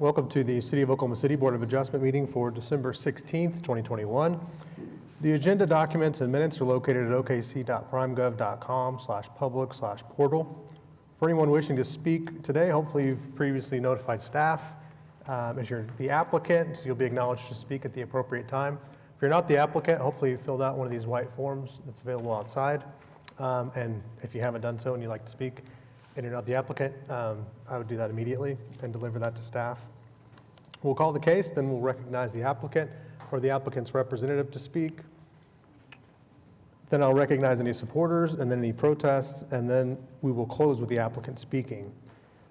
Welcome to the City of Oklahoma City Board of Adjustment meeting for December 16th, 2021. The agenda documents and minutes are located at okc.primegov.com/public/portal. For anyone wishing to speak today, hopefully you've previously notified staff. As you're the applicant, you'll be acknowledged to speak at the appropriate time. If you're not the applicant, hopefully you filled out one of these white forms that's available outside. And if you haven't done so and you'd like to speak and you're not the applicant, I would do that immediately and deliver that to staff. We'll call the case, then we'll recognize the applicant or the applicant's representative to speak. Then I'll recognize any supporters and then any protests, and then we will close with the applicant speaking.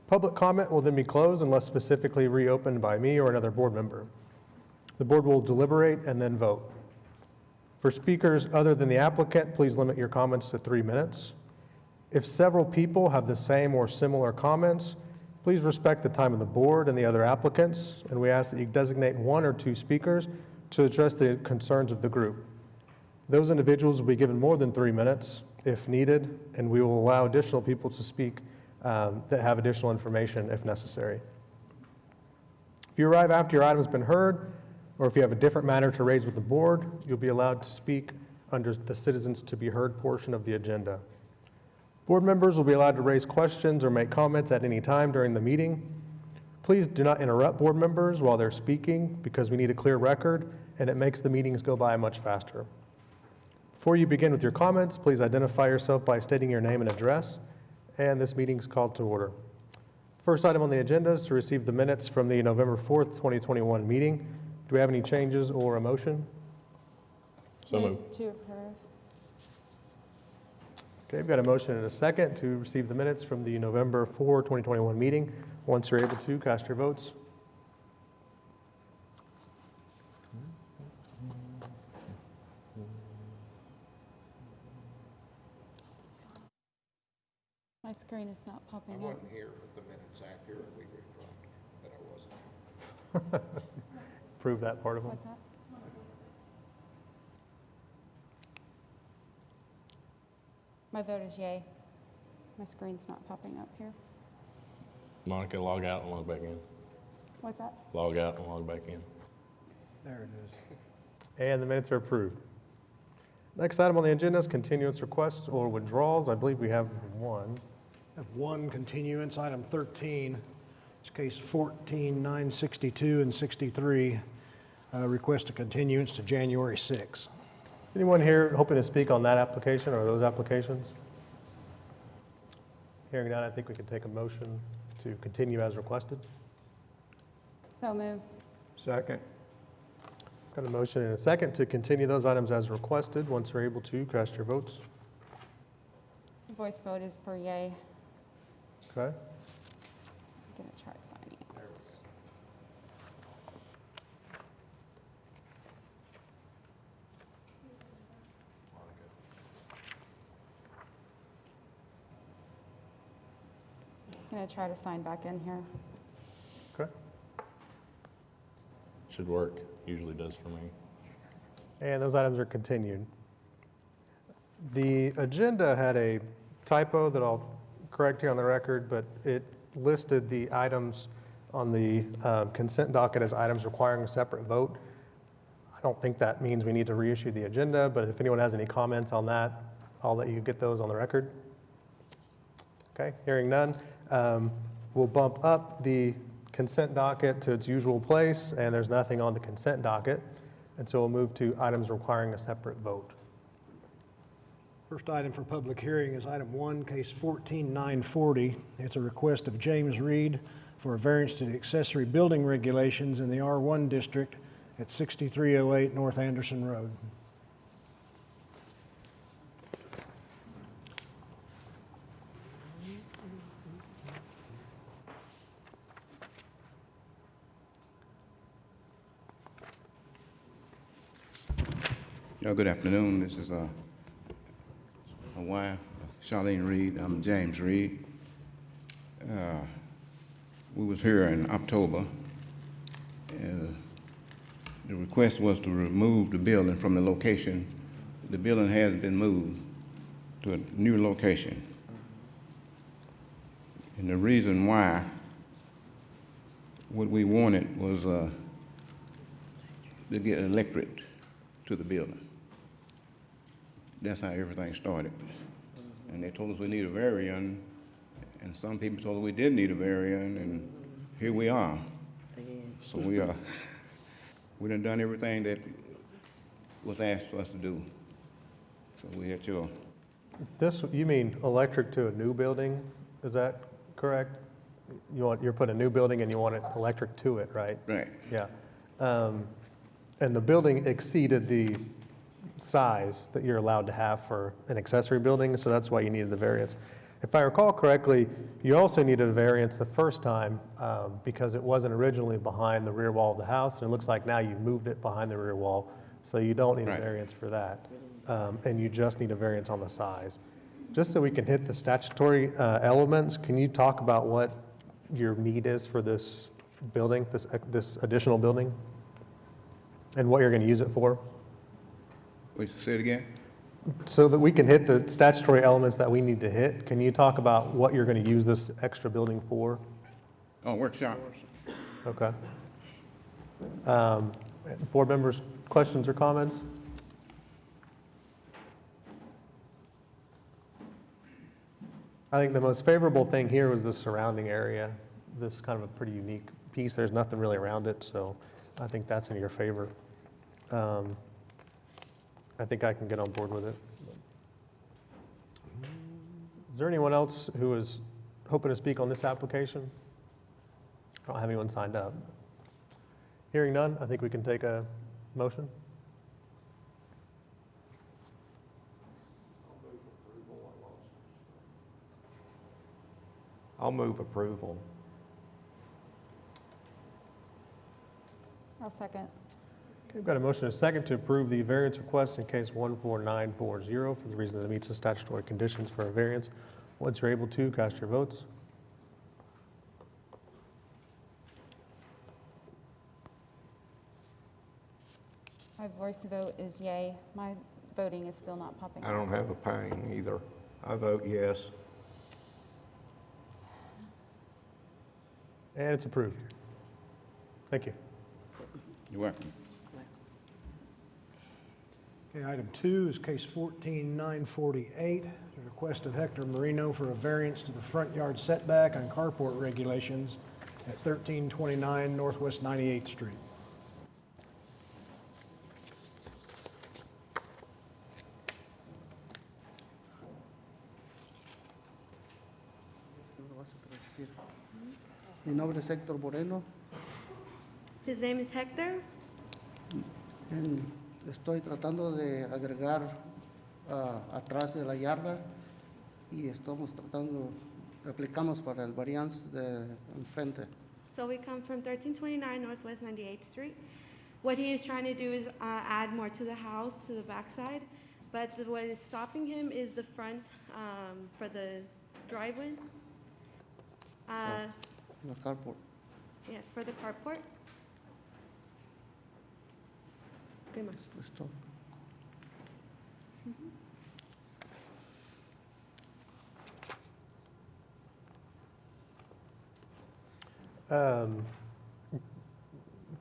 Public comment will then be closed unless specifically reopened by me or another board member. The board will deliberate and then vote. For speakers other than the applicant, please limit your comments to 3 minutes. If several people have the same or similar comments, please respect the time of the board and the other applicants, and we ask that you designate 1 or 2 speakers to address the concerns of the group. Those individuals will be given more than 3 minutes if needed, and we will allow additional people to speak that have additional information if necessary. If you arrive after your item has been heard, or if you have a different matter to raise with the board, you'll be allowed to speak under the citizens to be heard portion of the agenda. Board members will be allowed to raise questions or make comments at any time during the meeting. Please do not interrupt board members while they're speaking because we need a clear record and it makes the meetings go by much faster. Before you begin with your comments, please identify yourself by stating your name and address, and this meeting is called to order. First item on the agenda is to receive the minutes from the November 4th, 2021 meeting. Do we have any changes or a motion? So moved. To approve. Okay, we've got a motion and a second to receive the minutes from the November 4, 2021 meeting. Once you're able to, cast your votes. My screen is not I popping up. wasn't here with the minutes accurately reflect that I wasn't. Prove that part of them. What's that? My vote is yay. My screen's not popping up here. Monica, log out and log back in. What's that? Log out and log back in. There it is. And the minutes are approved. Next item on the agenda is continuance requests or withdrawals. I believe we have one. I have one continuance, item 13. It's case 14-962 and 63. Request a continuance to January 6. Anyone here hoping to speak on that application or those applications? Hearing none, I think we can take a motion to continue as requested. So moved. Second. Got a motion and a second to continue those items as requested. Once you're able to, cast your votes. The voice vote is for yay. Okay. I'm gonna try signing out. I'm gonna try to sign back in here. Okay. Should work. Usually does for me. And those items are continued. The agenda had a typo that I'll correct here on the record, but it listed the items on the consent docket as items requiring a separate vote. I don't think that means we need to reissue the agenda, but if anyone has any comments on that, I'll let you get those on the record. Okay, hearing none. We'll bump up the consent docket to its usual place, and there's nothing on the consent docket, and so we'll move to items requiring a separate vote. First item for public hearing is item 1, case 14-940. It's a request of James Reed for a variance to the accessory building regulations in the R1 district at 6308 North Anderson Road. Good afternoon. This is my wife, Charlene Reed. I'm James Reed. We was here in October. The request was to remove the building from the location. The building has been moved to a new location. And the reason why what we wanted was to get electric to the building. That's how everything started. And they told us we need a variance, and some people told us we didn't need a variance, and here we are. So we done everything that was asked for us to do. So we had your, This, you mean electric to a new building? Is that correct? You're putting a new building and you want it electric to it, right? right, Yeah. And the building exceeded the size that you're allowed to have for an accessory building, so that's why you needed the variance. If I recall correctly, you also needed a variance the first time because it wasn't originally behind the rear wall of the house, and it looks like now you've moved it behind the rear wall, so you don't need a Right. variance for that. And you just need a variance on the size. Just so we can hit the statutory elements, can you talk about what your need is for this building, this additional building? And what you're going to use it for? wait, say it again? So that we can hit the statutory elements that we need to hit, can you talk about what you're going to use this extra building for? Oh, workshop. Okay. Board members, questions or comments? I think the most favorable thing here was the surrounding area. This is kind of a pretty unique piece. There's nothing really around it, so I think that's in your favor. I think I can get on board with it. Is there anyone else who is hoping to speak on this application? I don't have anyone signed up. Hearing none, I think we can take a motion. I'll move approval. I'll second. Okay, we've got a motion and a second to approve the variance request in case 14940 for the reason that it meets the statutory conditions for a variance. Once you're able to, cast your votes. My voice vote is yay. My voting is still not popping I up. don't have a pain either. I vote yes. And it's approved. Thank you. You're welcome. Okay, item 2 is case 14948, the request of Hector Marino for a variance to the front yard setback on carport regulations at 1329 Northwest 98th Street. Mi nombre es Héctor Moreno. His name is Hector. Estoy tratando de agregar atrás de la yarda y estamos aplicamos para el variance de enfrente. So we come from 1329 Northwest 98th Street. What he is trying to do is add more to the house, to the backside, but what is stopping him is the front for the driveway. La carport. Yes, for the carport. ¿Qué más? Esto.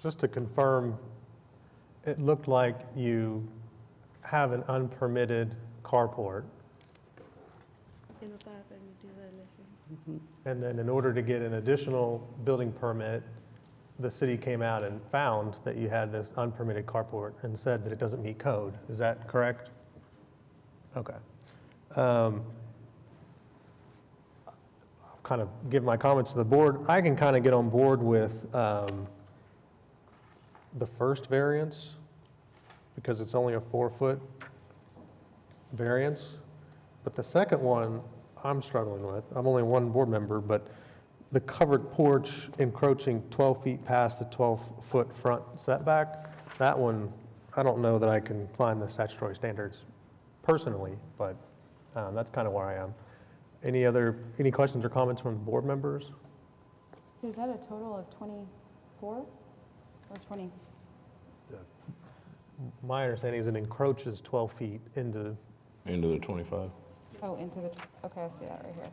Just to confirm, it looked like you have an unpermitted carport, Que no estaba permitido el ese. and then in order to get an additional building permit, the city came out and found that you had this unpermitted carport and said that it doesn't meet code. Is that correct? Okay. I'll kind of give my comments to the board. I can kind of get on board with the first variance because it's only a 4-foot variance. But the second one, I'm struggling with. I'm only one board member, but the covered porch encroaching 12 feet past the 12-foot front setback, that one, I don't know that I can find the statutory standards personally, but that's kind of where I am. Any questions or comments from board members? Is that a total of 24 or 20? My understanding is it encroaches 12 feet into, Into the 25. Oh, into the, okay, I see that right here.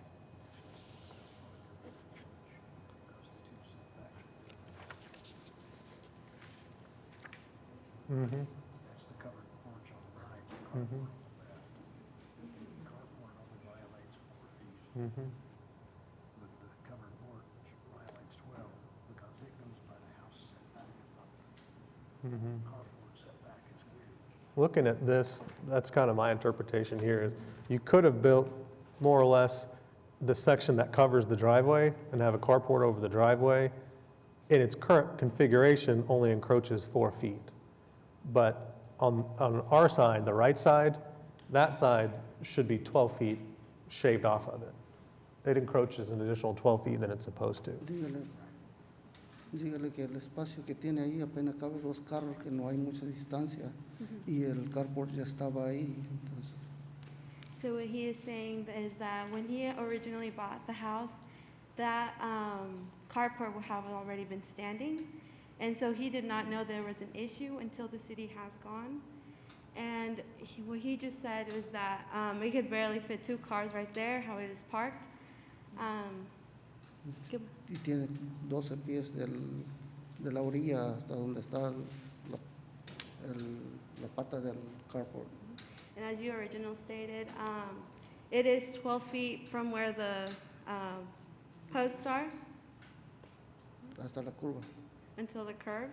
Mm-hmm. That's the covered porch on the right, the carport on the left. The carport only violates 4 feet, Mm-hmm. but the covered porch violates 12 because it goes by the house setback and not Mm-hmm. the carport setback. It's weird. Looking at this, that's kind of my interpretation here is you could have built more or less the section that covers the driveway and have a carport over the driveway. In its current configuration, only encroaches 4 feet. But on our side, the right side, that side should be 12 feet shaved off of it. It encroaches an additional 12 feet than it's supposed to. Dígale que el espacio que tiene ahí apenas cabe 2 carros, que no hay mucha distancia, y el carport ya estaba ahí. Entonces, So what he is saying is that when he originally bought the house, that carport would have already been standing. And so he did not know there was an issue until the city has gone. And what he just said was that it could barely fit 2 cars right there, how it is parked. y tiene 12 pies de la orilla hasta donde está la pata del carport. And as you originally stated, it is 12 feet from where the posts are Hasta la curva. until the curb.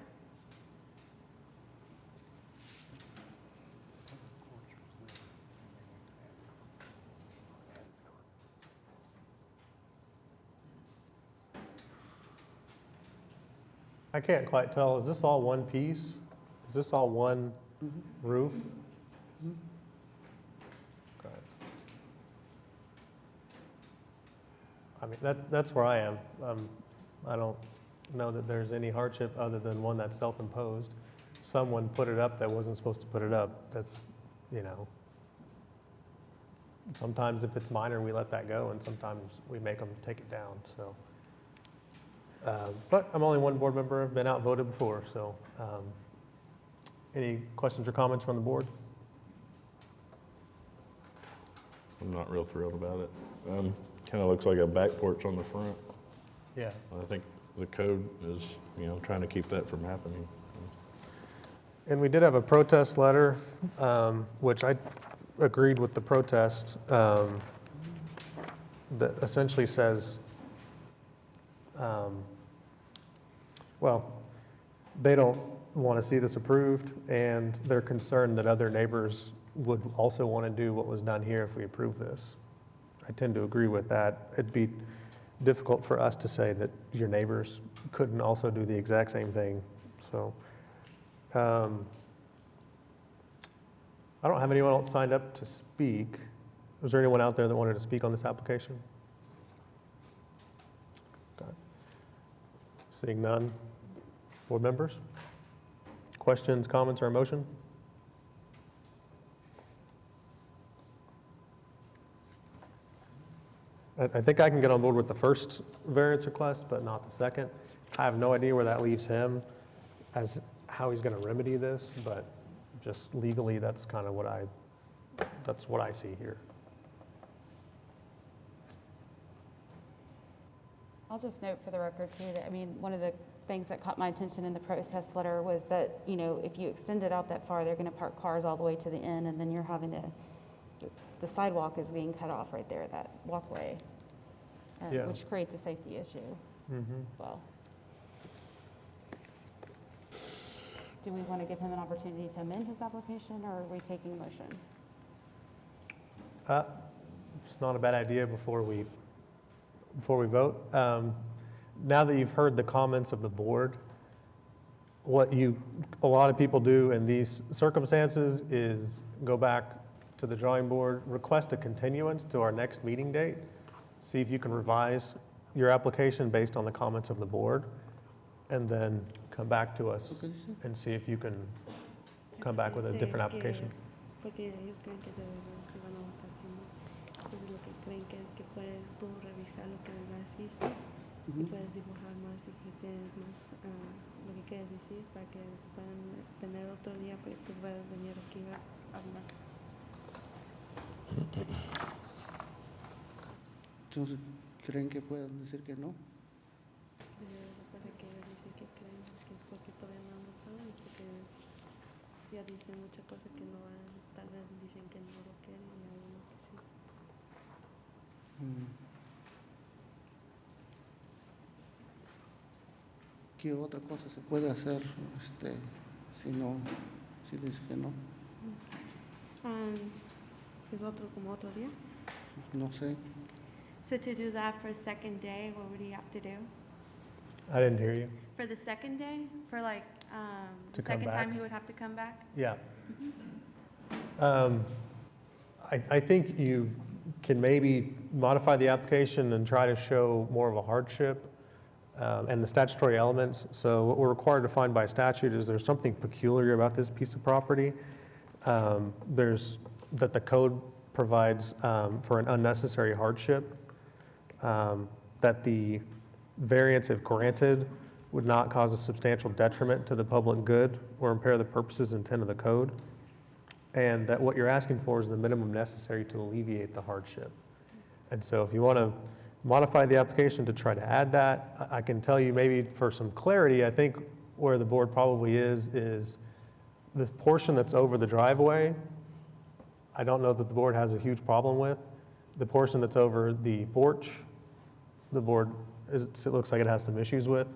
I can't quite tell, is this all one piece? Is this all one roof? Okay. I mean, that's where I am. I don't know that there's any hardship other than one that's self-imposed. Someone put it up that wasn't supposed to put it up. That's, you know. Sometimes if it's minor, we let that go, and sometimes we make them take it down, so. But I'm only one board member, I've been outvoted before, so. Any questions or comments from the board? I'm not real thrilled about it. Kind of looks like a back porch on the front. Yeah. I think the code is, trying to keep that from happening. And we did have a protest letter, which I agreed with the protest, that essentially says, well, they don't want to see this approved, and they're concerned that other neighbors would also want to do what was done here if we approve this. I tend to agree with that. It'd be difficult for us to say that your neighbors couldn't also do the exact same thing, so. I don't have anyone else signed up to speak. Was there anyone out there that wanted to speak on this application? Okay. Seeing none. Board members? Questions, comments, or a motion? I think I can get on board with the first variance request, but not the second. I have no idea where that leaves him as how he's going to remedy this, but just legally, that's kind of what I see here. I'll just note for the record too that, one of the things that caught my attention in the protest letter was that, if you extend it out that far, they're going to park cars all the way to the end, and then you're having to, the sidewalk is being cut off right there, that walkway, Yeah. which creates a safety issue as well. Do we want to give him an opportunity to amend his application, or are we taking a motion? It's not a bad idea before we vote. Now that you've heard the comments of the board, what a lot of people do in these circumstances is go back to the drawing board, request a continuance to our next meeting date, see if you can revise your application based on the comments of the board, and then come back to us and see if you can come back with a different application. Porque ellos creen que de verdad se van a votar que no. Entonces lo que creen que es que puedes tú revisar lo que de verdad existe y puedes dibujar más y que tienes más lo que quieres decir para que puedan tener otro día para que tú puedas venir aquí a hablar. Entonces, ¿creen que pueden decir que no? Recuerda que decir que creen que es porque todavía no han votado y porque dicen muchas cosas que no van, tal vez dicen que no lo quieren y algunos que sí. ¿Qué otra cosa se puede hacer si no, si dice que no? Es otro como otro día. No sé. So to do that for a second day, what would he have to do? I didn't hear you. For the second day, for like To the come second time back? he would have to come back? Yeah. I think you can maybe modify the application and try to show more of a hardship and the statutory elements. So what we're required to find by statute is there's something peculiar about this piece of property. That the code provides for an unnecessary hardship, that the variance, if granted, would not cause a substantial detriment to the public good or impair the purposes and intent of the code, and that what you're asking for is the minimum necessary to alleviate the hardship. And so if you want to modify the application to try to add that, I can tell you maybe for some clarity, I think where the board probably is the portion that's over the driveway, I don't know that the board has a huge problem with. The portion that's over the porch, the board, it looks like it has some issues with.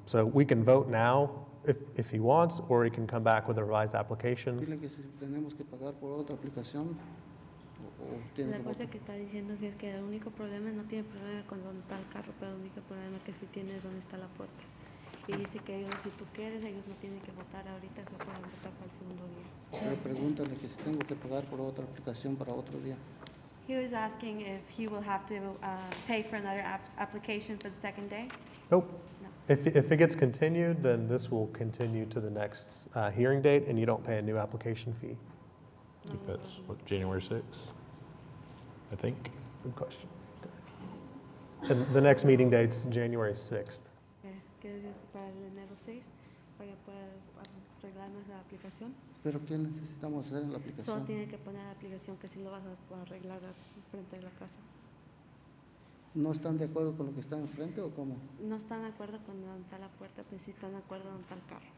So we can vote now if he wants, or he can come back with a revised application. Dile que si tenemos que pagar por otra aplicación o tiene La que cosa votar. que está diciendo que el único problema, no tiene problema con dónde está el carro, pero el único problema que sí tiene es dónde está la puerta. Y dice que ellos, si tú quieres, ellos no tienen que votar ahorita, que pueden votar para el segundo día. Pero pregúntale que si tengo que pagar por otra aplicación para otro día. He was asking if he will have to pay for another application for the second day. Nope. No. If it gets continued, then this will continue to the next hearing date, and you don't pay a new application fee. I think that's, what, January 6th? I think. Good question. And the next meeting date's January 6th. Que es para el enero 6, para que pueda arreglarnos la aplicación. Pero ¿qué necesitamos hacer en la Solo aplicación? tiene que poner la aplicación que si lo vas a arreglar frente a la casa. ¿No están de acuerdo con lo que está enfrente o cómo? No están de acuerdo con dónde está la puerta, pero sí están de acuerdo con dónde está el carro.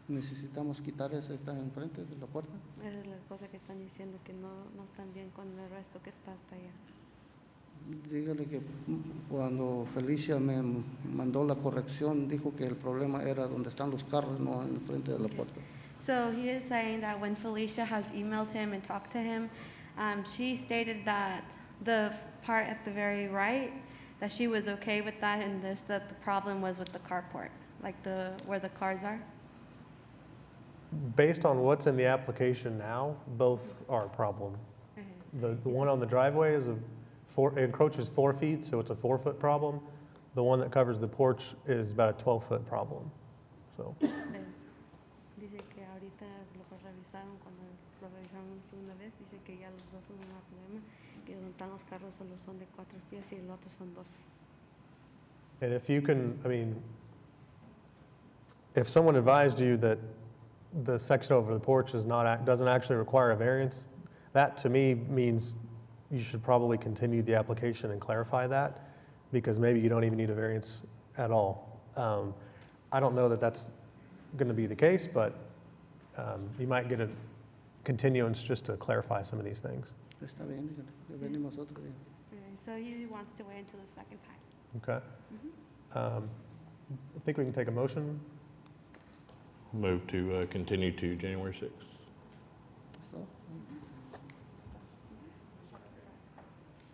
¿Necesitamos quitar eso que está enfrente de la puerta? Esa es la cosa que están diciendo, que no están bien con el resto que está hasta allá. Dígale que cuando Felicia me mandó la corrección, dijo que el problema era donde están los carros, no en frente de la puerta. So he is saying that when Felicia has emailed him and talked to him, she stated that the part at the very right, that she was okay with that, and that the problem was with the carport, like where the cars are. Based on what's in the application now, both are a problem. The one on the driveway is it encroaches 4 feet, so it's a 4-foot problem. The one that covers the porch is about a 12-foot problem. So, Dice que ahorita lo revisaron, cuando lo revisaron una vez, dice que ya los dos son un problema, que donde están los carros solo son de 4 pies y el otro son 12. and if you can, I mean, if someone advised you that the section over the porch doesn't actually require a variance, that to me means you should probably continue the application and clarify that, because maybe you don't even need a variance at all. I don't know that that's going to be the case, but you might get a continuance just to clarify some of these things. Está bien, dígale, que venimos otro día. So he wants to wait until the second time. Okay? I think we can take a motion. Move to continue to January 6th. So,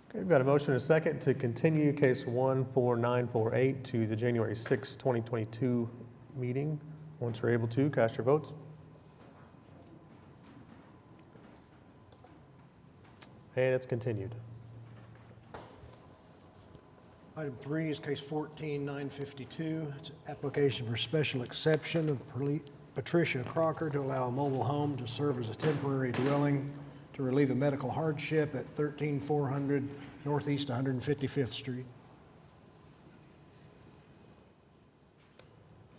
Okay, we've got a motion and a second to continue case 14948 to the January 6, 2022 meeting. Once we're able to, cast your votes. And it's continued. Item 3 is case 14952. It's an application for special exception of Patricia Crocker to allow a mobile home to serve as a temporary dwelling to relieve a medical hardship at 13400 Northeast 155th Street.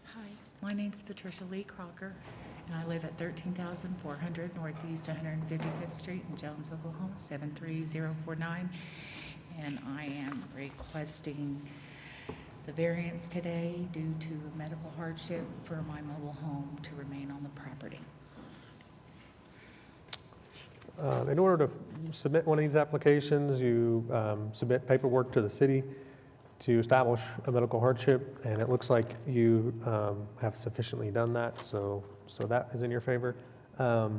Hi, my name's Patricia Lee Crocker, and I live at 13,400 Northeast 155th Street in Jones, Oklahoma, 73049. And I am requesting the variance today due to a medical hardship for my mobile home to remain on the property. In order to submit one of these applications, you submit paperwork to the city to establish a medical hardship, and it looks like you have sufficiently done that, so that is in your favor. It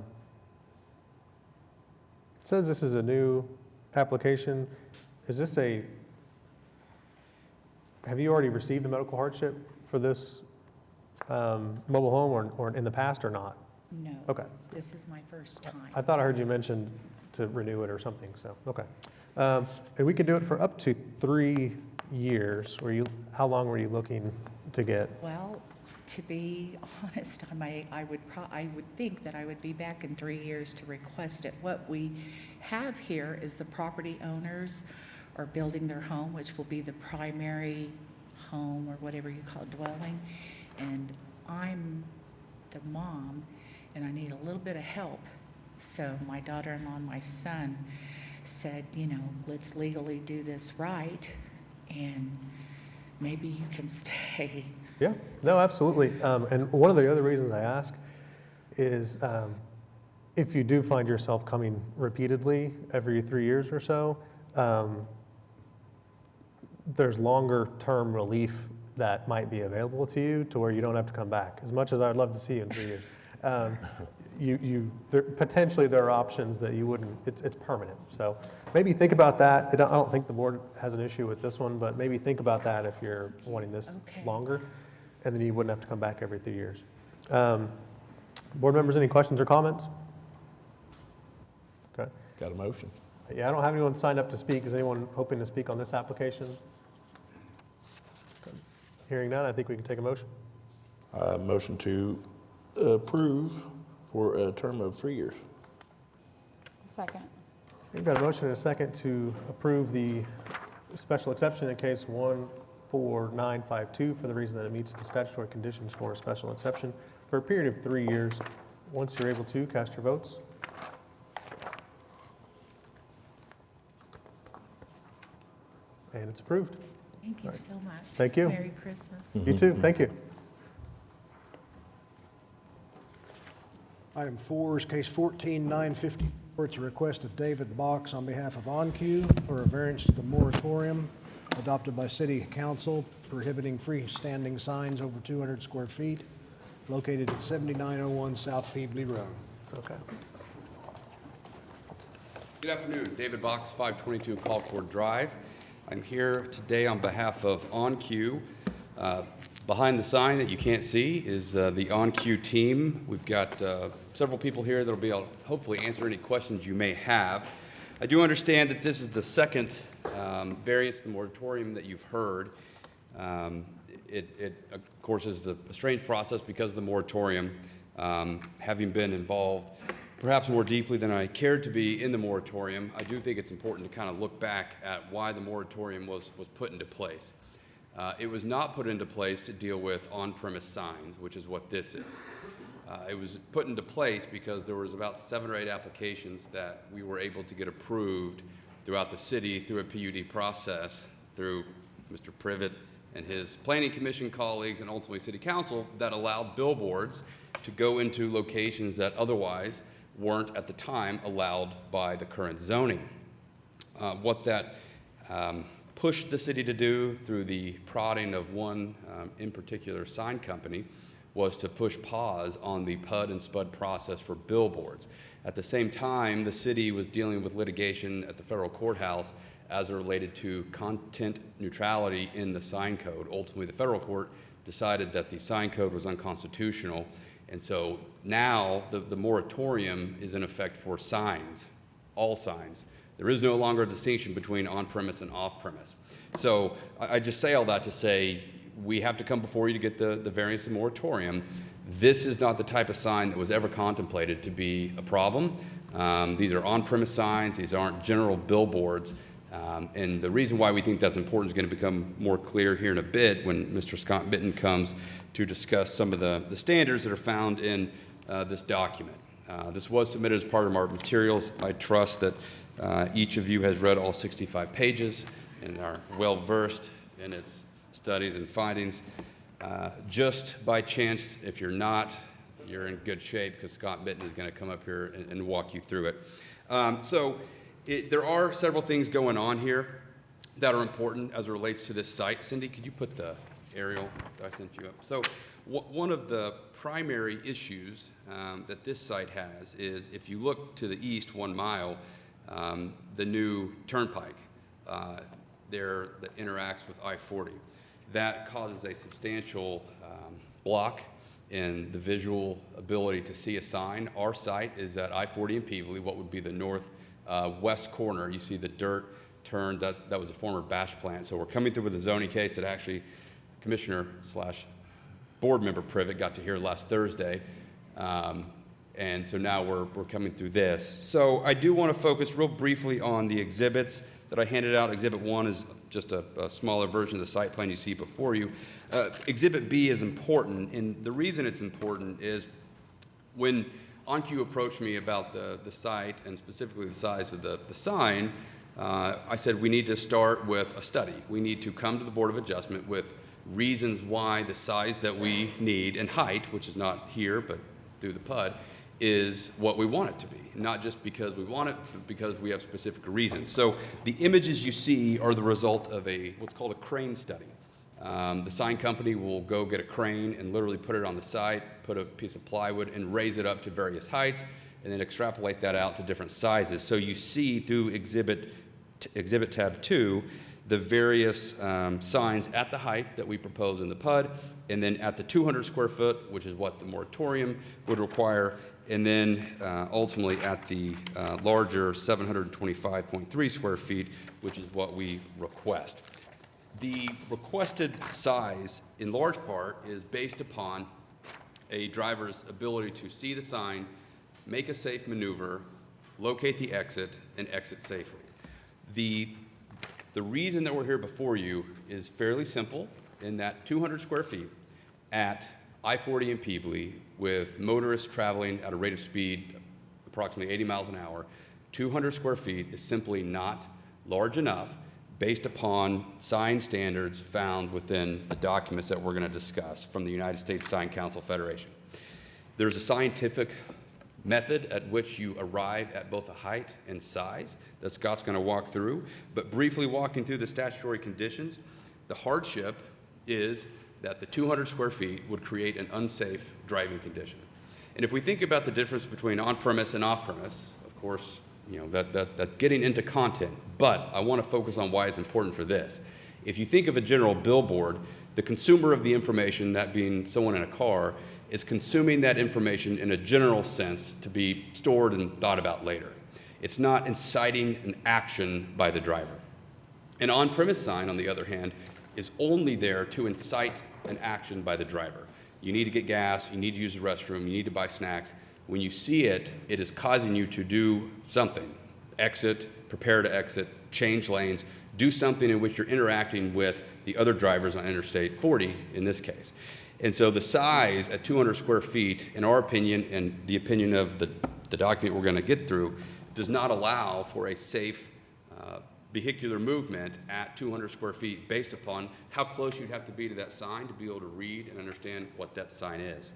says this is a new application. Is this have you already received a medical hardship for this mobile home or in the past or not? No. Okay. This is my first time. I thought I heard you mention to renew it or something, so, okay. And we can do it for up to 3 years. How long were you looking to get? Well, to be honest, I would think that I would be back in 3 years to request it. What we have here is the property owners are building their home, which will be the primary home or whatever you call it, dwelling. And I'm the mom, and I need a little bit of help. So my daughter-in-law and my son said, let's legally do this right, and maybe you can stay. Yeah, no, absolutely. And one of the other reasons I ask is if you do find yourself coming repeatedly every 3 years or so, there's longer term relief that might be available to you to where you don't have to come back. As much as I'd love to see you in 3 years. Potentially there are options that you wouldn't, it's permanent. So maybe think about that. I don't think the board has an issue with this one, but maybe think about that if you're wanting this longer, and then you wouldn't have to come back every 3 years. Board members, any questions or comments? Okay. Got a motion? Yeah, I don't have anyone signed up to speak. Is anyone hoping to speak on this application? Okay. Hearing none, I think we can take a motion. Motion to approve for a term of 3 years. Second. We've got a motion and a second to approve the special exception in case 14952 for the reason that it meets the statutory conditions for a special exception for a period of 3 years. Once you're able to, cast your votes. And it's approved. Thank you so much. Thank you. Merry Christmas. You too, thank you. Item 4 is case 14950. It's a request of David Box on behalf of OnQ for a variance to the moratorium adopted by City Council prohibiting freestanding signs over 200 square feet located at 7901 South Peebly Road. It's okay. Good afternoon, David Box, 522 Colcord Drive. I'm here today on behalf of OnQ. Behind the sign that you can't see is the OnQ team. We've got several people here that will be able to hopefully answer any questions you may have. I do understand that this is the second variance to the moratorium that you've heard. It of course, is a strange process because of the moratorium. Having been involved perhaps more deeply than I cared to be in the moratorium, I do think it's important to kind of look back at why the moratorium was put into place. It was not put into place to deal with on-premise signs, which is what this is. It was put into place because there was about 7 or 8 applications that we were able to get approved throughout the city through a PUD process, through Mr. Privet and his planning commission colleagues and ultimately city council, that allowed billboards to go into locations that otherwise weren't at the time allowed by the current zoning. What that pushed the city to do through the prodding of one in particular sign company was to push pause on the PUD and SPUD process for billboards. At the same time, the city was dealing with litigation at the federal courthouse as it related to content neutrality in the sign code. Ultimately, the federal court decided that the sign code was unconstitutional, and so now the moratorium is in effect for signs, all signs. There is no longer a distinction between on-premise and off-premise. So I just say all that to say we have to come before you to get the variance and moratorium. This is not the type of sign that was ever contemplated to be a problem. These are on-premise signs. These aren't general billboards. And the reason why we think that's important is going to become more clear here in a bit when Mr. Scott Mitten comes to discuss some of the standards that are found in this document. This was submitted as part of our materials. I trust that each of you has read all 65 pages and are well versed in its studies and findings. Just by chance, if you're not, you're in good shape because Scott Mitten is going to come up here and walk you through it. There are several things going on here that are important as it relates to this site. Cindy, could you put the aerial that I sent you up? So one of the primary issues that this site has is if you look to the east 1 mile, the new turnpike there that interacts with I-40. That causes a substantial block in the visual ability to see a sign. Our site is at I-40 and Peebly, what would be the northwest corner. You see the dirt turned, that was a former bash plant. So we're coming through with a zoning case that actually Commissioner/board member Privet got to hear last Thursday. And so now we're coming through this. So I do want to focus real briefly on the exhibits that I handed out. Exhibit 1 is just a smaller version of the site plan you see before you. Exhibit B is important, and the reason it's important is when OnQ approached me about the site and specifically the size of the sign, I said we need to start with a study. We need to come to the Board of Adjustment with reasons why the size that we need and height, which is not here but through the PUD, is what we want it to be. Not just because we want it, but because we have specific reasons. So the images you see are the result of what's called a crane study. The sign company will go get a crane and literally put it on the site, put a piece of plywood and raise it up to various heights, and then extrapolate that out to different sizes. So you see through exhibit tab 2, the various signs at the height that we propose in the PUD, and then at the 200 square foot, which is what the moratorium would require, and then ultimately at the larger 725.3 square feet, which is what we request. The requested size, in large part, is based upon a driver's ability to see the sign, make a safe maneuver, locate the exit, and exit safely. The reason that we're here before you is fairly simple in that 200 square feet at I-40 and Peebly with motorists traveling at a rate of speed approximately 80 miles an hour, 200 square feet is simply not large enough based upon sign standards found within the documents that we're going to discuss from the United States Sign Council Federation. There's a scientific method at which you arrive at both a height and size that Scott's going to walk through, but briefly walking through the statutory conditions, the hardship is that the 200 square feet would create an unsafe driving condition. And if we think about the difference between on-premise and off-premise, of course, that's getting into content, but I want to focus on why it's important for this. If you think of a general billboard, the consumer of the information, that being someone in a car, is consuming that information in a general sense to be stored and thought about later. It's not inciting an action by the driver. An on-premise sign, on the other hand, is only there to incite an action by the driver. You need to get gas, you need to use the restroom, you need to buy snacks. When you see it, it is causing you to do something. Exit, prepare to exit, change lanes, do something in which you're interacting with the other drivers on Interstate 40 in this case. And so the size at 200 square feet, in our opinion, and the opinion of the document we're going to get through, does not allow for a safe vehicular movement at 200 square feet based upon how close you'd have to be to that sign to be able to read and understand what that sign is.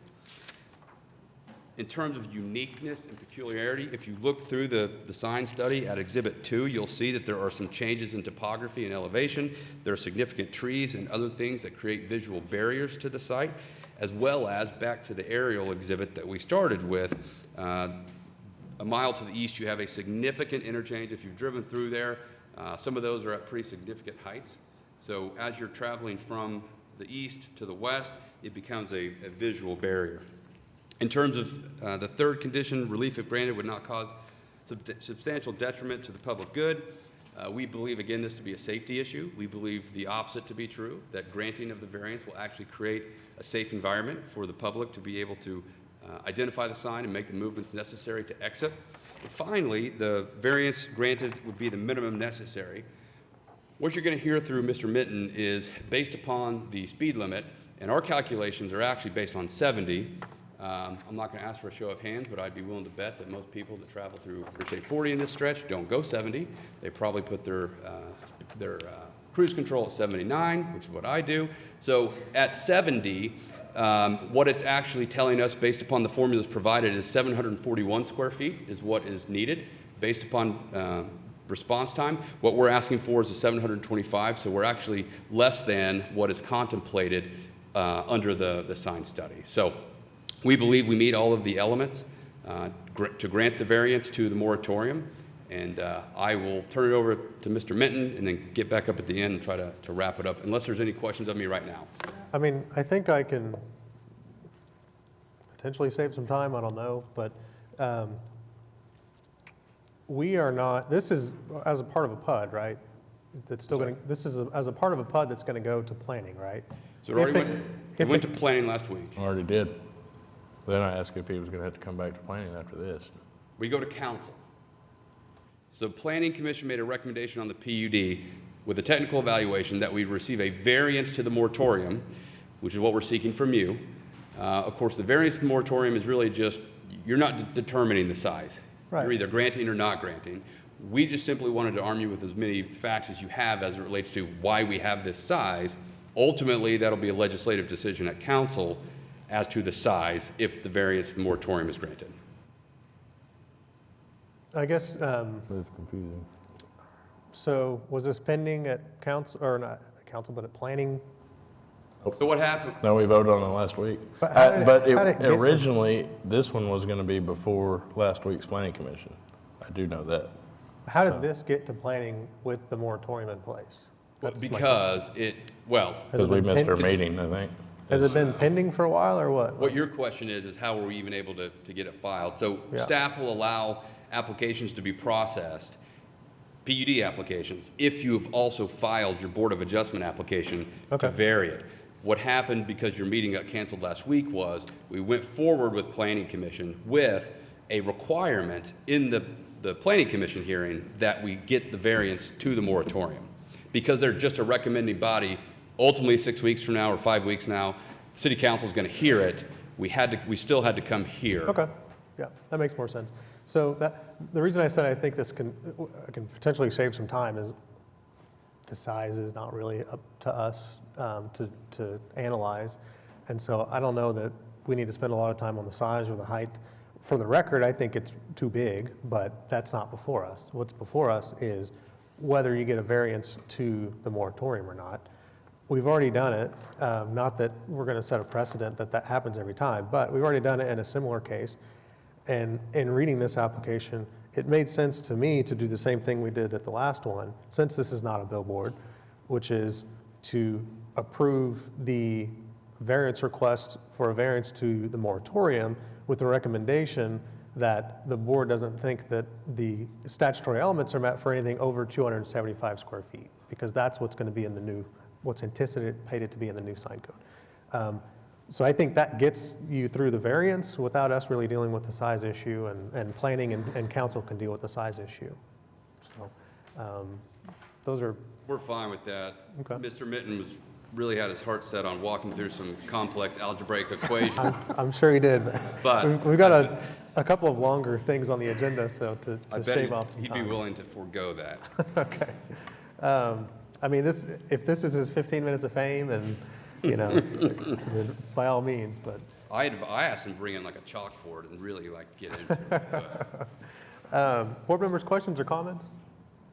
In terms of uniqueness and peculiarity, if you look through the sign study at Exhibit 2, you'll see that there are some changes in topography and elevation. There are significant trees and other things that create visual barriers to the site, as well as back to the aerial exhibit that we started with. A mile to the east, you have a significant interchange. If you've driven through there, some of those are at pretty significant heights. So as you're traveling from the east to the west, it becomes a visual barrier. In terms of the third condition, relief if granted would not cause substantial detriment to the public good. We believe, again, this to be a safety issue. We believe the opposite to be true, that granting of the variance will actually create a safe environment for the public to be able to identify the sign and make the movements necessary to exit. And finally, the variance granted would be the minimum necessary. What you're going to hear through Mr. Mitten is based upon the speed limit, and our calculations are actually based on 70. I'm not going to ask for a show of hands, but I'd be willing to bet that most people that travel through Interstate 40 in this stretch don't go 70. They probably put their cruise control at 79, which is what I do. So at 70, what it's actually telling us based upon the formulas provided is 741 square feet is what is needed based upon response time. What we're asking for is a 725, so we're actually less than what is contemplated under the sign study. So we believe we meet all of the elements to grant the variance to the moratorium. And I will turn it over to Mr. Minton and then get back up at the end and try to wrap it up, unless there's any questions of me right now. I mean, I think I can potentially save some time, I don't know, but we are not, this is as a part of a PUD, right? That's still going to, this is as a part of a PUD that's going to go to planning, right? So it went to planning last week. Already did. Then I asked if he was gonna have to come back to planning after this. We go to council. So Planning Commission made a recommendation on the PUD with a technical evaluation that we receive a variance to the moratorium, which is what we're seeking from you. Of course, the variance to the moratorium is really just, you're not determining the size. Right. You're either granting or not granting. We just simply wanted to arm you with as many facts as you have as it relates to why we have this size. Ultimately, that'll be a legislative decision at council as to the size if the variance to the moratorium is granted. I guess, It's confusing. so was this pending at council, or not at council, but at planning? So what happened? No, we voted on it last week. But how did it- But how did it get to- originally, this one was gonna be before last week's planning commission. I do know that. How did this get to planning with the moratorium in place? That's my Because it, well, Has Because it we been missed our pending? meeting, I think. Has it been pending for a while, or what? what your question is how were we even able to get it filed? So Yeah. staff will allow applications to be processed, PUD applications, if you have also filed your Board of Adjustment application Okay. to vary it. What happened because your meeting got canceled last week was we went forward with Planning Commission with a requirement in the Planning Commission hearing that we get the variance to the moratorium. Because they're just a recommending body, ultimately 6 weeks from now or 5 weeks now, City Council is going to hear it. We still had to come here. Okay, yeah, that makes more sense. So the reason I said I think this can potentially save some time is the size is not really up to us to analyze. And so I don't know that we need to spend a lot of time on the size or the height. For the record, I think it's too big, but that's not before us. What's before us is whether you get a variance to the moratorium or not. We've already done it, not that we're going to set a precedent that happens every time, but we've already done it in a similar case. And in reading this application, it made sense to me to do the same thing we did at the last one, since this is not a billboard, which is to approve the variance request for a variance to the moratorium with the recommendation that the board doesn't think that the statutory elements are met for anything over 275 square feet, because that's what's going to be in the new, what's anticipated to be in the new sign code. So I think that gets you through the variance without us really dealing with the size issue, and planning and council can deal with the size issue. So those are, We're fine with that. Okay. Mr. Minton really had his heart set on walking through some complex algebraic equations. I'm sure he did. But- We've got a couple of longer things on the agenda, so to I bet shave off some he'd be time. willing to forego that. Okay. I mean, if this is his 15 minutes of fame, and, then by all means, but. I asked him to bring in like a chalkboard and really like get into it. But Board members, questions or comments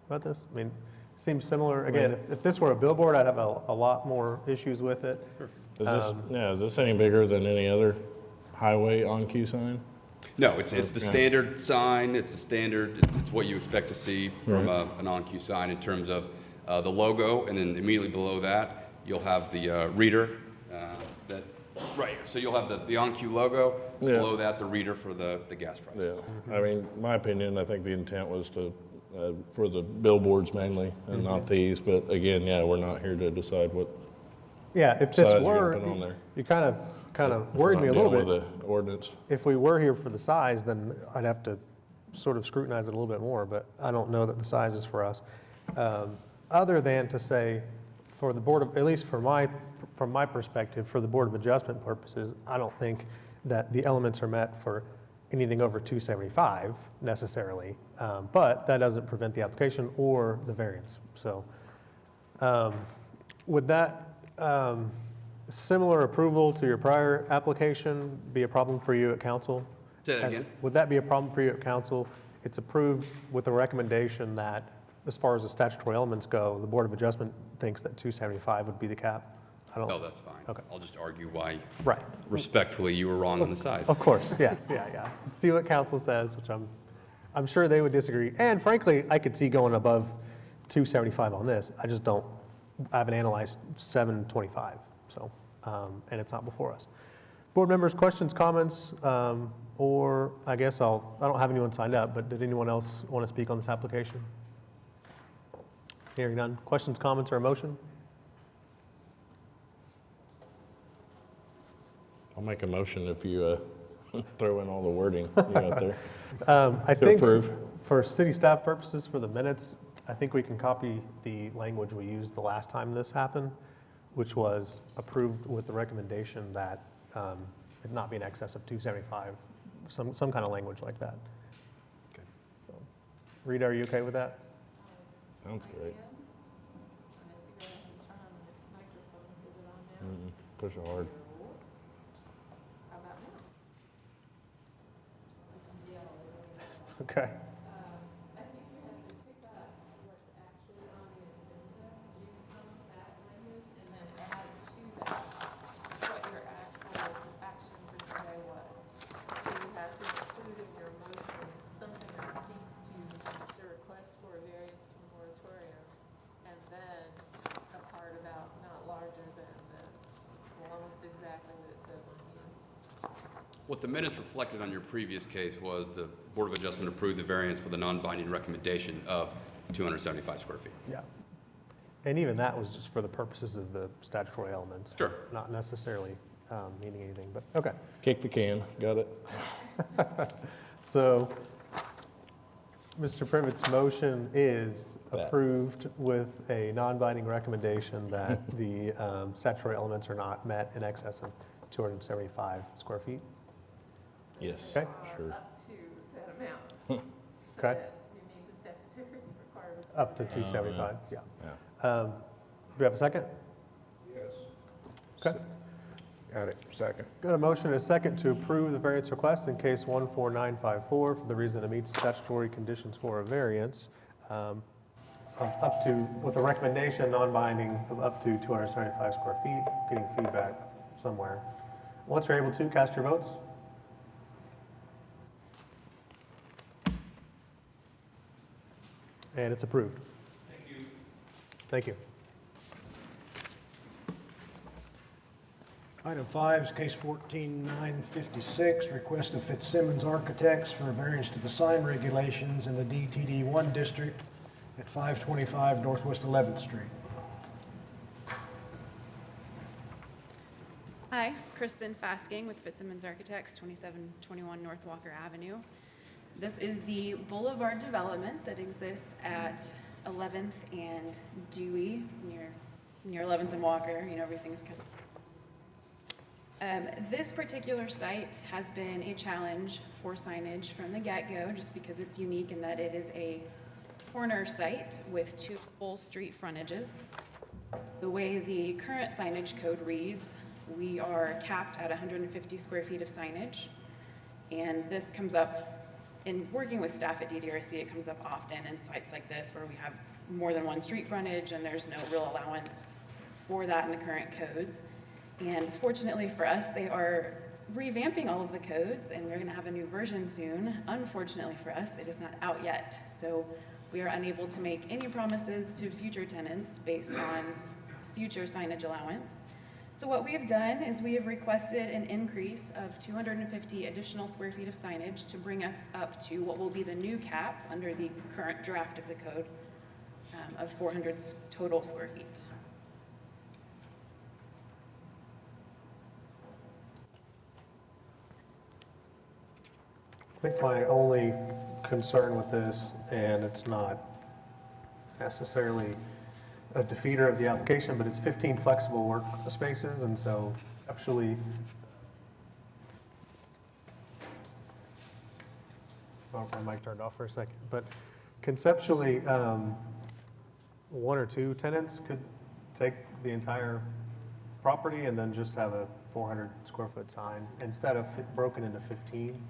about this? I mean, seems similar. Again, if this were a billboard, I'd have a lot more issues with it. Is this any bigger than any other highway on-cue sign? No, it's the standard sign, it's the standard, it's what you expect to see from an on-cue sign in terms of the logo, and then immediately below that, you'll have the reader, that, right here. So you'll have the on-cue logo, Yeah. below that, the reader for the gas prices. Yeah, I mean, my opinion, I think the intent was to, for the billboards mainly, and not these, but again, yeah, we're not here to decide what Yeah, if size this you're were, gonna put on there. you kind of If we're worried me a not little dealing bit. with the ordinance. If we were here for the size, then I'd have to sort of scrutinize it a little bit more, but I don't know that the size is for us. Other than to say, for the Board of, at least from my perspective, for the Board of Adjustment purposes, I don't think that the elements are met for anything over 275 necessarily, but that doesn't prevent the application or the variance. So Would that similar approval to your prior application be a problem for you at council? Say that again? Would that be a problem for you at council? It's approved with the recommendation that, as far as the statutory elements go, the Board of Adjustment thinks that 275 would be the cap. I don't. No, that's fine. Okay. I'll just argue why Right. respectfully you were wrong on the size. Of course, yeah. See what council says, which I'm sure they would disagree. And frankly, I could see going above 275 on this. I just don't, I haven't analyzed 725, so, and it's not before us. Board members, questions, comments, or I guess I don't have anyone signed up, but did anyone else want to speak on this application? Hearing none. Questions, comments, or a motion? I'll make a motion if you throw in all the wording you got there. I To think approve. for city staff purposes, for the minutes, I think we can copy the language we used the last time this happened, which was approved with the recommendation that it not be in excess of 275, some kind of language like that. Okay. So, Rita, are you okay with that? Sounds great. Push it hard. Okay. I think you have to pick up what's actually on the agenda, use some of that language, and then add to that what your actual action for today was. So you have to include in your motion something that speaks to the request for a variance to moratorium, and then a part about not larger than the, well, almost exactly what it says on here. What the minutes reflected on your previous case was the Board of Adjustment approved the variance with a non-binding recommendation of 275 square feet. Yeah. And even that was just for the purposes of the statutory elements. Sure. Not necessarily meaning anything, but okay. Kick the can, got it. So, Mr. Privet's motion is That. approved with a non-binding recommendation that the statutory elements are not met in excess of 275 square feet. Yes, Okay. sure. Up to that amount. So Okay. that you meet the statutory requirements. Up to 275, yeah. Yeah. Do we have a second? Yes. Okay. Got it, second. Got a motion and a second to approve the variance request in case 14954 for the reason it meets statutory conditions for a variance, up to, with a recommendation non-binding of up to 275 square feet, getting feedback somewhere. Once you're able to, cast your votes. And it's approved. Thank you. Thank you. Item 5 is case 14956, request of Fitzsimmons Architects for a variance to the sign regulations in the DTD 1 district at 525 Northwest 11th Street. Hi, Kristen Fasking with Fitzsimmons Architects, 2721 North Walker Avenue. This is the boulevard development that exists at 11th and Dewey, near 11th and Walker. You know, everything's kind of... This particular site has been a challenge for signage from the get-go, just because it's unique in that it is a corner site with 2 full street frontages. The way the current signage code reads, we are capped at 150 square feet of signage, and this comes up in working with staff at DDRC. It comes up often in sites like this where we have more than one street frontage and there's no real allowance for that in the current codes. And fortunately for us, they are revamping all of the codes, and we're going to have a new version soon. Unfortunately for us, it is not out yet, so we are unable to make any promises to future tenants based on future signage allowance. So what we have done is we have requested an increase of 250 additional square feet of signage to bring us up to what will be the new cap under the current draft of the code of 400 total square feet. I think my only concern with this, and it's not necessarily a defeater of the application, but it's 15 flexible work spaces, and so actually, oh, my mic turned off for a second, but conceptually, one or two tenants could take the entire property and then just have a 400 square foot sign instead of broken into 15.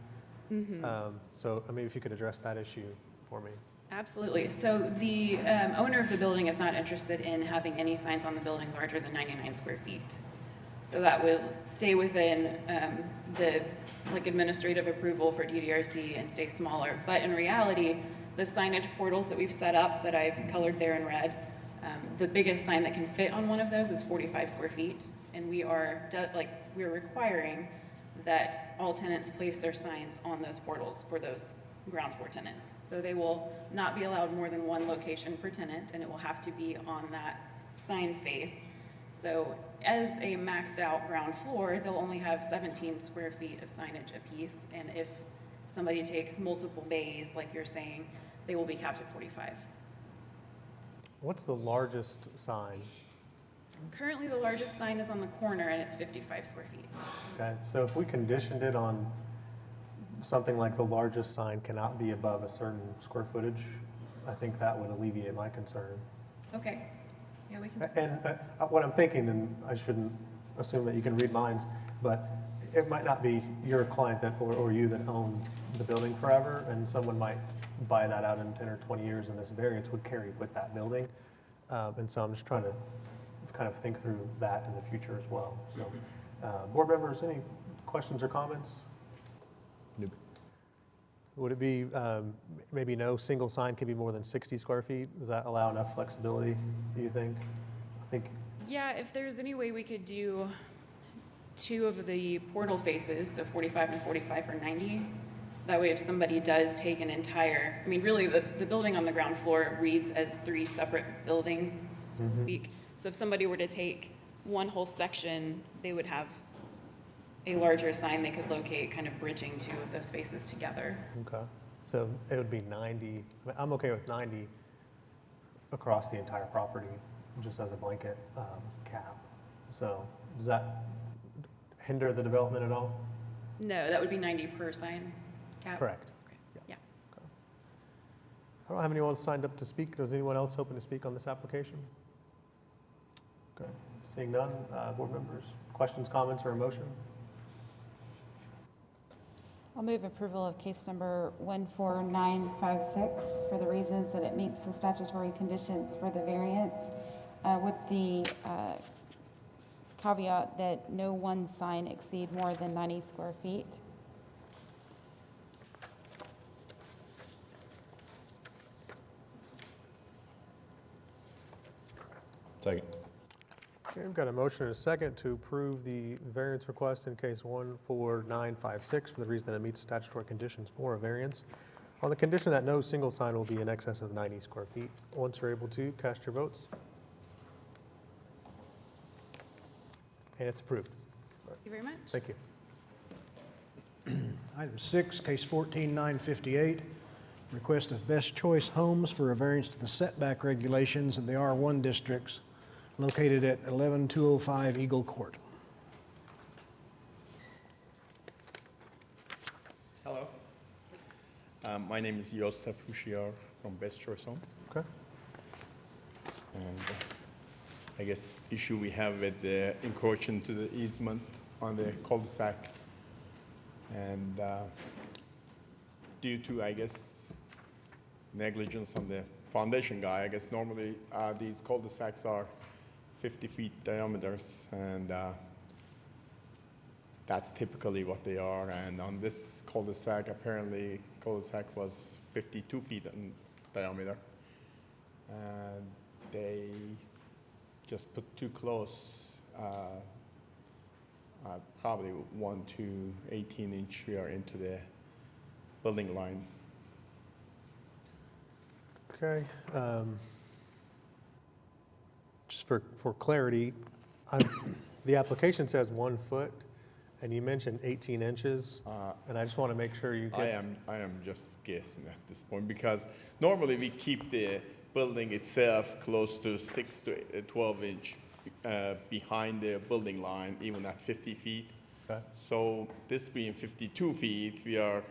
So, I mean, if you could address that issue for me. Absolutely. So the owner of the building is not interested in having any signs on the building larger than 99 square feet. So that will stay within the administrative approval for DDRC and stay smaller. But in reality, the signage portals that we've set up that I've colored there in red, the biggest sign that can fit on one of those is 45 square feet. And we're requiring that all tenants place their signs on those portals for those ground floor tenants. So they will not be allowed more than one location per tenant, and it will have to be on that sign face. So as a maxed out ground floor, they'll only have 17 square feet of signage apiece. And if somebody takes multiple bays, like you're saying, they will be capped at 45. What's the largest sign? Currently, the largest sign is on the corner, and it's 55 square feet. Okay, so if we conditioned it on something like the largest sign cannot be above a certain square footage, I think that would alleviate my concern. Okay. Yeah, we can. And what I'm thinking, and I shouldn't assume that you can read minds, but it might not be your client that or you that own the building forever, and someone might buy that out in 10 or 20 years, and this variance would carry with that building. And so I'm just trying to kind of think through that in the future as well. So, board members, any questions or comments? Nope. Would it be, maybe no single sign can be more than 60 square feet? Does that allow enough flexibility, do you think? I think, Yeah, if there's any way we could do two of the portal faces, so 45 and 45 for 90. That way if somebody does take an entire, I mean, really the building on the ground floor reads as 3 separate buildings, so to speak. So if somebody were to take one whole section, they would have a larger sign they could locate, kind of bridging two of those faces together. okay. So it would be 90, I mean, I'm okay with 90 across the entire property, just as a blanket cap. So does that hinder the development at all? No, that would be 90 per sign cap. Correct. Yeah. I don't have anyone signed up to speak. Does anyone else hoping to speak on this application? Okay, seeing none, board members, questions, comments, or a motion? I'll move approval of case number 14956 for the reasons that it meets the statutory conditions for the variance, with the caveat that no one sign exceed more than 90 square feet. Second. Okay, we've got a motion and a second to approve the variance request in case 14956 for the reason that it meets statutory conditions for a variance, on the condition that no single sign will be in excess of 90 square feet. Once you're able to, cast your votes. And it's approved. Thank you very much. Thank you. Item 6, case 14958, request of Best Choice Homes for a variance to the setback regulations in the R1 districts located at 11205 Eagle Court. Hello. My name is Yosef Hushiar from Best Choice Home. Okay. And I guess issue we have with the encroaching to the easement on the cul-de-sac. And due to, I guess, negligence on the foundation guy, I guess normally these cul-de-sacs are 50 feet diameters, and that's typically what they are. And on this cul-de-sac, apparently cul-de-sac was 52 feet in diameter. And they just put too close, probably 1 to 18-inch rear into the building line. Okay. Just for clarity, the application says 1 foot, and you mentioned 18 inches, and I just want to make sure you get... I am just guessing at this point, because normally we keep the building itself close to 6 to 12 inch behind the building line, even at 50 feet. Okay. So this being 52 feet, we are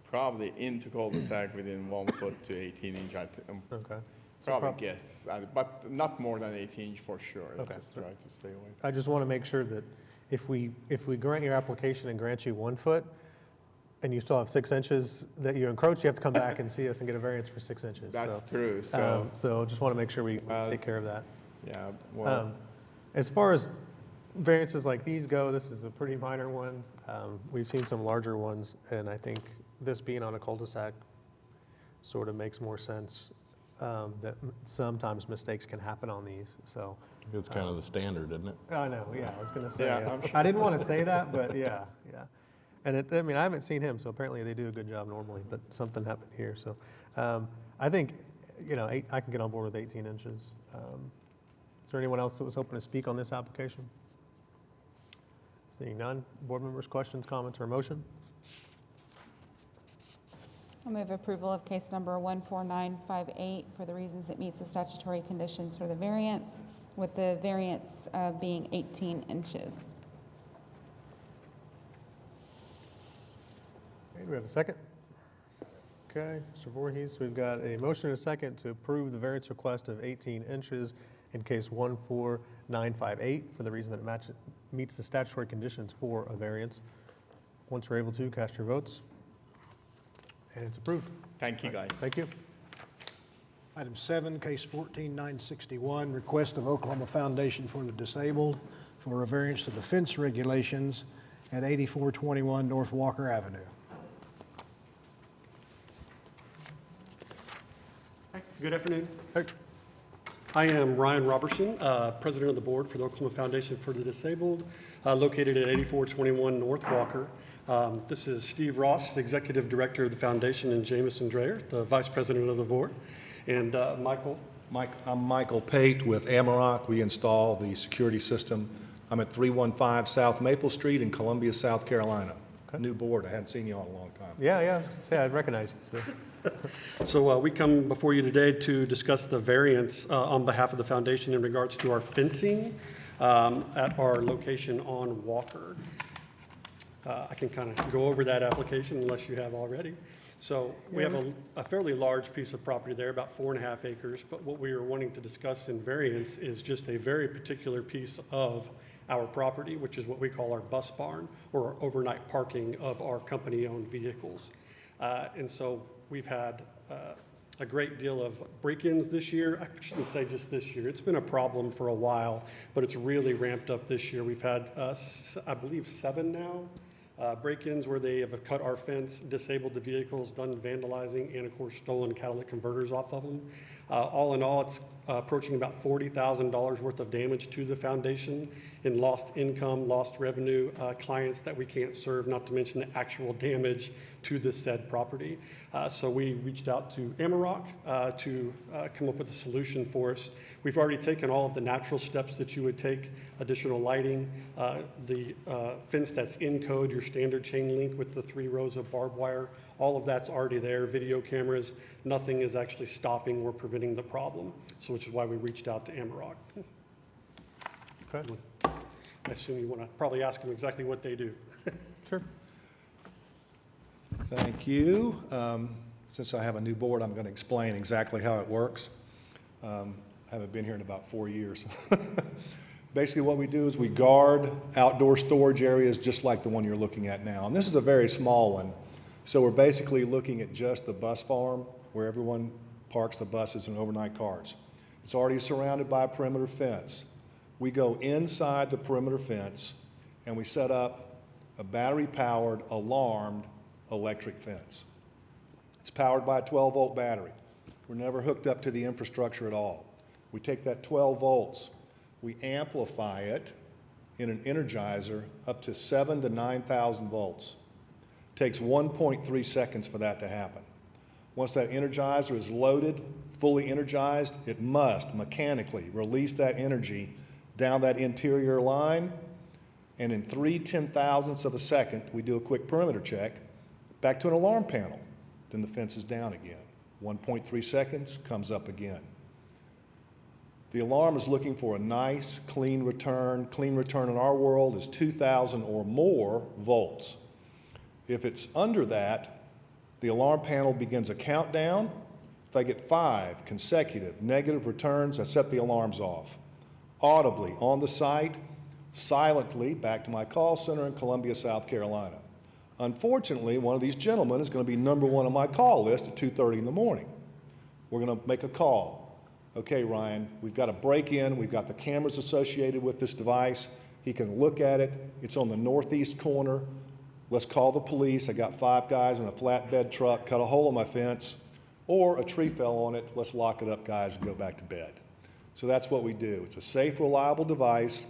probably into cul-de-sac within 1 foot to 18 inch. Okay. Probably guess, but not more than 18 inch for sure. Okay. Just try to stay away. I just want to make sure that if we grant your application and grant you 1 foot, and you still have 6 inches that you encroach, you have to come back and see us and get a variance for 6 inches. That's So, true, So just want to make sure we take care of that. yeah, well, As far as variances like these go, this is a pretty minor one. We've seen some larger ones, and I think this being on a cul-de-sac sort of makes more sense, that sometimes mistakes can happen on these, so. It's kind of the standard, isn't it? I know, yeah, I was gonna say, Yeah, I'm sure. I didn't want to say that, but yeah. And I mean, I haven't seen him, so apparently they do a good job normally, but something happened here, so. I think, I can get on board with 18 inches. Is there anyone else that was hoping to speak on this application? Seeing none, board members, questions, comments, or motion? I'll move approval of case number 14958 for the reasons it meets the statutory conditions for the variance, with the variance being 18 inches. Okay, do we have a second? Okay, Mr. Voorhees, we've got a motion and a second to approve the variance request of 18 inches in case 14958 for the reason that it meets the statutory conditions for a variance. Once you're able to, cast your votes. And it's approved. thank you, guys. Thank you. Item 7, case 14961, request of Oklahoma Foundation for the Disabled for a variance to the fence regulations at 8421 North Walker Avenue. Hi, good afternoon. Hey. I am Ryan Robertson, President of the Board for the Oklahoma Foundation for the Disabled, located at 8421 North Walker. This is Steve Ross, Executive Director of the Foundation, and Jamison Dreyer, the Vice President of the Board, and Michael. I'm Michael Pate with Amarok. We install the security system. I'm at 315 South Maple Street in Columbia, South Carolina. New board. I hadn't seen you all in a long time. Yeah, I was gonna say, I recognize you. So. So we come before you today to discuss the variance on behalf of the foundation in regards to our fencing at our location on Walker. I can kind of go over that application unless you have already. So we have a fairly large piece of property there, about 4.5 acres, but what we are wanting to discuss in variance is just a very particular piece of our property, which is what we call our bus barn, or our overnight parking of our company-owned vehicles. And so we've had a great deal of break-ins this year. I shouldn't say just this year. It's been a problem for a while, but it's really ramped up this year. We've had, I believe, 7 now. Break-ins where they have cut our fence, disabled the vehicles, done vandalizing, and of course stolen catalytic converters off of them. All in all, it's approaching about $40,000 worth of damage to the foundation in lost income, lost revenue, clients that we can't serve, not to mention the actual damage to the said property. So we reached out to Amarok to come up with a solution for us. We've already taken all of the natural steps that you would take, additional lighting, the fence that's in code, your standard chain link with the 3 rows of barbed wire, all of that's already there, video cameras, nothing is actually stopping or preventing the problem. So which is why we reached out to Amarok. Okay. I assume you want to probably ask them exactly what they do. Sure. Thank you. Since I have a new board, I'm going to explain exactly how it works. I haven't been here in about 4 years. Basically, what we do is we guard outdoor storage areas just like the one you're looking at now. And this is a very small one. So we're basically looking at just the bus farm where everyone parks the buses and overnight cars. It's already surrounded by a perimeter fence. We go inside the perimeter fence and we set up a battery-powered, alarmed electric fence. It's powered by a 12-volt battery. We're never hooked up to the infrastructure at all. We take that 12 volts, we amplify it in an energizer up to 7,000 to 9,000 volts. It takes 1.3 seconds for that to happen. Once that energizer is loaded, fully energized, it must mechanically release that energy down that interior line, and in 3/10,000ths of a second, we do a quick perimeter check, back to an alarm panel. Then the fence is down again. 1.3 seconds, comes up again. The alarm is looking for a nice, clean return. Clean return in our world is 2,000 or more volts. If it's under that, the alarm panel begins a countdown If I get 5 consecutive negative returns, I set the alarms off. Audibly on the site, silently back to my call center in Columbia, South Carolina. Unfortunately, one of these gentlemen is going to be number 1 on my call list at 2:30 in the morning. We're going to make a call. Okay, Ryan, we've got a break-in. We've got the cameras associated with this device. He can look at it. It's on the northeast corner. Let's call the police. I got 5 guys in a flatbed truck, cut a hole in my fence, or a tree fell on it. Let's lock it up, guys, and go back to bed. So that's what we do. It's a safe, reliable device.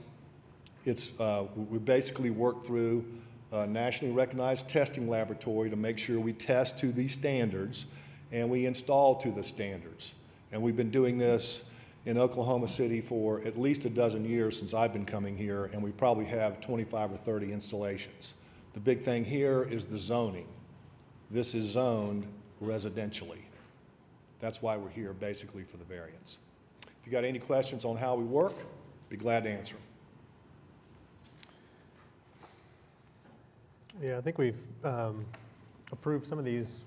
We basically work through a nationally recognized testing laboratory to make sure we test to these standards and we install to the standards. And we've been doing this in Oklahoma City for at least a dozen years since I've been coming here, and we probably have 25 or 30 installations. The big thing here is the zoning. This is zoned residentially. That's why we're here, basically, for the variance. If you got any questions on how we work, be glad to answer them. Yeah, I think we've approved some of these,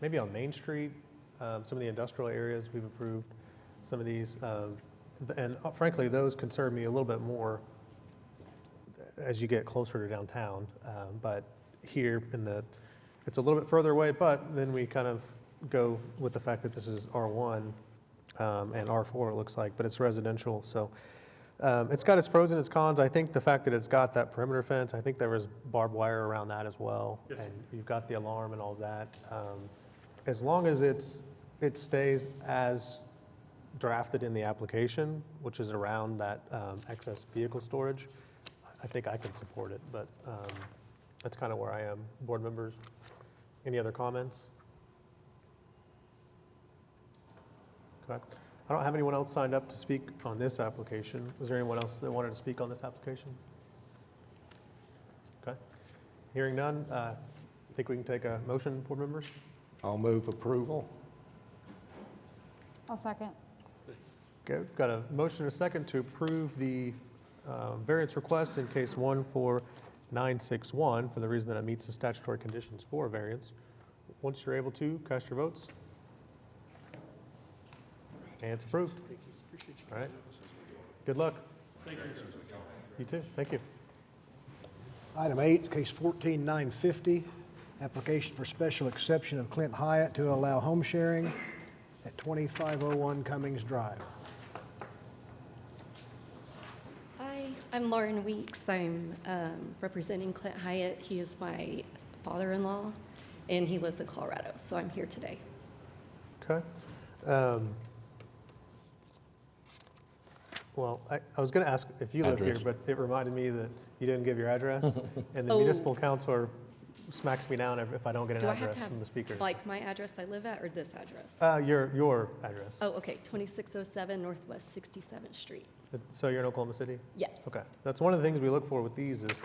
maybe on Main Street, some of the industrial areas we've approved some of these. And frankly, those concern me a little bit more as you get closer to downtown. But here it's a little bit further away, but then we kind of go with the fact that this is R1 and R4 it looks like, but it's residential. So it's got its pros and its cons. I think the fact that it's got that perimeter fence, I think there was barbed wire around that as well. Yes. And you've got the alarm and all of that. As long as it stays as drafted in the application, which is around that excess vehicle storage, I think I can support it, but that's kind of where I am. Board members, any other comments? Okay. I don't have anyone else signed up to speak on this application. Is there anyone else that wanted to speak on this application? Okay. Hearing none, I think we can take a motion, board members. I'll move approval. I'll second. Okay, we've got a motion and a second to approve the variance request in case 14961 for the reason that it meets the statutory conditions for a variance. Once you're able to, cast your votes. And it's approved. All right. Good luck. Thank you. You too. Thank you. Item 8, case 14950, application for special exception of Clint Hyatt to allow home sharing at 2501 Cummings Drive. Hi, I'm Lauren Weeks. I'm representing Clint Hyatt. He is my father-in-law, and he lives in Colorado, so I'm here today. Okay. Well, I was going to ask if you live here, but it reminded me that you didn't give your address, and the municipal counselor smacks me down if I don't get an address from the speakers. Like my address I live at, or this address? Your address. Oh, okay, 2607 Northwest 67th Street. So you're in Oklahoma City? Yes. Okay. That's one of the things we look for with these is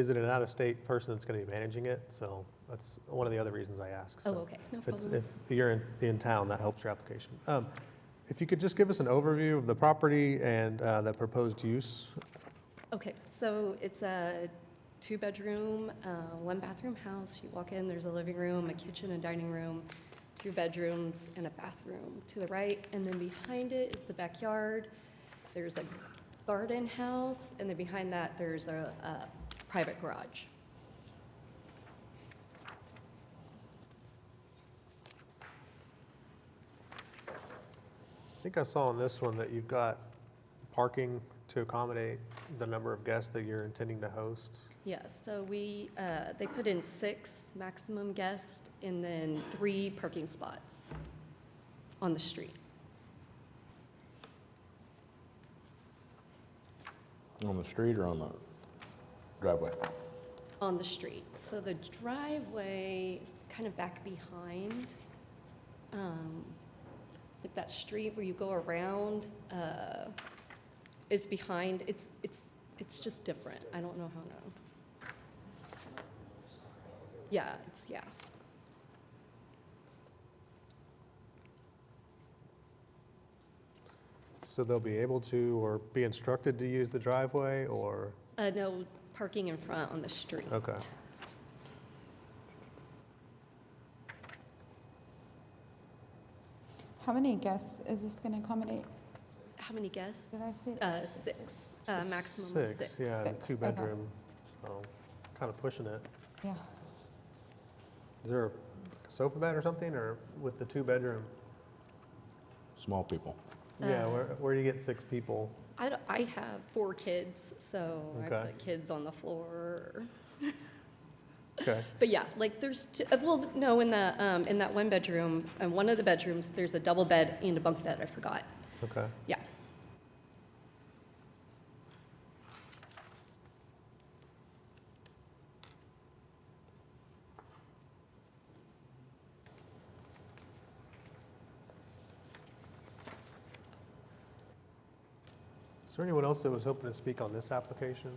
it an out-of-state person that's going to be managing it? So that's one of the other reasons I ask. So oh, okay, no problem. If you're in town, that helps your application. If you could just give us an overview of the property and the proposed use. Okay, so it's a 2-bedroom, 1-bathroom house. You walk in, there's a living room, a kitchen, a dining room, 2 bedrooms, and a bathroom to the right. And then behind it is the backyard. There's a garden house, and then behind that, there's a private garage. I think I saw on this one that you've got parking to accommodate the number of guests that you're intending to host. Yes, so they put in 6 maximum guests and then 3 parking spots on the street. On the street or on the driveway? On the street. So the driveway is kind of back behind. Like that street where you go around is behind. It's just different. I don't know how to. Yeah, yeah. So they'll be able to or be instructed to use the driveway or? No, parking in front on the street. Okay. How many guests is this going to accommodate? How many guests? Did I see? 6, maximum of 6. Yeah, the Six, two okay. bedroom, so kind of pushing it. Yeah. Is there a sofa bed or something, or with the two bedroom? Small people. Yeah, where do you get 6 people? I have 4 kids, so I Okay. put kids on the floor. Okay. But yeah, like there's two, well, no, in that one bedroom, in one of the bedrooms, there's a double bed and a bunk bed, I forgot. Okay. Yeah. Is there anyone else that was hoping to speak on this application?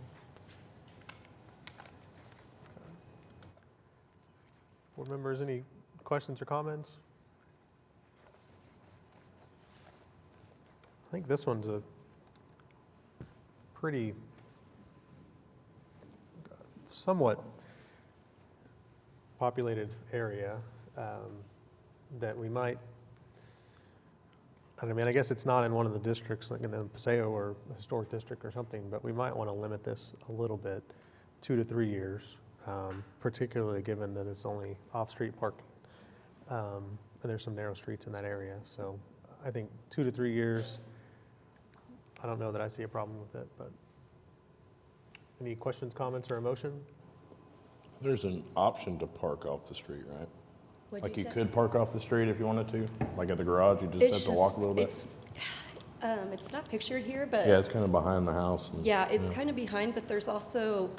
Board members, any questions or comments? I think this one's a pretty somewhat populated area that we might, I mean, I guess it's not in one of the districts, like in the Paseo or Historic District or something, but we might want to limit this a little bit, 2 to 3 years, particularly given that it's only off-street parking. And there's some narrow streets in that area. So I think 2 to 3 years, I don't know that I see a problem with it, but any questions, comments, or a motion? There's an option to park off the street, right? What'd Like you you say? could park off the street if you wanted to, like at the garage, you just have to walk a little bit? It's not pictured here, but. Yeah, it's kind of behind the house. and- Yeah, it's kind of behind, but there's also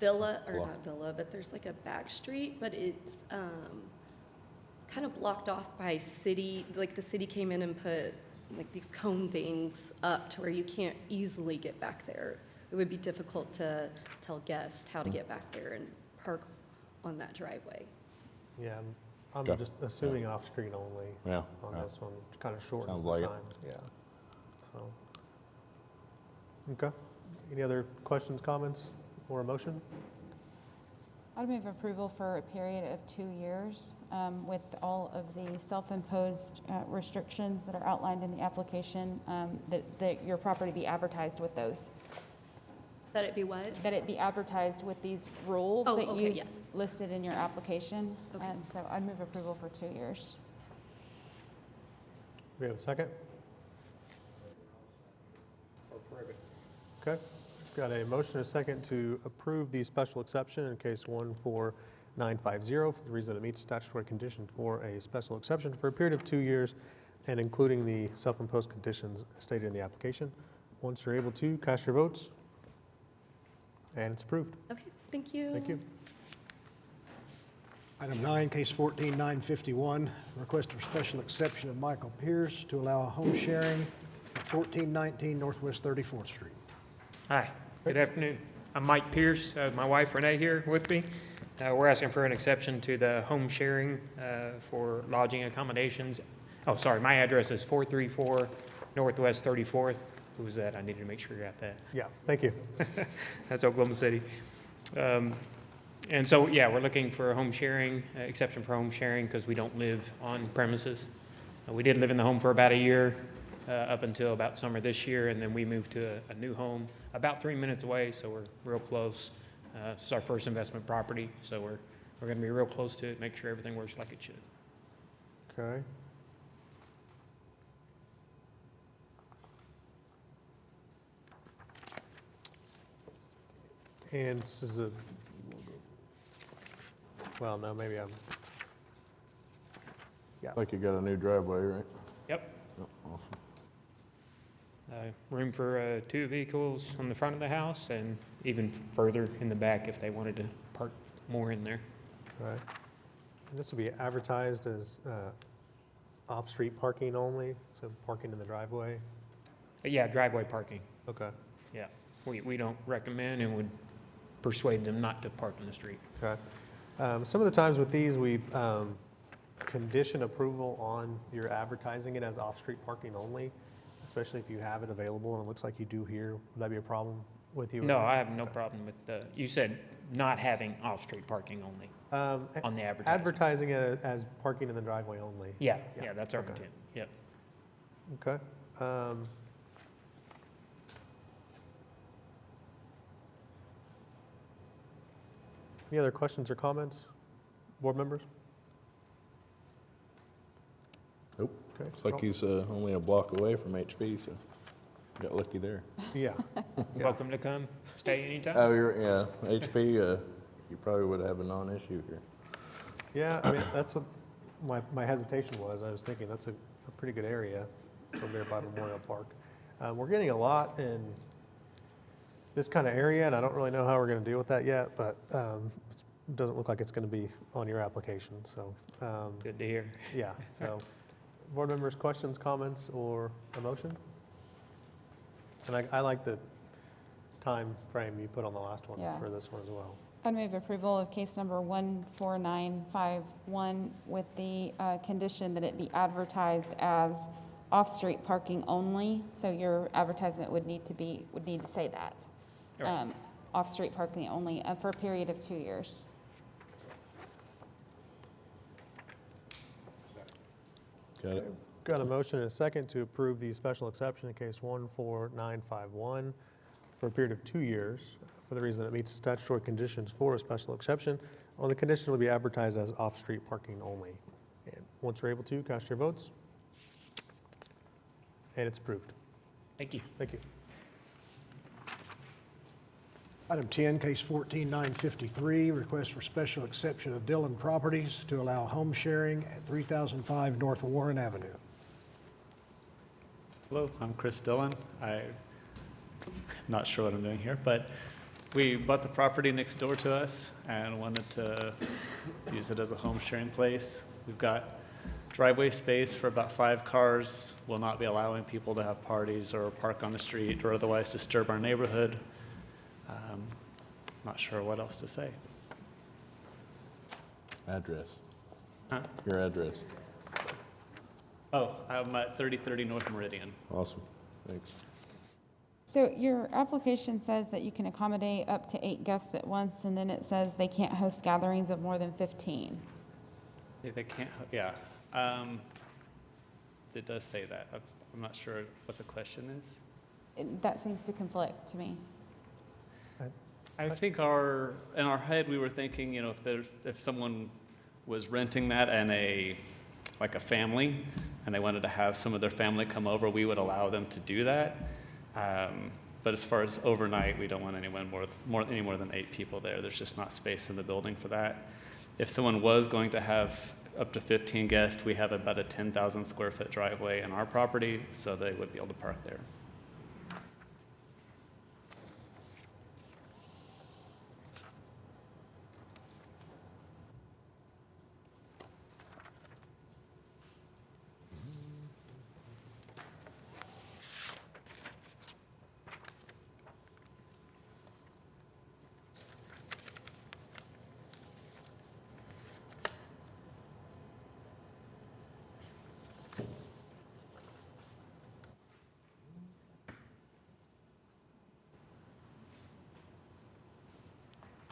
Villa. not villa, but there's like a back street, but it's kind of blocked off by city, like the city came in and put like these cone things up to where you can't easily get back there. It would be difficult to tell guests how to get back there and park on that driveway. Yeah, I'm Okay. just assuming off-street only Yeah, on yeah. this one, which kind of shortens Sounds the like it. time. Yeah, so. Okay, any other questions, comments, or a motion? I'd move approval for a period of 2 years with all of the self-imposed restrictions that are outlined in the application, that your property be advertised with those. That it be what? That it be advertised with these rules Oh, that okay, you've yes. listed in your application. Okay. So I'd move approval for 2 years. We have a second? Okay, got a motion and a second to approve the special exception in case 14950 for the reason it meets statutory condition for a special exception for a period of 2 years and including the self-imposed conditions stated in the application. Once you're able to, cast your votes. And it's approved. Okay, thank you. Thank you. Item 9, case 14951, request for special exception of Michael Pierce to allow a home sharing at 1419 Northwest 34th Street. Hi, good afternoon. I'm Mike Pierce, my wife Renee here with me. We're asking for an exception to the home sharing for lodging accommodations. Oh, sorry, my address is 434 Northwest 34th. Who was that? I needed to make sure you got that. Yeah, thank you. That's Oklahoma City. And so, yeah, we're looking for a home sharing, exception for home sharing because we don't live on premises. We did live in the home for about a year, up until about summer this year, and then we moved to a new home about 3 minutes away, so we're real close. This is our first investment property, so we're going to be real close to it, make sure everything works like it should. Okay. And this is a, well, no, maybe I'm, yeah. Like you got a new driveway, right? Yep. Yep, awesome. Room for 2 vehicles on the front of the house and even further in the back if they wanted to park more in there. All right. And this will be advertised as off-street parking only, so parking in the driveway? Yeah, driveway parking. Okay. Yeah, we don't recommend and would persuade them not to park in the street. Okay. Some of the times with these, we condition approval on your advertising it as off-street parking only, especially if you have it available, and it looks like you do here. Would that be a problem with you? No, I have no problem with you said not having off-street parking only. On the advertising. Advertising it as parking in the driveway only. Yeah, that's our Okay. intent, yep. Okay. Any other questions or comments, board members? Nope. Okay. Looks like he's only a block away from HP, so got lucky there. Yeah. Welcome to come, stay anytime. Oh, yeah, HP, you probably would have a non-issue here. Yeah, I mean, that's what my hesitation was. I was thinking that's a pretty good area over there by Memorial Park. We're getting a lot in this kind of area, and I don't really know how we're going to deal with that yet, but it doesn't look like it's going to be on your application, so. Good to hear. Yeah, so, board members, questions, comments, or a motion? And I like the time frame you put on the last one Yeah. for this one as well. I'd move approval of case number 14951 with the condition that it be advertised as off-street parking only. So your advertisement would need to say that. Right. Off-street parking only for a period of 2 years. Got it? Got a motion and a second to approve the special exception in case 14951 for a period of 2 years for the reason that it meets statutory conditions for a special exception. On the condition, it will be advertised as off-street parking only. And once you're able to, cast your votes. And it's approved. Thank you. Thank you. Item 10, case 14953, request for special exception of Dillon Properties to allow home sharing at 3005 North Warren Avenue. Hello, I'm Chris Dillon. I'm not sure what I'm doing here, but we bought the property next door to us and wanted to use it as a home sharing place. We've got driveway space for about 5 cars. We'll not be allowing people to have parties or park on the street or otherwise disturb our neighborhood. Not sure what else to say. Address. Huh? Your address. Oh, I'm at 3030 North Meridian. Awesome. Thanks. So your application says that you can accommodate up to 8 guests at once, and then it says they can't host gatherings of more than 15. They can't, yeah. It does say that. I'm not sure what the question is. That seems to conflict to me. I think in our head, we were thinking, if someone was renting that and like a family, and they wanted to have some of their family come over, we would allow them to do that. But as far as overnight, we don't want anyone any more than 8 people there. There's just not space in the building for that. If someone was going to have up to 15 guests, we have about a 10,000 square foot driveway in our property, so they would be able to park there.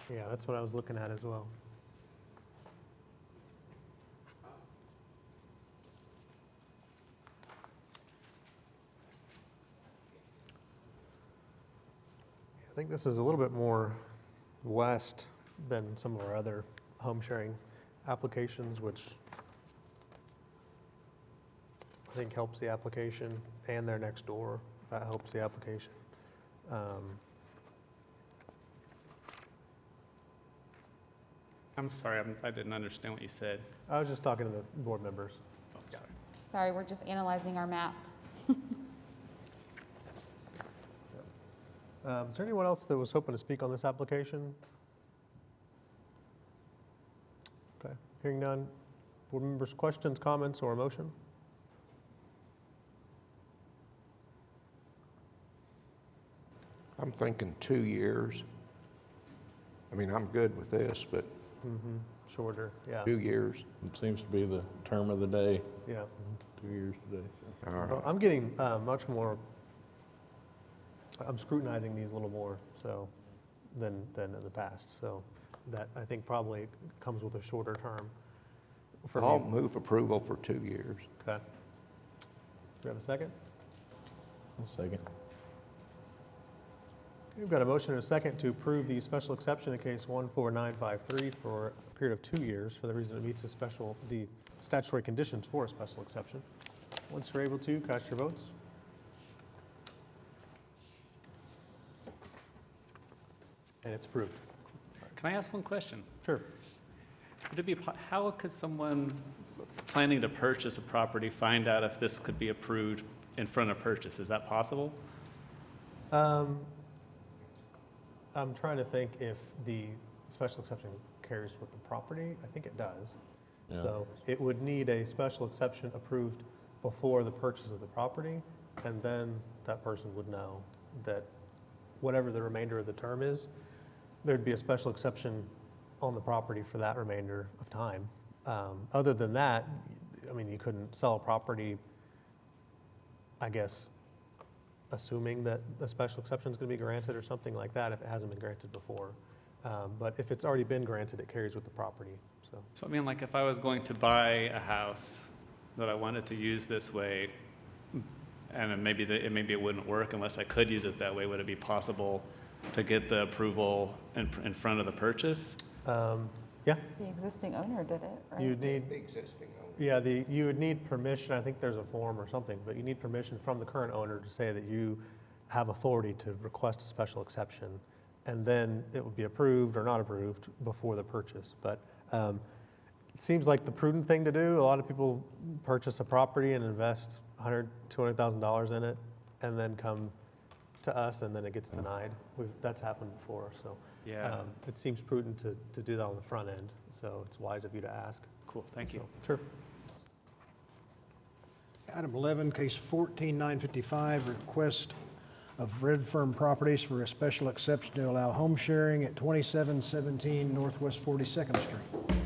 Yeah, that's what I was looking at as well. I think this is a little bit more west than some of our other home sharing applications, which I think helps the application, and they're next door. That helps the application. I'm sorry, I didn't understand what you said. I was just talking to the board members. Oh, sorry. Sorry, we're just analyzing our map. Is there anyone else that was hoping to speak on this application? Okay, hearing none. Board members, questions, comments, or a motion? I'm thinking 2 years. I mean, I'm good with this, but Shorter, yeah. 2 years. It seems to be the term of the day. Yeah. 2 years today. So. All right. Well, I'm getting much more, I'm scrutinizing these a little more so than in the past. So that I think probably comes with a shorter term. I'll move approval for 2 years. Okay. Do we have a second? Second. We've got a motion and a second to approve the special exception in case 14953 for a period of 2 years for the reason it meets the statutory conditions for a special exception. Once you're able to, cast your votes. And it's approved. Can I ask one question? Sure. Would it be, how could someone planning to purchase a property find out if this could be approved in front of purchase? Is that possible? I'm trying to think if the special exception carries with the property. I think it does. Yeah. So it would need a special exception approved before the purchase of the property, and then that person would know that whatever the remainder of the term is, there'd be a special exception on the property for that remainder of time. Other than that, I mean, you couldn't sell a property, I guess, assuming that a special exception is going to be granted or something like that if it hasn't been granted before. But if it's already been granted, it carries with the property. So I mean, like if I was going to buy a house that I wanted to use this way, and then maybe it wouldn't work unless I could use it that way, would it be possible to get the approval in front of the purchase? Yeah. The existing owner did it, right? You'd need, The existing owner. yeah, you would need permission. I think there's a form or something, but you need permission from the current owner to say that you have authority to request a special exception, and then it would be approved or not approved before the purchase. But it seems like the prudent thing to do. A lot of people purchase a property and invest $100,000, $200,000 in it, and then come to us, and then it gets denied. That's happened before, so Yeah. it seems prudent to do that on the front end. So it's wise of you to ask. Cool, thank you. Sure. Item 11, case 14955, request of Red Firm Properties for a special exception to allow home sharing at 2717 Northwest 42nd Street.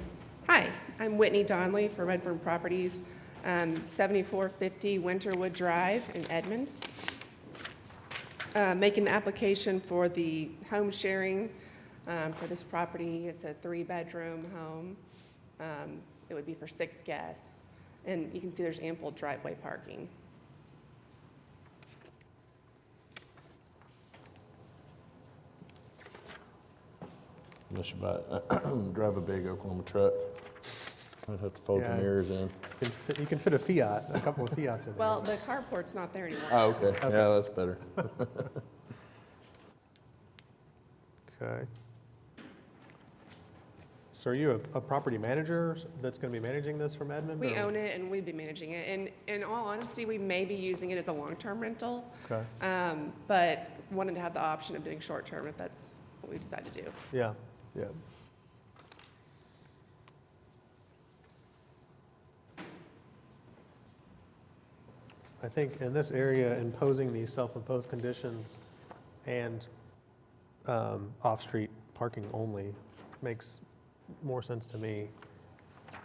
Hi, I'm Whitney Donnelly for Red Firm Properties, 7450 Winterwood Drive in Edmond. Making the application for the home sharing for this property. It's a 3-bedroom home. It would be for 6 guests, and you can see there's ample driveway parking. Unless you drive a big Oklahoma truck. I'd have to fold your Yeah. mirrors in. You can fit a Fiat, a couple of Fiats in there. Well, the carport's not there anymore. Oh, okay. Yeah, that's better. Okay. So are you a property manager that's going to be managing this from Edmond? We or- own it and we'd be managing it. And in all honesty, we may be using it as a long-term rental. Okay. But wanted to have the option of doing short-term if that's what we decide to do. Yeah, yeah. I think in this area, imposing these self-imposed conditions and off-street parking only makes more sense to me. I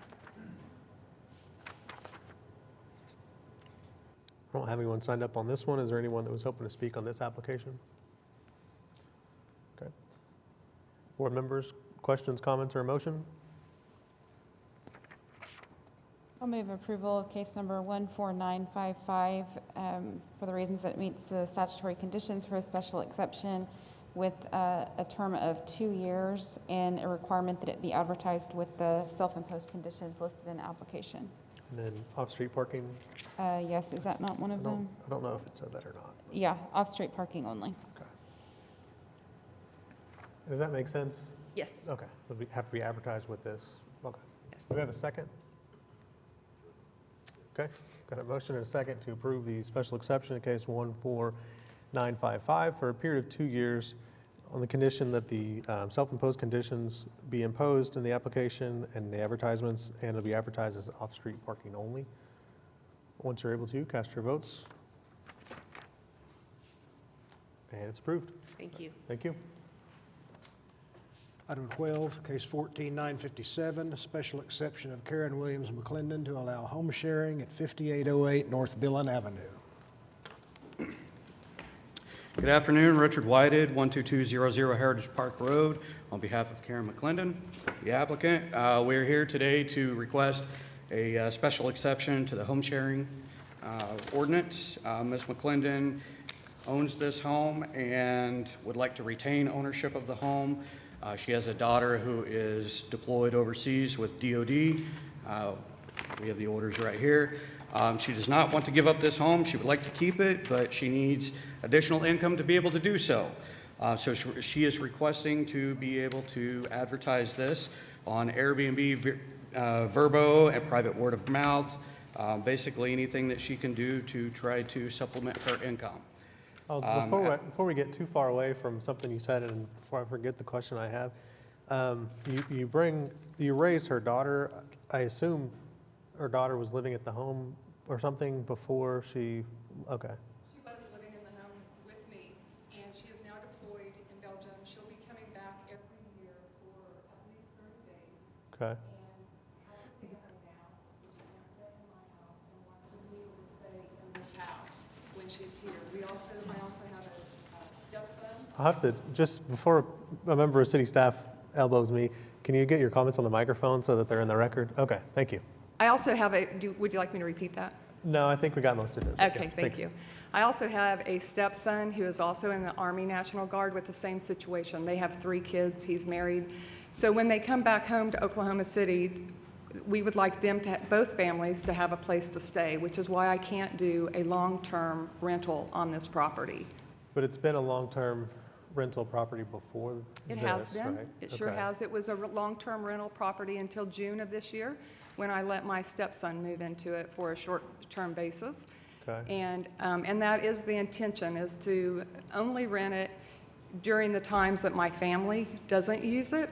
don't have anyone signed up on this one. Is there anyone that was hoping to speak on this application? Okay. Board members, questions, comments, or a motion? I'll move approval of case number 14955 for the reasons that it meets the statutory conditions for a special exception with a term of 2 years and a requirement that it be advertised with the self-imposed conditions listed in the application. And then off-street parking? Yes, is that not one of them? I don't know if it said that or not. Yeah, off-street parking only. Does that make sense? Yes. Okay, it'll have to be advertised with this. Okay. Yes. Do we have a second? Okay, got a motion and a second to approve the special exception in case 14955 for a period of 2 years on the condition that the self-imposed conditions be imposed in the application and the advertisements, and it'll be advertised as off-street parking only. Once you're able to, cast your votes. And it's approved. Thank you. Thank you. Item 12, case 14957, a special exception of Karen Williams Mcclendon to allow home sharing at 5808 North Dillon Avenue. Good afternoon, Richard Whited, 12200 Heritage Park Road, on behalf of Karen Mcclendon, the applicant. We're here today to request a special exception to the home sharing ordinance. Ms. Mcclendon owns this home and would like to retain ownership of the home. She has a daughter who is deployed overseas with DOD. We have the orders right here. She does not want to give up this home. She would like to keep it, but she needs additional income to be able to do so. So she is requesting to be able to advertise this on Airbnb, Verbo, and private word of mouth, basically anything that she can do to try to supplement her income. Before we get too far away from something you said, and before I forget the question I have, you raised her daughter. I assume her daughter was living at the home or something before she, okay. She was living in the home with me, and she is now deployed in Belgium. She'll be coming back every year for at least 30 days. Okay. And has a family now, so she can't stay in my house and wants to be able to stay in this house when she's here. I also have a stepson. I'll have to, just before a member of city staff elbows me, can you get your comments on the microphone so that they're in the record? Okay, thank you. I also have would you like me to repeat that? No, I think we got most of it. Okay, Yeah, thank thanks. you. I also have a stepson who is also in the Army National Guard with the same situation. They have 3 kids, he's married. So when they come back home to Oklahoma City, we would like them to, both families, to have a place to stay, which is why I can't do a long-term rental on this property. But it's been a long-term rental property before It this, has been. right? It sure Okay. has. It was a long-term rental property until June of this year, when I let my stepson move into it for a short-term basis. Okay. And that is the intention, is to only rent it during the times that my family doesn't use it.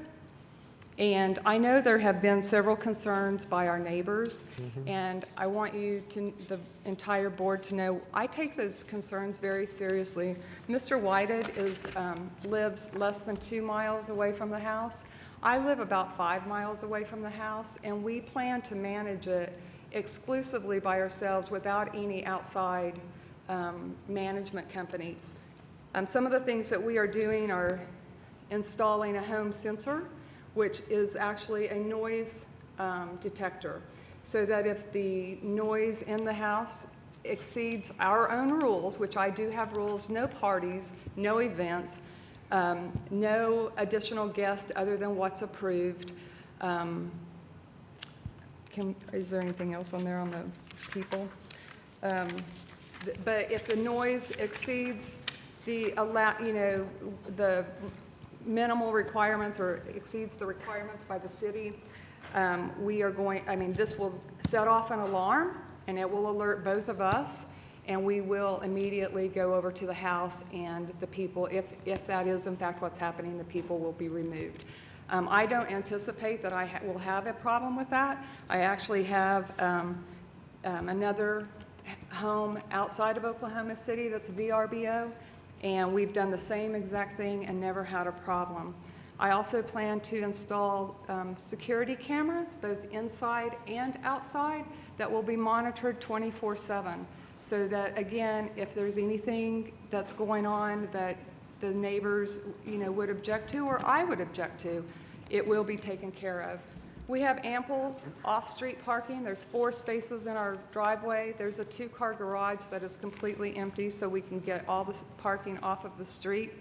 And I know there have been several concerns by our neighbors, and I want you to, the entire board, to know I take those concerns very seriously. Mr. Whited lives less than 2 miles away from the house. I live about 5 miles away from the house, and we plan to manage it exclusively by ourselves without any outside management company. Some of the things that we are doing are installing a home sensor, which is actually a noise detector, so that if the noise in the house exceeds our own rules, which I do have rules, no parties, no events, no additional guests other than what's approved. Is there anything else on there on the people? But if the noise exceeds the the minimal requirements or exceeds the requirements by the city, this will set off an alarm, and it will alert both of us, and we will immediately go over to the house, and the people, if that is in fact what's happening, the people will be removed. I don't anticipate that I will have a problem with that. I actually have another home outside of Oklahoma City that's VRBO, and we've done the same exact thing and never had a problem. I also plan to install security cameras, both inside and outside, that will be monitored 24/7. So that, again, if there's anything that's going on that the neighbors, would object to, or I would object to, it will be taken care of. We have ample off-street parking. There's 4 spaces in our driveway. There's a 2-car garage that is completely empty, so we can get all the parking off of the street.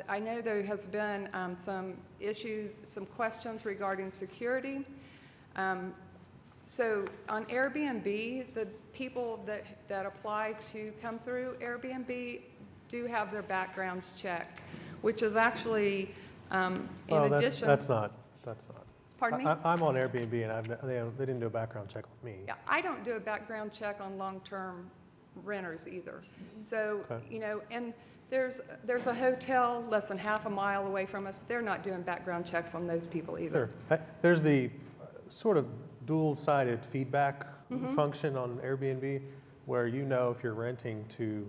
I know there has been some issues, some questions regarding security. So on Airbnb, the people that apply to come through Airbnb do have their backgrounds checked, which is actually, in addition. That's not. Pardon me? I'm on Airbnb, and they didn't do a background check with me. Yeah, I don't do a background check on long-term renters either. So, and there's a hotel less than half a mile away from us. They're not doing background checks on those people either. Sure. There's the sort of dual-sided feedback function on Airbnb, where if you're renting to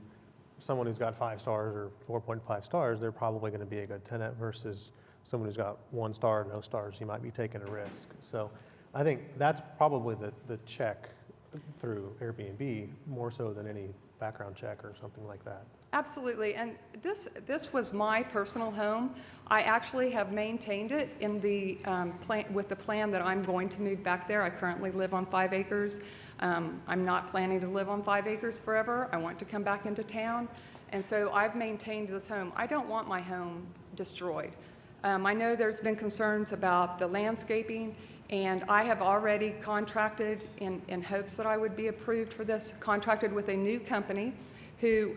someone who's got 5 stars or 4.5 stars, they're probably going to be a good tenant versus someone who's got 1 star, no stars. You might be taking a risk. So I think that's probably the check through Airbnb, more so than any background check or something like that. Absolutely, and this was my personal home. I actually have maintained it in the plan, with the plan that I'm going to move back there. I currently live on 5 acres. I'm not planning to live on 5 acres forever. I want to come back into town, and so I've maintained this home. I don't want my home destroyed. I know there's been concerns about the landscaping, and I have already contracted, in hopes that I would be approved for this, contracted with a new company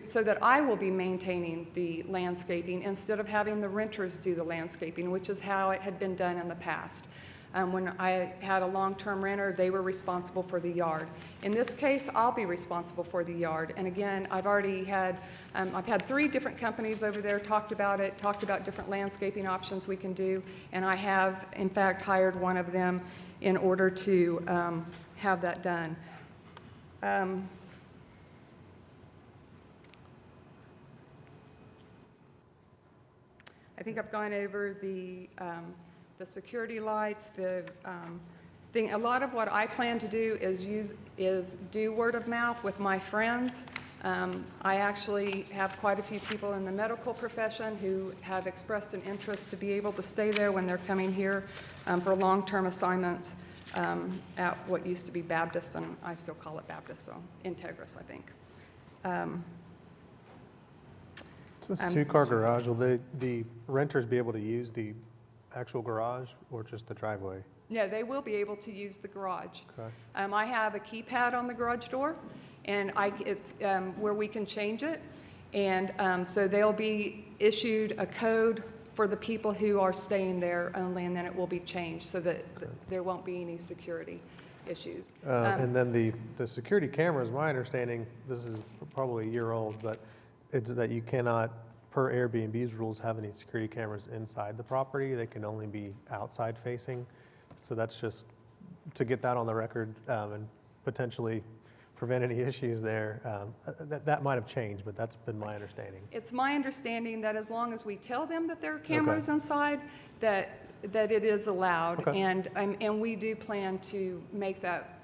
so that I will be maintaining the landscaping instead of having the renters do the landscaping, which is how it had been done in the past. When I had a long-term renter, they were responsible for the yard. In this case, I'll be responsible for the yard. And again, I've already had, I've had 3 different companies over there talked about different landscaping options we can do. And I have, in fact, hired one of them in order to have that done. I think I've gone over the security lights, the thing. A lot of what I plan to do is do word of mouth with my friends. I actually have quite a few people in the medical profession who have expressed an interest to be able to stay there when they're coming here for long-term assignments at what used to be Baptist, and I still call it Baptist, so Integris, I think. So it's a 2-car garage. Will the renters be able to use the actual garage or just the driveway? No, they will be able to use the garage. Okay. I have a keypad on the garage door, and it's where we can change it. And so they'll be issued a code for the people who are staying there only, and then it will be changed so that there won't be any security issues. And then the security cameras, my understanding, this is probably a year old, but it's that you cannot, per Airbnb's rules, have any security cameras inside the property. They can only be outside facing. So that's just to get that on the record and potentially prevent any issues there. That might have changed, but that's been my understanding. It's my understanding that as long as we tell them that there are cameras inside, that it is allowed. Okay. And we do plan to make that,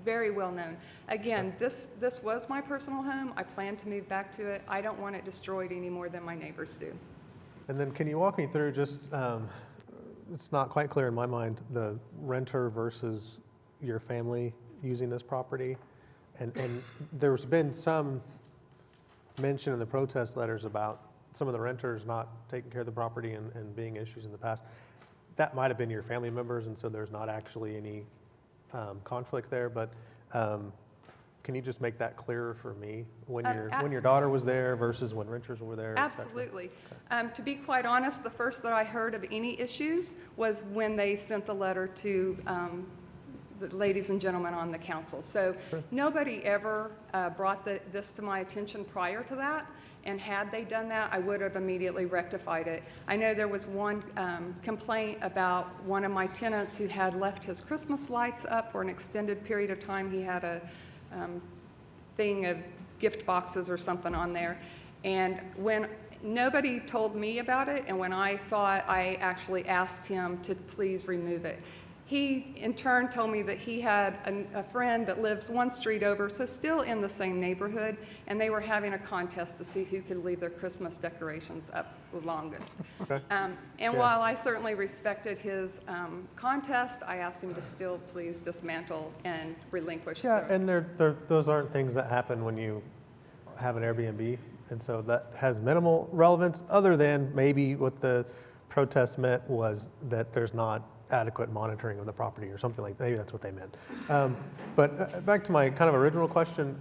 very well known. Again, this was my personal home. I plan to move back to it. I don't want it destroyed any more than my neighbors do. And then can you walk me through just, it's not quite clear in my mind, the renter versus your family using this property? And there's been some mention in the protest letters about some of the renters not taking care of the property and being issues in the past. That might have been your family members, and so there's not actually any conflict there, but can you just make that clearer for me when your daughter was there versus when renters were there? Absolutely. To be quite honest, the first that I heard of any issues was when they sent the letter to the ladies and gentlemen on the council. So nobody ever brought this to my attention prior to that, and had they done that, I would have immediately rectified it. I know there was one complaint about one of my tenants who had left his Christmas lights up for an extended period of time. He had a thing of gift boxes or something on there, and when nobody told me about it, and when I saw it, I actually asked him to please remove it. He, in turn, told me that he had a friend that lives one street over, so still in the same neighborhood, and they were having a contest to see who could leave their Christmas decorations up the longest. While I certainly respected his contest, I asked him to still please dismantle and relinquish. Yeah, and those aren't things that happen when you have an Airbnb, and so that has minimal relevance, other than maybe what the protest meant was that there's not adequate monitoring of the property or something like that. Maybe that's what they meant. But back to my kind of original question,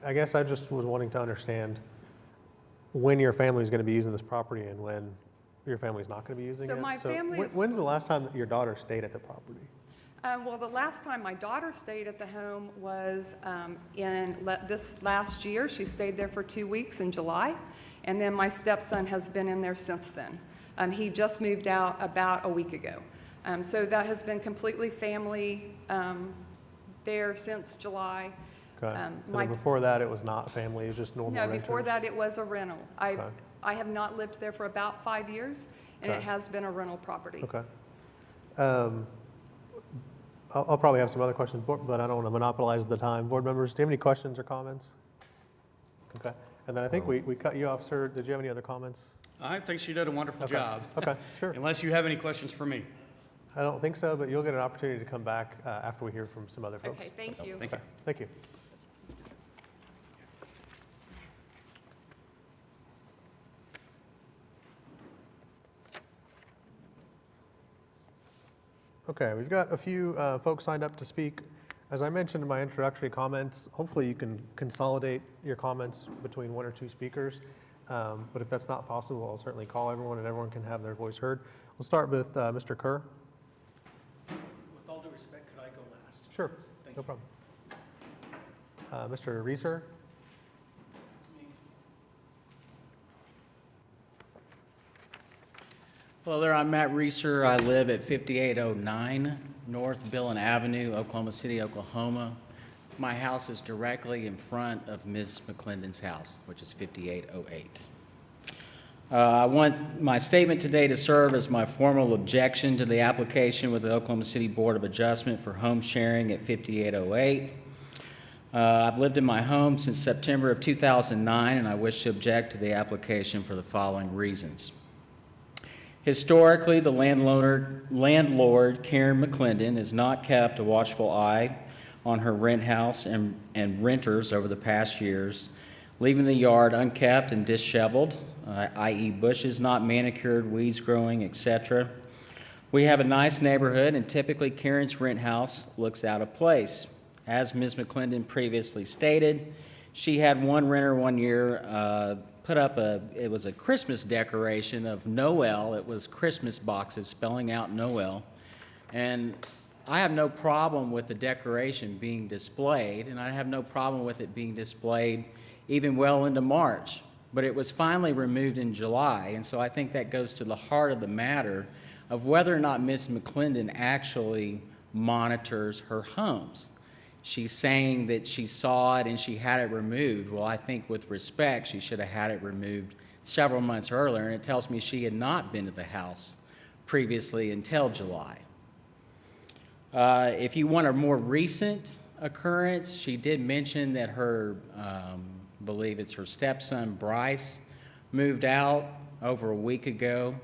I guess I just was wanting to understand when your family is going to be using this property and when your family's not going to be using it. My family when's the last time that your daughter stayed at the property? Well, the last time my daughter stayed at the home was this last year. She stayed there for 2 weeks in July, and then my stepson has been in there since then. He just moved out about a week ago. So that has been completely family there since July. Okay. And before that, it was not family, it was just normal renters? No, before that, it was a rental. I have not lived there for about 5 years, and it has been a rental property. Okay. I'll probably have some other questions, but I don't want to monopolize the time. Board members, do you have any questions or comments? Okay. And then I think we cut you off, sir. Did you have any other comments? I think she did a wonderful Okay. job. Okay, sure. Unless you have any questions for me. I don't think so, but you'll get an opportunity to come back after we hear from some other folks. Okay, thank you. Thank you. Thank you. Okay, we've got a few folks signed up to speak. As I mentioned in my introductory comments, hopefully you can consolidate your comments between one or two speakers. But if that's not possible, I'll certainly call everyone and everyone can have their voice heard. We'll start with Mr. Kerr. With all due respect, could I go last? Sure, please? Thank no you. problem. Mr. Reeser. Hello there, I'm Matt Reeser. I live at 5809 North Dillon Avenue, Oklahoma City, Oklahoma. My house is directly in front of Ms. Mcclendon's house, which is 5808. I want my statement today to serve as my formal objection to the application with the Oklahoma City Board of Adjustment for home sharing at 5808. I've lived in my home since September of 2009, and I wish to object to the application for the following reasons. Historically, the landlord, Karen Mcclendon, has not kept a watchful eye on her rent house and renters over the past years, leaving the yard unkept and disheveled, i.e. bushes not manicured, weeds growing, etc. We have a nice neighborhood, and typically Karen's rent house looks out of place. As Ms. Mcclendon previously stated, she had one renter one year put up it was a Christmas decoration of Noel. It was Christmas boxes spelling out Noel. And I have no problem with the decoration being displayed, and I have no problem with it being displayed even well into March. But it was finally removed in July, and so I think that goes to the heart of the matter of whether or not Ms. Mcclendon actually monitors her homes. She's saying that she saw it and she had it removed. Well, I think with respect, she should have had it removed several months earlier, and it tells me she had not been to the house previously until July. If you want a more recent occurrence, she did mention that her, believe it's her stepson, Bryce, moved out over a week ago.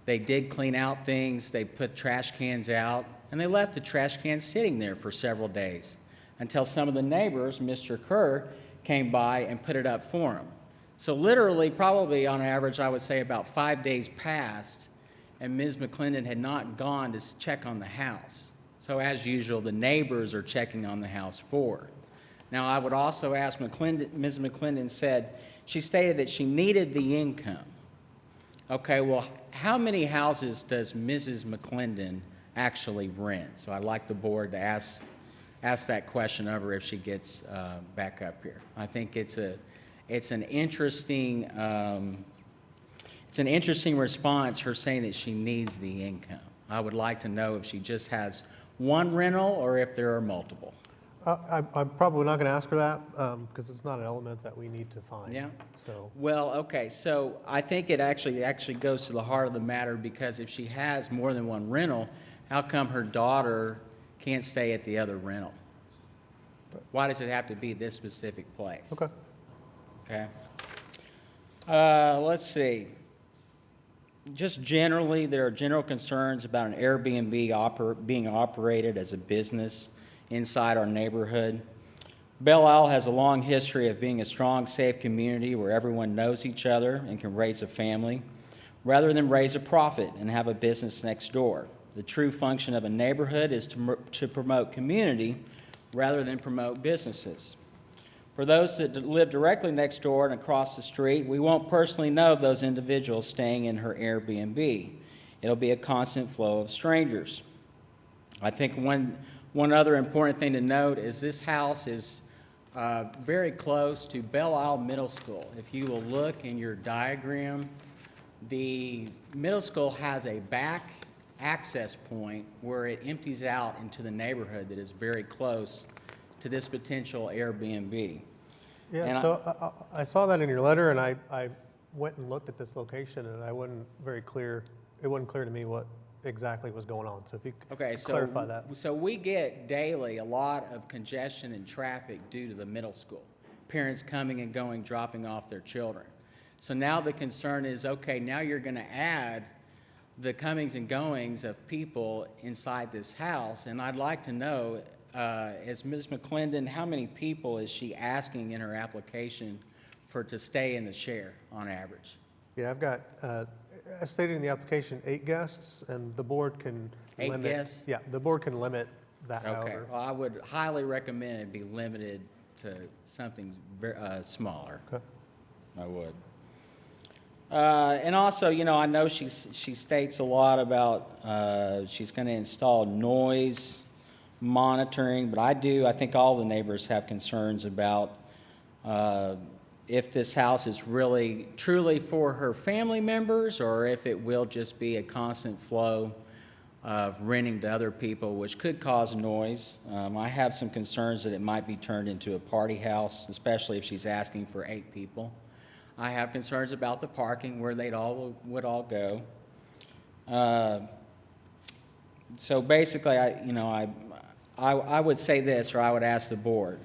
They did clean out things, they put trash cans out, and they left the trash cans sitting there for several days until some of the neighbors, Mr. Kerr, came by and put it up for him. So literally, probably on average, I would say about 5 days passed, and Ms. Mcclendon had not gone to check on the house. So as usual, the neighbors are checking on the house for her. Now, I would also ask Ms. Mcclendon she stated that she needed the income. Okay, well, how many houses does Mrs. Mcclendon actually rent? So I'd like the board to ask that question of her if she gets back up here. I think it's an interesting response, her saying that she needs the income. I would like to know if she just has one rental or if there are multiple. I'm probably not going to ask her that because it's not an element that we need to find. Yeah. So. Well, okay. So I think it actually goes to the heart of the matter, because if she has more than one rental, how come her daughter can't stay at the other rental? Why does it have to be this specific place? Okay. Okay. Let's see. Just generally, there are general concerns about an Airbnb being operated as a business inside our neighborhood. Belle Isle has a long history of being a strong, safe community where everyone knows each other and can raise a family, rather than raise a profit and have a business next door. The true function of a neighborhood is to promote community rather than promote businesses. For those that live directly next door and across the street, we won't personally know those individuals staying in her Airbnb. It'll be a constant flow of strangers. I think one other important thing to note is this house is very close to Belle Isle Middle School. If you will look in your diagram, the middle school has a back access point where it empties out into the neighborhood that is very close to this potential Airbnb. Yeah, and so I saw that in your letter, and I went and looked at this location, and it wasn't clear to me what exactly was going on. So if you Okay, could so, clarify that. so we get daily a lot of congestion and traffic due to the middle school. Parents coming and going, dropping off their children. So now the concern is, okay, now you're gonna add the comings and goings of people inside this house, and I'd like to know, as Ms. Mcclendon, how many people is she asking in her application for to stay in the share on average? Yeah, I've got, as stated in the application, 8 guests, and the board can 8 limit. guests? Yeah, the board can limit that, Okay, however. well, I would highly recommend it be limited to something smaller. Okay. I would. And also, you know, I know she states a lot about she's going to install noise monitoring, but I think all the neighbors have concerns about if this house is really truly for her family members, or if it will just be a constant flow of renting to other people, which could cause noise. I have some concerns that it might be turned into a party house, especially if she's asking for 8 people. I have concerns about the parking, where would all go. So basically, I would say this, or I would ask the board.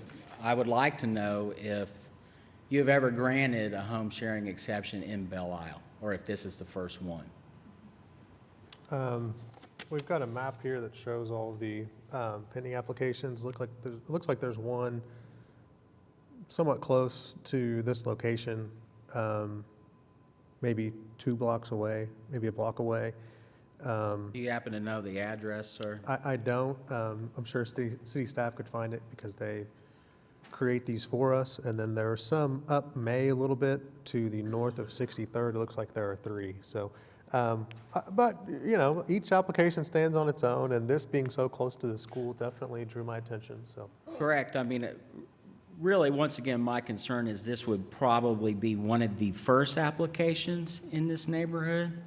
I would like to know if you've ever granted a home sharing exception in Belle Isle, or if this is the first one. We've got a map here that shows all of the pending applications. Looks like there's one somewhat close to this location, maybe 2 blocks away, maybe a block away. Do you happen to know the address, sir? I don't. I'm sure city staff could find it because they create these for us. And then there are some up May a little bit to the north of 63rd. It looks like there are 3. So, but you know, each application stands on its own, and this being so close to the school definitely drew my attention. So. Correct. I mean, really, once again, my concern is this would probably be one of the first applications in this neighborhood,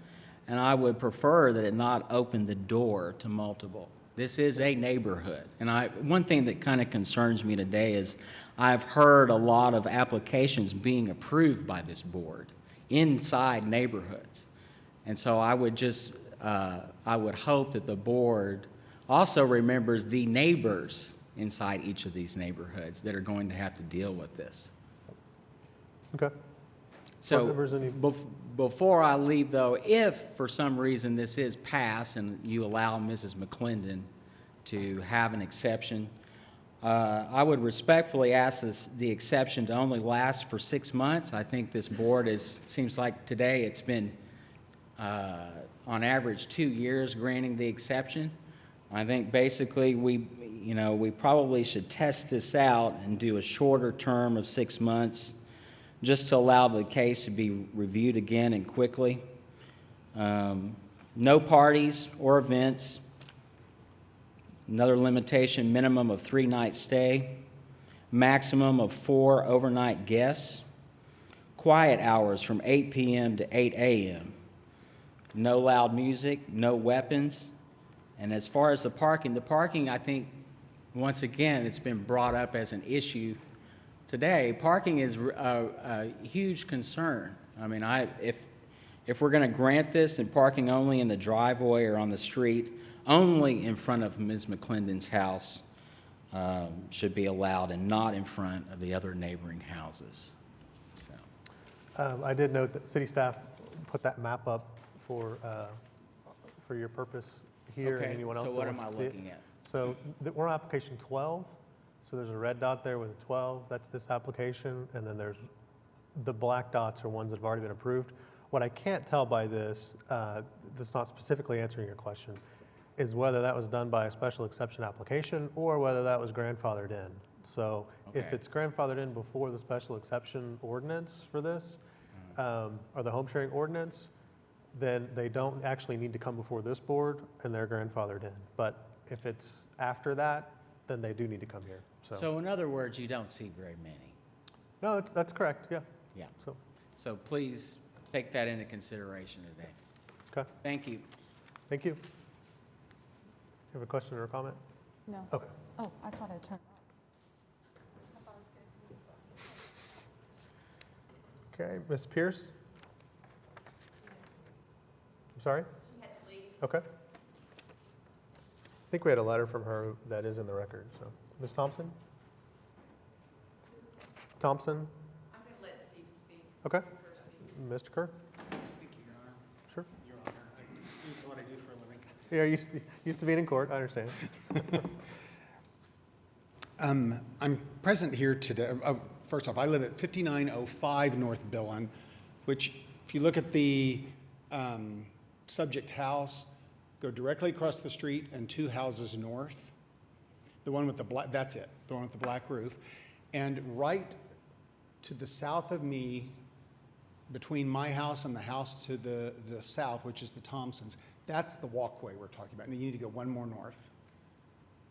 and I would prefer that it not open the door to multiple. This is a neighborhood, and one thing that kind of concerns me today is I've heard a lot of applications being approved by this board inside neighborhoods. And so I would just, I would hope that the board also remembers the neighbors inside each of these neighborhoods that are going to have to deal with this. Okay. So before I leave, though, if for some reason this is passed and you allow Mrs. Mcclendon to have an exception, I would respectfully ask the exception to only last for 6 months. I think this board seems like today it's been on average 2 years granting the exception. I think basically we probably should test this out and do a shorter term of 6 months, just to allow the case to be reviewed again and quickly. No parties or events. Another limitation, minimum of 3-night stay. Maximum of 4 overnight guests. Quiet hours from 8 p.m. to 8 a.m. No loud music, no weapons. And as far as the parking, I think, once again, it's been brought up as an issue today. Parking is a huge concern. I mean, if we're going to grant this, then parking only in the driveway or on the street, only in front of Ms. Mcclendon's house should be allowed, and not in front of the other neighboring houses. So. I did note that city staff put that map up for your purpose here, and anyone else that wants to see it. So what am I looking at? So we're on application 12. So there's a red dot there with a 12. That's this application. And then there's the black dots are ones that have already been approved. What I can't tell by this, that's not specifically answering your question, is whether that was done by a special exception application or whether that was grandfathered in. So if it's grandfathered in before the special exception ordinance for this, or the home sharing ordinance, then they don't actually need to come before this board, and they're grandfathered in. But if it's after that, then they do need to come here. So in other words, you don't see very many. No, that's correct, yeah. Yeah. So please take that into consideration today. Okay. Thank you. Thank you. You have a question or a comment? No. Okay. Oh, I thought I turned. Okay, Ms. Pierce? I'm sorry? She had to leave. Okay. I think we had a letter from her that is in the record, so. Ms. Thompson? Thompson? I'm going to let Steve speak. Okay. Mr. Kerr? Thank you, Your Honor. Sure. Your Honor, it's what I do for a living. Yeah, used to being in court, I understand. I'm present here today. First off, I live at 5905 North Dillon, which, if you look at the subject house, go directly across the street and 2 houses north. The one with the black, that's it, the one with the black roof. And right to the south of me, between my house and the house to the south, which is the Thompsons, that's the walkway we're talking about. And you need to go one more north.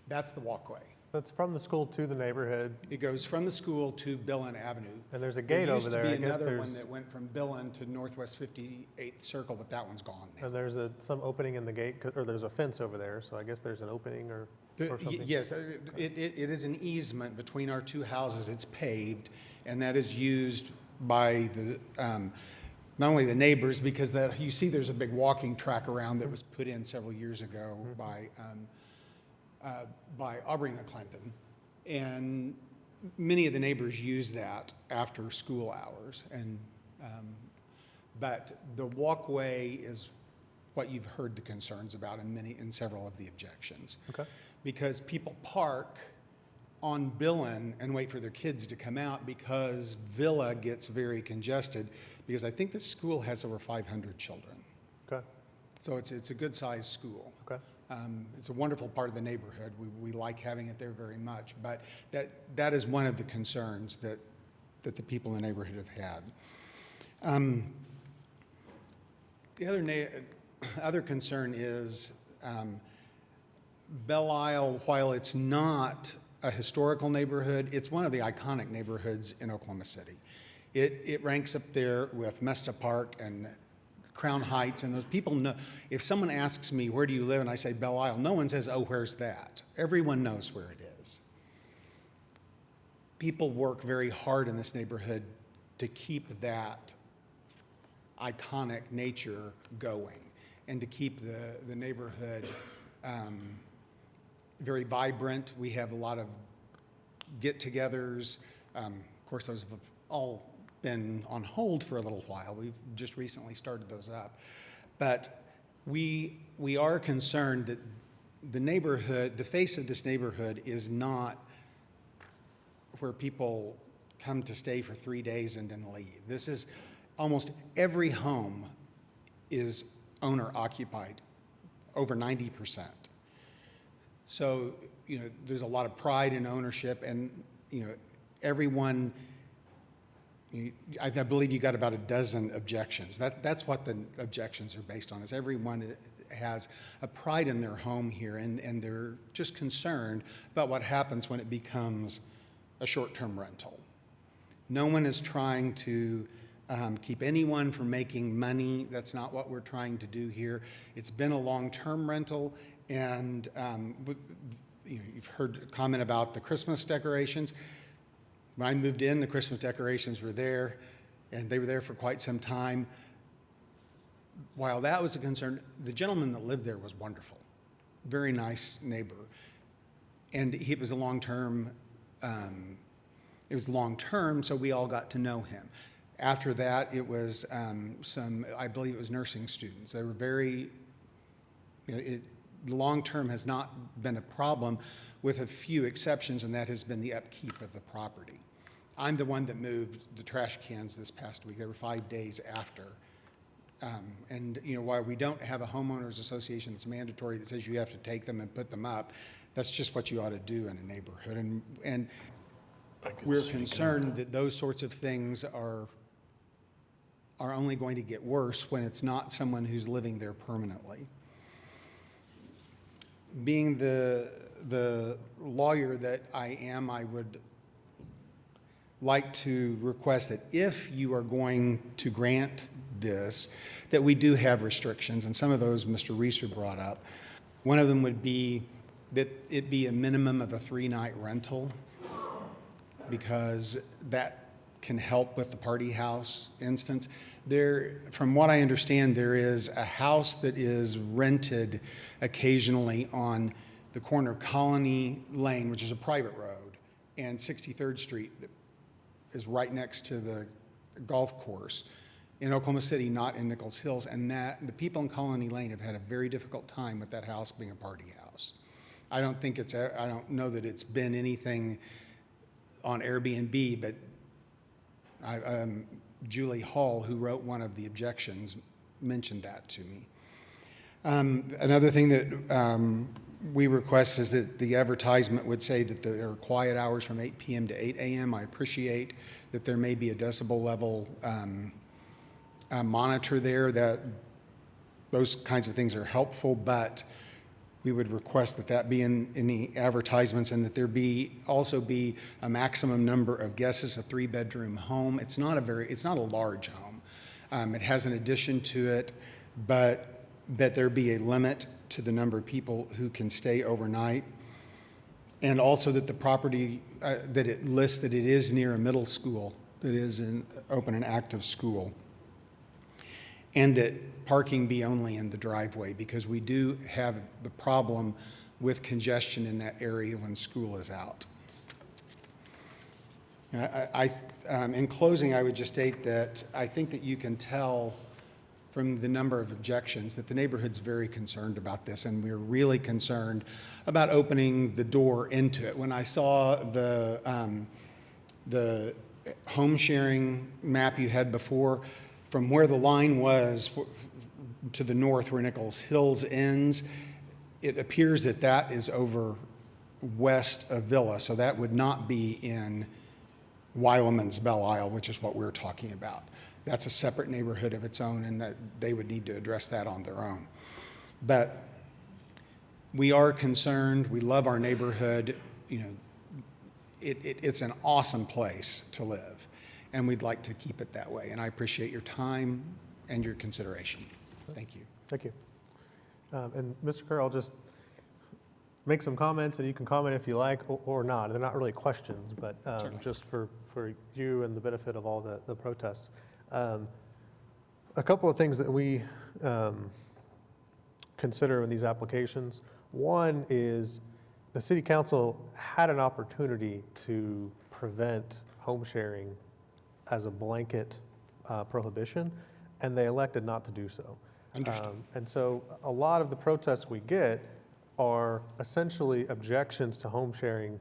That's the walkway. That's from the school to the neighborhood. It goes from the school to Dillon Avenue. And there's a gate over there. There used to be another one that went from Dillon to Northwest 58th Circle, but that one's gone now. And there's some opening in the gate, or there's a fence over there, so I guess there's an opening or something. Yes, it is an easement between our 2 houses. It's paved, and that is used by the not only the neighbors, because you see there's a big walking track around that was put in several years ago by Aubrey Mcclendon, and many of the neighbors use that after school hours. And but the walkway is what you've heard the concerns about in several of the objections. Okay. Because people park on Dillon and wait for their kids to come out because Villa gets very congested, because I think the school has over 500 children. Okay. So it's a good sized school. Okay. It's a wonderful part of the neighborhood. We like having it there very much, but that is one of the concerns that the people in the neighborhood have had. The other concern is Belle Isle, while it's not a historical neighborhood, it's one of the iconic neighborhoods in Oklahoma City. It ranks up there with Mesta Park and Crown Heights, and those people know. If someone asks me, where do you live, and I say Belle Isle, no one says, oh, where's that? Everyone knows where it is. People work very hard in this neighborhood to keep that iconic nature going and to keep the neighborhood very vibrant. We have a lot of get-togethers. Of course, those have all been on hold for a little while. We've just recently started those up. But we are concerned that the neighborhood, the face of this neighborhood is not where people come to stay for 3 days and then leave. This is almost every home is owner occupied, over 90%. So, there's a lot of pride in ownership, and, everyone, I believe you got about a dozen objections. That's what the objections are based on, is everyone has a pride in their home here, and they're just concerned about what happens when it becomes a short-term rental. No one is trying to keep anyone from making money. That's not what we're trying to do here. It's been a long-term rental, and you've heard a comment about the Christmas decorations. When I moved in, the Christmas decorations were there, and they were there for quite some time. While that was a concern, the gentleman that lived there was wonderful. Very nice neighbor. And he was a long-term, it was long-term, so we all got to know him. After that, it was I believe it was nursing students. They were very, the long-term has not been a problem, with a few exceptions, and that has been the upkeep of the property. I'm the one that moved the trash cans this past week. They were 5 days after. And while we don't have a homeowners association that's mandatory that says you have to take them and put them up, that's just what you ought to do in a neighborhood. And we're concerned that those sorts of things are only going to get worse when it's not someone who's living there permanently. Being the lawyer that I am, I would like to request that if you are going to grant this, that we do have restrictions, and some of those Mr. Reeser brought up. One of them would be that it be a minimum of a 3-night rental, because that can help with the party house instance. From what I understand, there is a house that is rented occasionally on the corner of Colony Lane, which is a private road, and 63rd Street is right next to the golf course in Oklahoma City, not in Nichols Hills, and that the people in Colony Lane have had a very difficult time with that house being a party house. I don't know that it's been anything on Airbnb, but Julie Hall, who wrote one of the objections, mentioned that to me. Another thing that we request is that the advertisement would say that there are quiet hours from 8 p.m. to 8 a.m. I appreciate that there may be a decibel level monitor there, that those kinds of things are helpful, but we would request that that be in the advertisements, and that there also be a maximum number of guests. It's a 3-bedroom home. It's not a large home. It has an addition to it, but that there be a limit to the number of people who can stay overnight. And also that the property, that it lists that it is near a middle school, that is an open and active school. And that parking be only in the driveway, because we do have the problem with congestion in that area when school is out. In closing, I would just state that I think that you can tell from the number of objections that the neighborhood's very concerned about this, and we're really concerned about opening the door into it. When I saw the home sharing map you had before, from where the line was to the north where Nichols Hills ends, it appears that that is over west of Villa, so that would not be in Weileman's Belle Isle, which is what we're talking about. That's a separate neighborhood of its own, and that they would need to address that on their own. But we are concerned. We love our neighborhood. You know, it's an awesome place to live, and we'd like to keep it that way. And I appreciate your time and your consideration. Thank you. Thank you. And Mr. Kerr, I'll just make some comments, and you can comment if you like or not. They're not really questions, but just for you and the benefit of all the protests. A couple of things that we consider in these applications. One is the city council had an opportunity to prevent home sharing as a blanket prohibition, and they elected not to do so. And so a lot of the protests we get are essentially objections to home sharing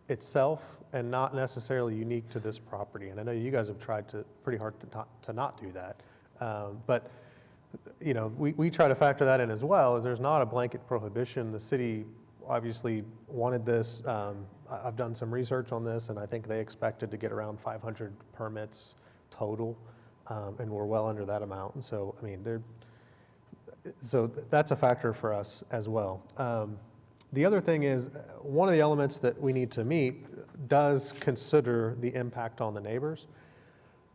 itself and not necessarily unique to this property. And I know you guys have tried pretty hard to not do that. But you know, we try to factor that in as well, as there's not a blanket prohibition. The city obviously wanted this. I've done some research on this, and I think they expected to get around 500 permits total, and we're well under that amount. And so, I mean, so that's a factor for us as well. The other thing is, one of the elements that we need to meet does consider the impact on the neighbors.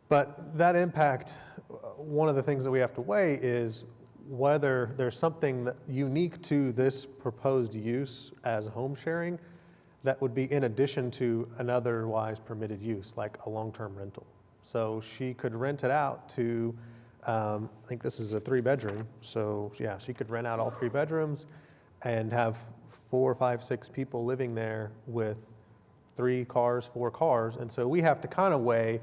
But that impact, one of the things that we have to weigh is whether there's something that unique to this proposed use as home sharing that would be in addition to an otherwise permitted use, like a long-term rental. So she could rent it out to, I think this is a 3-bedroom, so yeah, she could rent out all 3 bedrooms and have 4, 5, 6 people living there with 3 cars, 4 cars. And so we have to kind of weigh,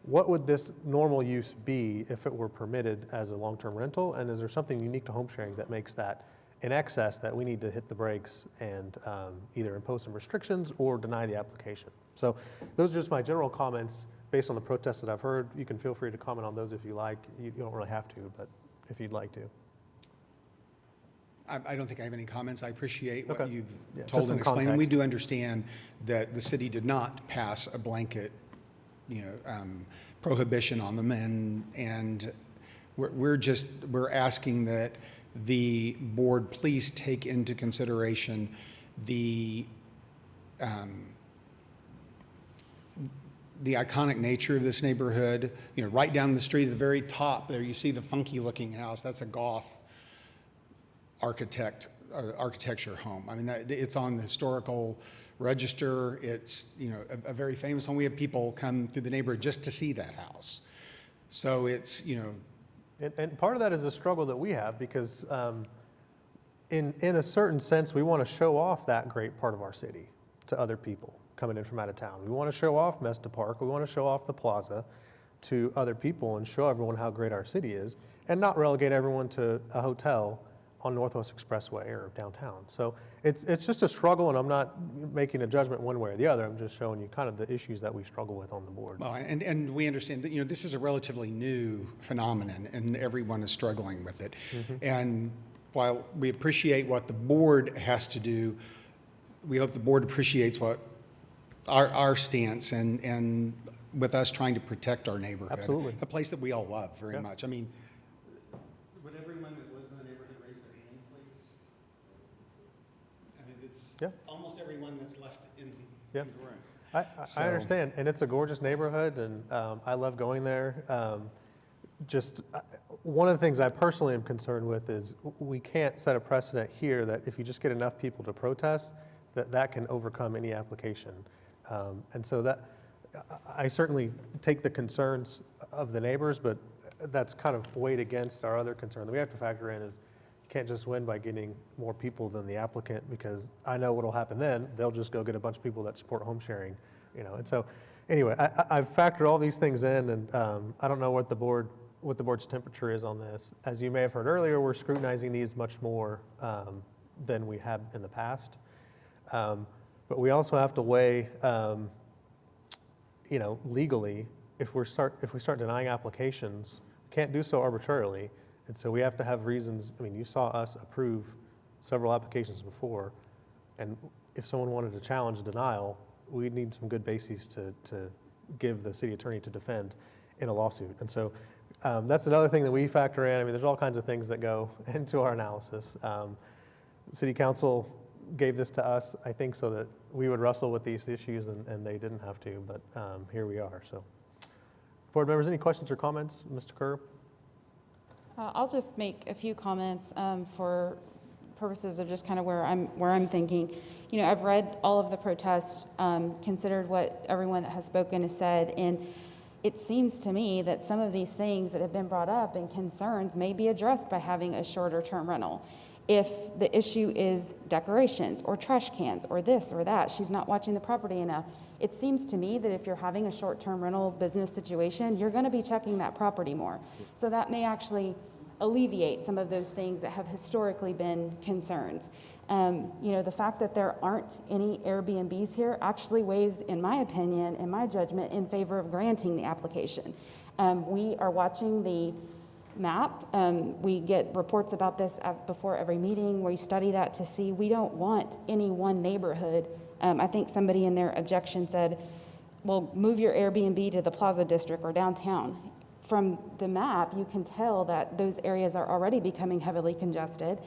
what would this normal use be if it were permitted as a long-term rental? And is there something unique to home sharing that makes that in excess that we need to hit the brakes and either impose some restrictions or deny the application? So those are just my general comments based on the protests that I've heard. You can feel free to comment on those if you like. You don't really have to, but if you'd like to. I don't think I have any comments. I appreciate what Okay. you've Yeah, told just and some explained. And we context. do understand that the city did not pass a blanket, prohibition on them, and we're asking that the board please take into consideration the iconic nature of this neighborhood. You know, right down the street at the very top there, you see the funky-looking house. That's a Goth architecture home. I mean, it's on the historical register. It's, a very famous home. We have people come through the neighborhood just to see that house. So it's, And part of that is a struggle that we have because in a certain sense, we want to show off that great part of our city to other people coming in from out of town. We want to show off Mesta Park. We want to show off the plaza to other people and show everyone how great our city is, and not relegate everyone to a hotel on Northwest Expressway or downtown. So it's just a struggle, and I'm not making a judgment one way or the other. I'm just showing you kind of the issues that we struggle with on the board. Well, and we understand that, this is a relatively new phenomenon, and everyone is struggling with it. And while we appreciate what the board has to do, we hope the board appreciates what our stance and with us trying to protect our neighborhood. Absolutely. A place that we all love very Yeah. much. I mean, would everyone that lives in the neighborhood raise their hand, please? I mean, it's almost everyone that's left in the room. I understand, and it's a gorgeous neighborhood, and I love going there. One of the things I personally am concerned with is we can't set a precedent here that if you just get enough people to protest, that can overcome any application. And so that, I certainly take the concerns of the neighbors, but that's kind of weighed against our other concern that we have to factor in is you can't just win by getting more people than the applicant, because I know what'll happen then. They'll just go get a bunch of people that support home sharing, And so anyway, I've factored all these things in, and I don't know what the board's temperature is on this. As you may have heard earlier, we're scrutinizing these much more than we have in the past. But we also have to weigh, legally, if we start denying applications, we can't do so arbitrarily. And so we have to have reasons. I mean, you saw us approve several applications before, and if someone wanted to challenge denial, we'd need some good bases to give the city attorney to defend in a lawsuit. And so that's another thing that we factor in. I mean, there's all kinds of things that go into our analysis. The city council gave this to us, I think, so that we would wrestle with these issues, and they didn't have to, but here we are. So, board members, any questions or comments? Mr. Kerr? I'll just make a few comments for purposes of just kind of where I'm thinking. I've read all of the protest, considered what everyone that has spoken has said, and it seems to me that some of these things that have been brought up and concerns may be addressed by having a shorter term rental. If the issue is decorations or trash cans or this or that, she's not watching the property enough. It seems to me that if you're having a short-term rental business situation, you're going to be checking that property more. So that may actually alleviate some of those things that have historically been concerns. The fact that there aren't any Airbnbs here actually weighs, in my opinion, in my judgment, in favor of granting the application. We are watching the map. We get reports about this before every meeting. We study that to see. We don't want any one neighborhood. I think somebody in their objection said, well, move your Airbnb to the Plaza District or downtown. From the map, you can tell that those areas are already becoming heavily congested.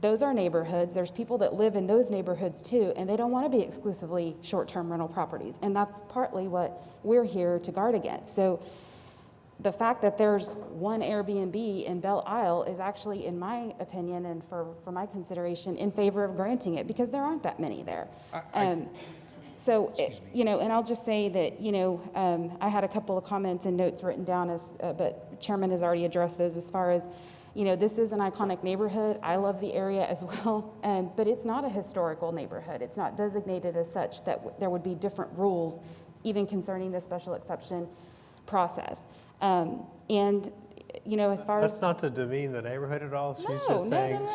Those are neighborhoods. There's people that live in those neighborhoods too, and they don't want to be exclusively short-term rental properties. And that's partly what we're here to guard against. So the fact that there's one Airbnb in Belle Isle is actually, in my opinion, and for my consideration, in favor of granting it, because there aren't that many there. And I'll just say that, I had a couple of comments and notes written down, but Chairman has already addressed those as far as, this is an iconic neighborhood. I love the area as well, but it's not a historical neighborhood. It's not designated as such that there would be different rules, even concerning the special exception process. As far as... That's not to demean the neighborhood at all. No,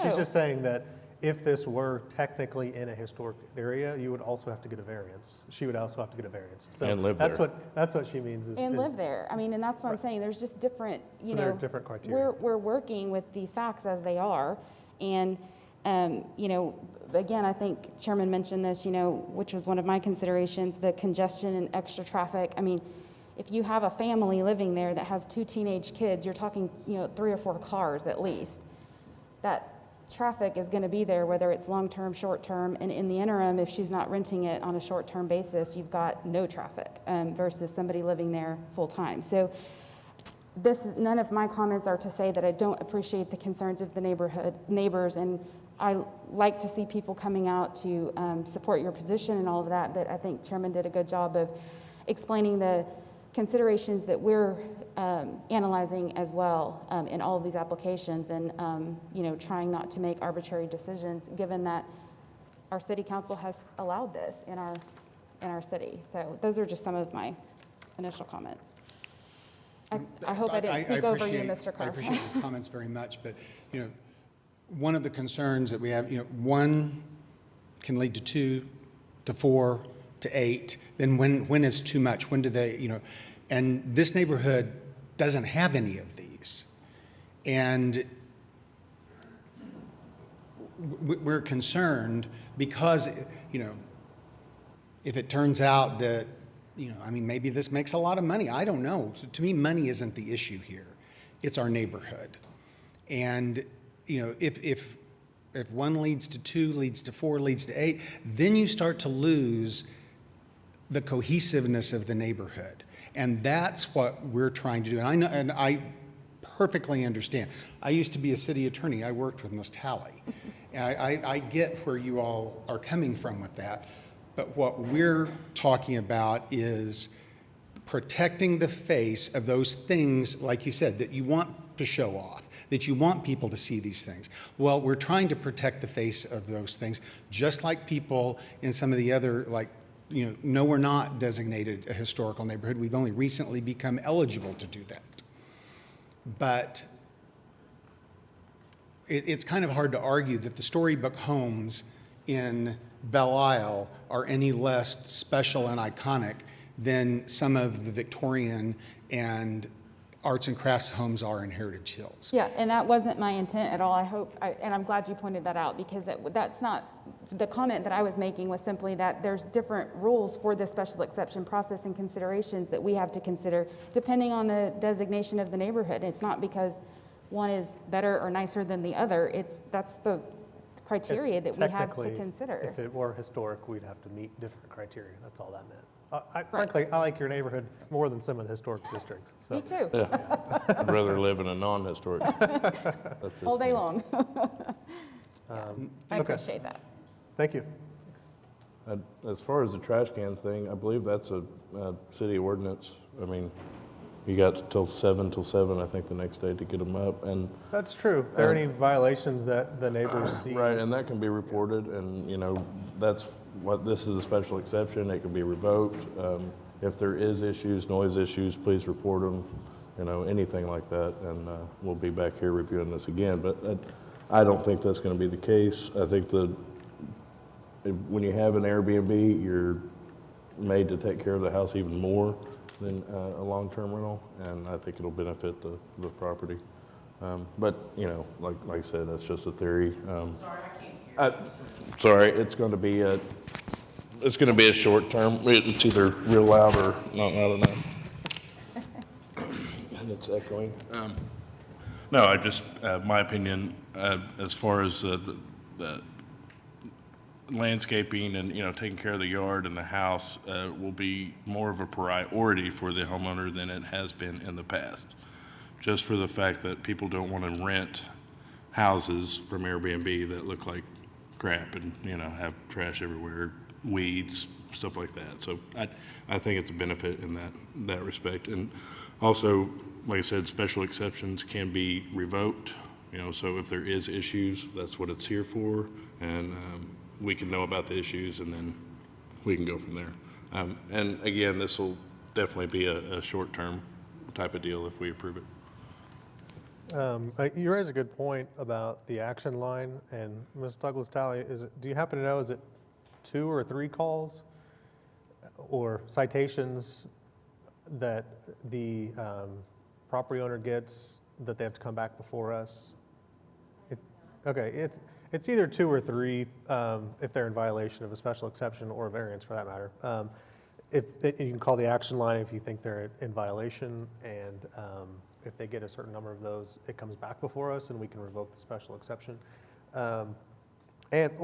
She's just saying that if this were technically in a historic area, you would also have to get a variance. She would also have to get a variance. So and live that's there. That's what she means. Live there. I mean, and that's what I'm saying. There's just different, there are different criteria. We're working with the facts as they are. And, again, I think Chairman mentioned this, which was one of my considerations, the congestion and extra traffic. I mean, if you have a family living there that has 2 teenage kids, you're talking, 3 or 4 cars at least. That traffic is going to be there, whether it's long-term, short-term, and in the interim, if she's not renting it on a short-term basis, you've got no traffic versus somebody living there full-time. So none of my comments are to say that I don't appreciate the concerns of the neighbors, and I like to see people coming out to support your position and all of that, but I think Chairman did a good job of explaining the considerations that we're analyzing as well in all of these applications, and trying not to make arbitrary decisions, given that our city council has allowed this in our city. So those are just some of my initial comments. I hope I didn't speak over you, Mr. Carr. I appreciate your comments very much, but one of the concerns that we have, one can lead to 2, to 4, to 8. Then when is too much? When do they, and this neighborhood doesn't have any of these. And we're concerned because, if it turns out that, maybe this makes a lot of money. I don't know. So to me, money isn't the issue here. It's our neighborhood. And, if one leads to 2, leads to 4, leads to 8, then you start to lose the cohesiveness of the neighborhood. And that's what we're trying to do. And I know, and I perfectly understand. I used to be a city attorney. I worked with Ms. Talley. And I get where you all are coming from with that. But what we're talking about is protecting the face of those things, like you said, that you want to show off, that you want people to see these things. Well, we're trying to protect the face of those things, just like people in some of the other, no, we're not designated a historical neighborhood. We've only recently become eligible to do that. But it's kind of hard to argue that the storybook homes in Belle Isle are any less special and iconic than some of the Victorian and arts and crafts homes are in Heritage Hills. Yeah, and that wasn't my intent at all. And I'm glad you pointed that out, because that's not, the comment that I was making was simply that there's different rules for the special exception process and considerations that we have to consider depending on the designation of the neighborhood. It's not because one is better or nicer than the other. That's the criteria that we have to consider. If it were historic, we'd have to meet different criteria. That's all that meant. Frankly, I like your neighborhood more than some of the historic districts. So. Me too. Yeah. I'd rather live in a non-historic. All day long. I Okay. appreciate that. Thank you. As far as the trash cans thing, I believe that's a city ordinance. I mean, you got till 7, I think, the next day to get them up. And That's true. If there are any violations that the neighbors see. right, and that can be reported, and that's what this is, a special exception. It can be revoked. If there is issues, noise issues, please report them. Anything like that, and we'll be back here reviewing this again. But I don't think that's going to be the case. I think when you have an Airbnb, you're made to take care of the house even more than a long-term rental, and I think it'll benefit the property. But like I said, that's just a theory. Sorry, I can't hear. Sorry, it's going to be a short term. It's either real loud or not loud enough. And it's echoing. No, I just my opinion as far as the landscaping and taking care of the yard and the house will be more of a priority for the homeowner than it has been in the past. Just for the fact that people don't want to rent houses from Airbnb that look like crap and have trash everywhere, weeds, stuff like that. So I think it's a benefit in that respect. And also, like I said, special exceptions can be revoked. So if there is issues, that's what it's here for, and we can know about the issues, and then we can go from there. And again, this will definitely be a short-term type of deal if we approve it. You raise a good point about the action line, and Ms. Douglas Talley, do you happen to know, is it 2 or 3 calls or citations that the property owner gets that they have to come back before us? Okay, it's either 2 or 3 if they're in violation of a special exception or a variance for that matter. You can call the action line if you think they're in violation, and if they get a certain number of those, it comes back before us and we can revoke the special exception.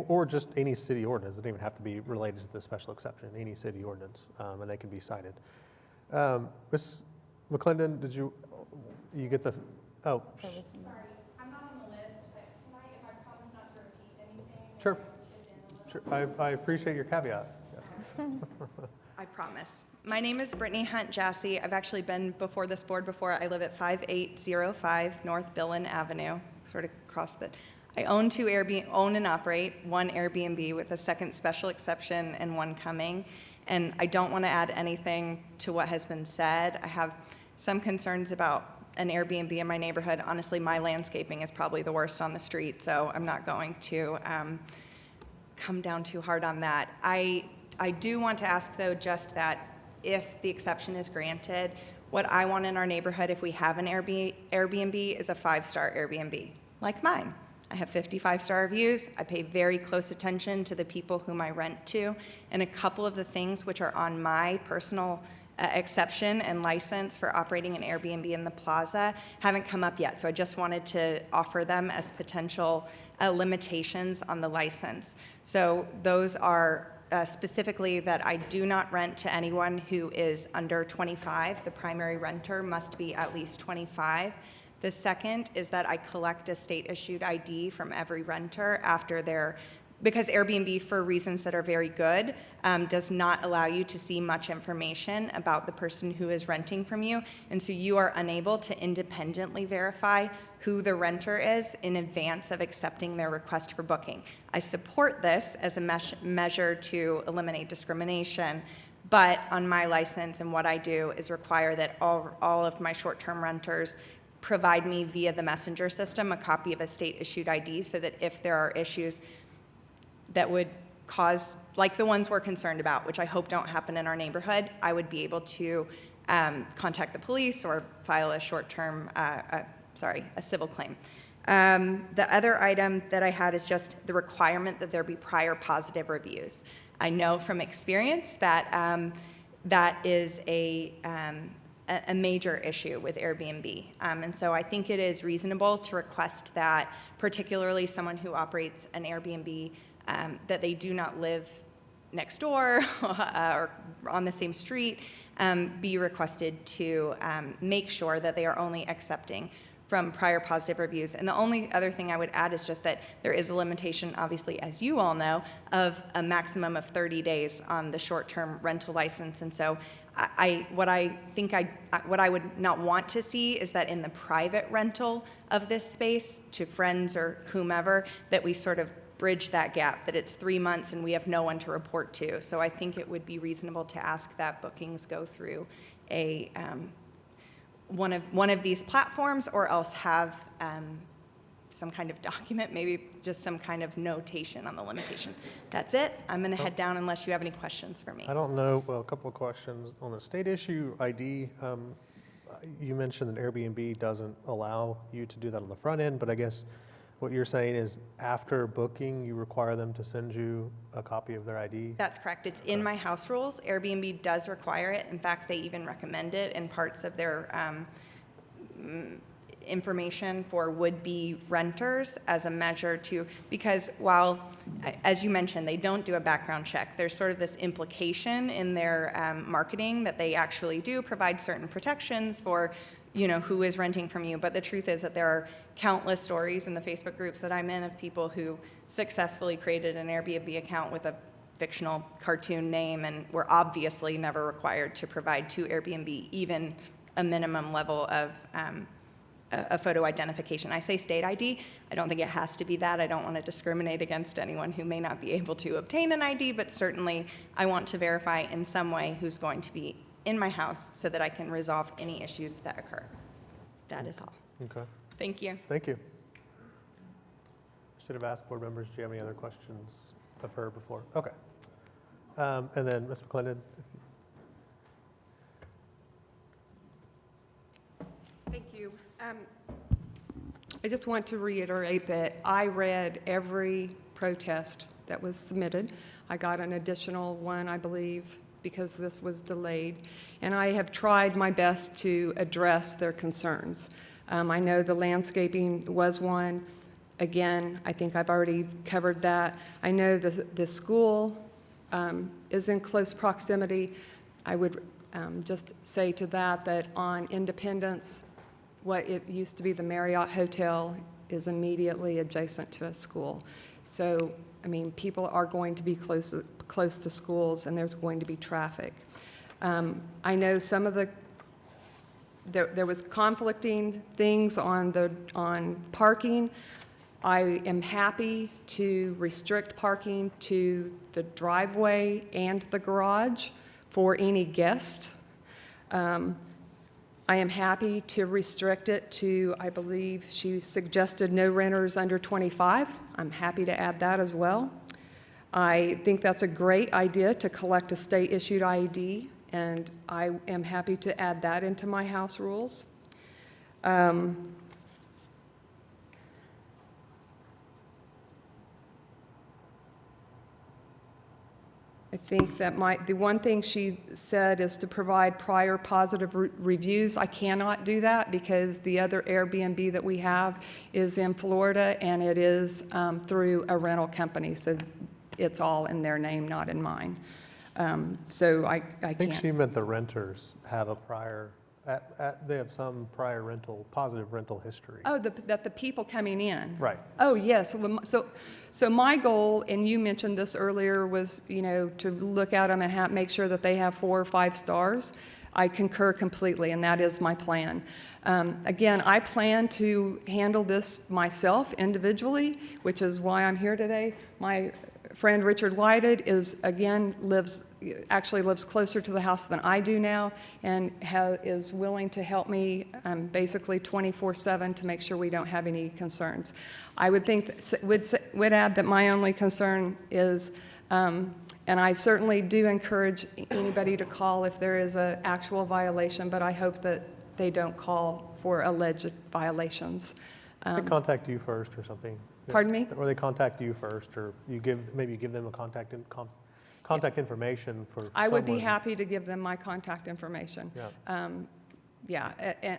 Or just any city ordinance. It doesn't even have to be related to the special exception, any city ordinance, and they can be cited. Ms. Mcclendon, did you get the, oh. Sorry, I'm not on the list, but if I promise not to repeat anything? Sure. Sure. I appreciate your caveat. I promise. My name is Brittany Hunt Jassy. I've actually been before this board before. I live at 5805 North Dillon Avenue, sort of across the. I own own and operate one Airbnb with a second special exception and one coming. And I don't want to add anything to what has been said. I have some concerns about an Airbnb in my neighborhood. Honestly, my landscaping is probably the worst on the street, so I'm not going to come down too hard on that. I do want to ask, though, just that if the exception is granted, what I want in our neighborhood, if we have an Airbnb, is a 5-star Airbnb, like mine. I have 55-star reviews. I pay very close attention to the people whom I rent to, and a couple of the things which are on my personal exception and license for operating an Airbnb in the plaza haven't come up yet. So I just wanted to offer them as potential limitations on the license. So those are specifically that I do not rent to anyone who is under 25. The primary renter must be at least 25. The second is that I collect a state-issued ID from every renter after because Airbnb, for reasons that are very good, does not allow you to see much information about the person who is renting from you, and so you are unable to independently verify who the renter is in advance of accepting their request for booking. I support this as a measure to eliminate discrimination, but on my license and what I do is require that all of my short-term renters provide me via the messenger system a copy of a state-issued ID so that if there are issues that would cause, like the ones we're concerned about, which I hope don't happen in our neighborhood, I would be able to contact the police or file a a civil claim. The other item that I had is just the requirement that there be prior positive reviews. I know from experience that that is a major issue with Airbnb. And so I think it is reasonable to request that, particularly someone who operates an Airbnb, that they do not live next door or on the same street, be requested to make sure that they are only accepting from prior positive reviews. And the only other thing I would add is just that there is a limitation, obviously, as you all know, of a maximum of 30 days on the short-term rental license. And so what I would not want to see is that in the private rental of this space to friends or whomever, that we sort of bridge that gap, that it's 3 months and we have no one to report to. So I think it would be reasonable to ask that bookings go through a one of these platforms, or else have some kind of document, maybe just some kind of notation on the limitation. That's it. I'm going to head down unless you have any questions for me. I don't know, well, a couple of questions. On the state issue ID, you mentioned that Airbnb doesn't allow you to do that on the front end, but I guess what you're saying is after booking, you require them to send you a copy of their ID? That's correct. It's in my house rules. Airbnb does require it. In fact, they even recommend it in parts of their information for would-be renters as a measure to, because while, as you mentioned, they don't do a background check, there's sort of this implication in their marketing that they actually do provide certain protections for who is renting from you. But the truth is that there are countless stories in the Facebook groups that I'm in of people who successfully created an Airbnb account with a fictional cartoon name and were obviously never required to provide to Airbnb even a minimum level of a photo identification. I say state ID. I don't think it has to be that. I don't want to discriminate against anyone who may not be able to obtain an ID, but certainly I want to verify in some way who's going to be in my house so that I can resolve any issues that occur. That is all. Okay. Thank you. Thank you. Should have asked board members, do you have any other questions of her before? Okay. And then Ms. Mcclendon. Thank you. I just want to reiterate that I read every protest that was submitted. I got an additional one, I believe, because this was delayed, and I have tried my best to address their concerns. I know the landscaping was one. Again, I think I've already covered that. I know the school is in close proximity. I would just say to that on Independence, what it used to be the Marriott Hotel is immediately adjacent to a school. So, I mean, people are going to be close to schools, and there's going to be traffic. I know some of there was conflicting things on parking. I am happy to restrict parking to the driveway and the garage for any guest. I am happy to restrict it to, I believe she suggested no renters under 25. I'm happy to add that as well. I think that's a great idea to collect a state-issued ID, and I am happy to add that into my house rules. I think that the one thing she said is to provide prior positive reviews. I cannot do that because the other Airbnb that we have is in Florida, and it is through a rental company, so it's all in their name, not in mine. So I can't. I think she meant the renters have a prior, they have some prior positive rental history. Oh, that the people coming in. Right. Oh, yes. So my goal, and you mentioned this earlier, was, to look at them and make sure that they have 4 or 5 stars. I concur completely, and that is my plan. Again, I plan to handle this myself individually, which is why I'm here today. My friend Richard Whited actually lives closer to the house than I do now, and is willing to help me basically 24/7 to make sure we don't have any concerns. I would would add that my only concern is, and I certainly do encourage anybody to call if there is an actual violation, but I hope that they don't call for alleged violations. They contact you first or something. Pardon me? Or they contact you first, or maybe you give them a contact information for someone. I would be happy to give them my contact information. Yeah.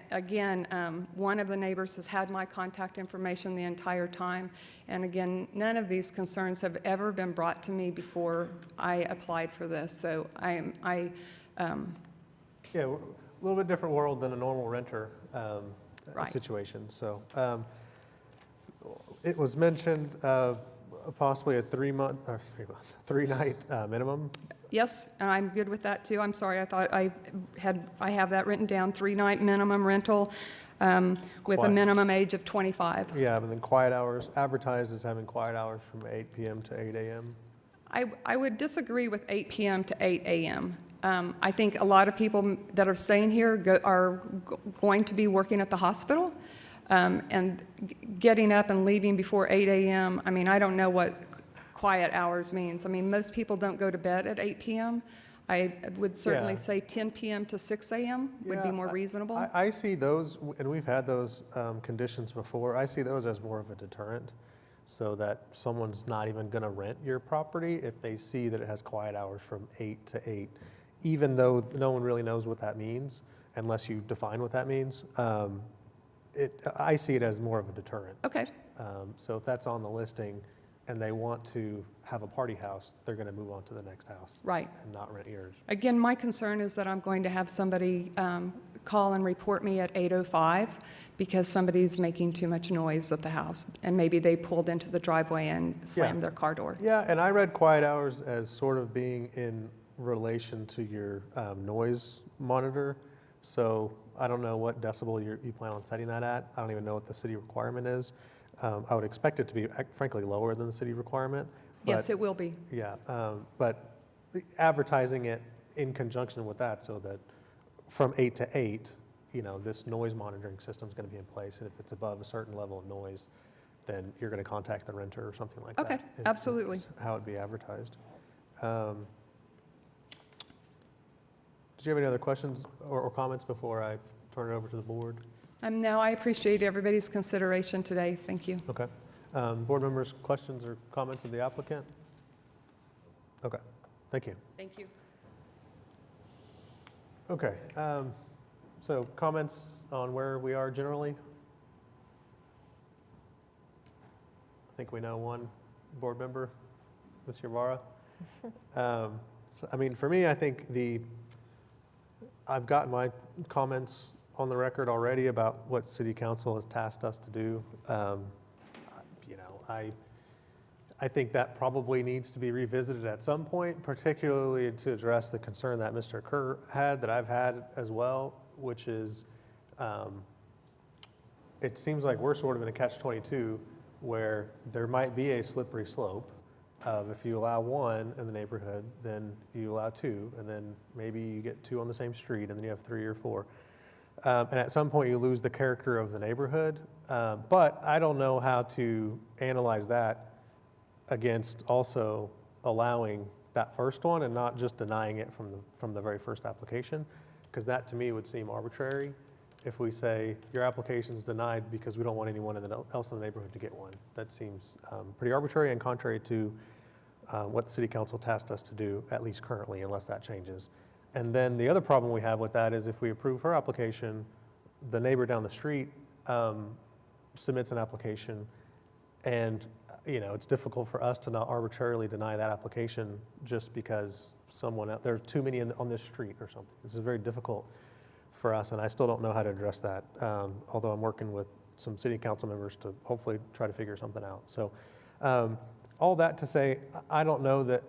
Again, one of the neighbors has had my contact information the entire time. And again, none of these concerns have ever been brought to me before I applied for this. So Yeah, a little bit different world than a normal renter Right. situation. So it was mentioned possibly a 3-night minimum. Yes, and I'm good with that too. I'm sorry, I thought I have that written down, 3-night minimum rental with a minimum age of 25. Yeah, but then quiet hours, advertised as having quiet hours from 8 p.m. to 8 a.m. I would disagree with 8 p.m. to 8 a.m. I think a lot of people that are staying here are going to be working at the hospital, and getting up and leaving before 8 a.m., I mean, I don't know what quiet hours means. I mean, most people don't go to bed at 8 p.m. I would certainly say 10 p.m. to 6 a.m. would be more reasonable. I see those, and we've had those conditions before. I see those as more of a deterrent, so that someone's not even going to rent your property if they see that it has quiet hours from 8 to 8, even though no one really knows what that means, unless you define what that means. I see it as more of a deterrent. Okay. So if that's on the listing and they want to have a party house, they're going to move on to the next house. Right. And not rent yours. Again, my concern is that I'm going to have somebody call and report me at 8:05 because somebody's making too much noise at the house, and maybe they pulled into the driveway and slammed their car door. Yeah, and I read quiet hours as sort of being in relation to your noise monitor. So I don't know what decibel you plan on setting that at. I don't even know what the city requirement is. I would expect it to be, frankly, lower than the city requirement. Yes, it will be. Yeah, but advertising it in conjunction with that, so that from 8 to 8, this noise monitoring system is going to be in place, and if it's above a certain level of noise, then you're going to contact the renter or something like that. Okay, absolutely. Is how it'd be advertised. Did you have any other questions or comments before I turn it over to the board? No, I appreciate everybody's consideration today. Thank you. Okay. Board members, questions or comments of the applicant? Okay, thank you. Thank you. Okay, so comments on where we are generally? I think we know one board member, Ms. Yavara. I mean, for me, I think I've gotten my comments on the record already about what City Council has tasked us to do. I think that probably needs to be revisited at some point, particularly to address the concern that Mr. Kerr had, that I've had as well, which is, it seems like we're sort of in a catch-22 where there might be a slippery slope of if you allow one in the neighborhood, then you allow two, and then maybe you get two on the same street, and then you have three or four. And at some point, you lose the character of the neighborhood. But I don't know how to analyze that against also allowing that first one and not just denying it from the very first application, because that to me would seem arbitrary if we say your application's denied because we don't want anyone else in the neighborhood to get one. That seems pretty arbitrary and contrary to what the city council tasked us to do, at least currently, unless that changes. And then the other problem we have with that is if we approve her application, the neighbor down the street submits an application, and it's difficult for us to not arbitrarily deny that application just because there are too many on this street or something. This is very difficult for us, and I still don't know how to address that, although I'm working with some city council members to hopefully try to figure something out. So all that to say, I don't know that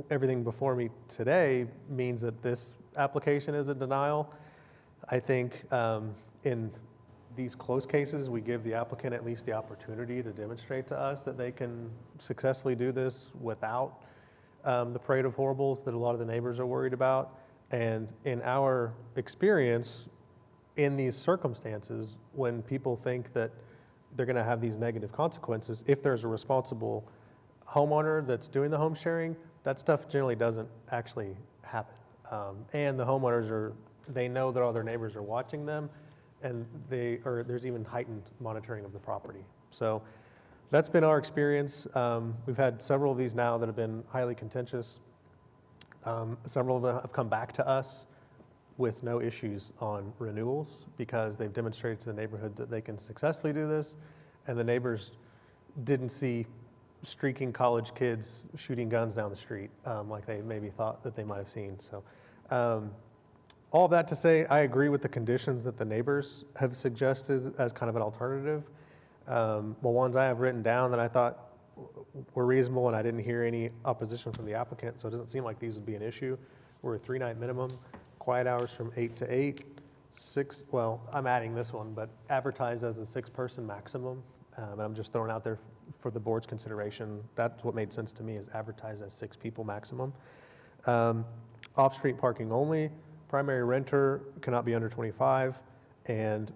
everything before me today means that this application is a denial. I think in these close cases, we give the applicant at least the opportunity to demonstrate to us that they can successfully do this without the parade of horribles that a lot of the neighbors are worried about. And in our experience, in these circumstances, when people think that they're going to have these negative consequences, if there's a responsible homeowner that's doing the home sharing, that stuff generally doesn't actually happen. And the homeowners they know that all their neighbors are watching them, and there's even heightened monitoring of the property. So that's been our experience. We've had several of these now that have been highly contentious. Several of them have come back to us with no issues on renewals because they've demonstrated to the neighborhood that they can successfully do this, and the neighbors didn't see streaking college kids shooting guns down the street like they maybe thought that they might have seen. So all of that to say, I agree with the conditions that the neighbors have suggested as kind of an alternative. The ones I have written down that I thought were reasonable, and I didn't hear any opposition from the applicant, so it doesn't seem like these would be an issue. We're a 3-night minimum, quiet hours from 8 to 8, I'm adding this one, but advertised as a 6-person maximum. And I'm just throwing out there for the board's consideration. That's what made sense to me, is advertised as 6 people maximum. Off-street parking only. Primary renter cannot be under 25, and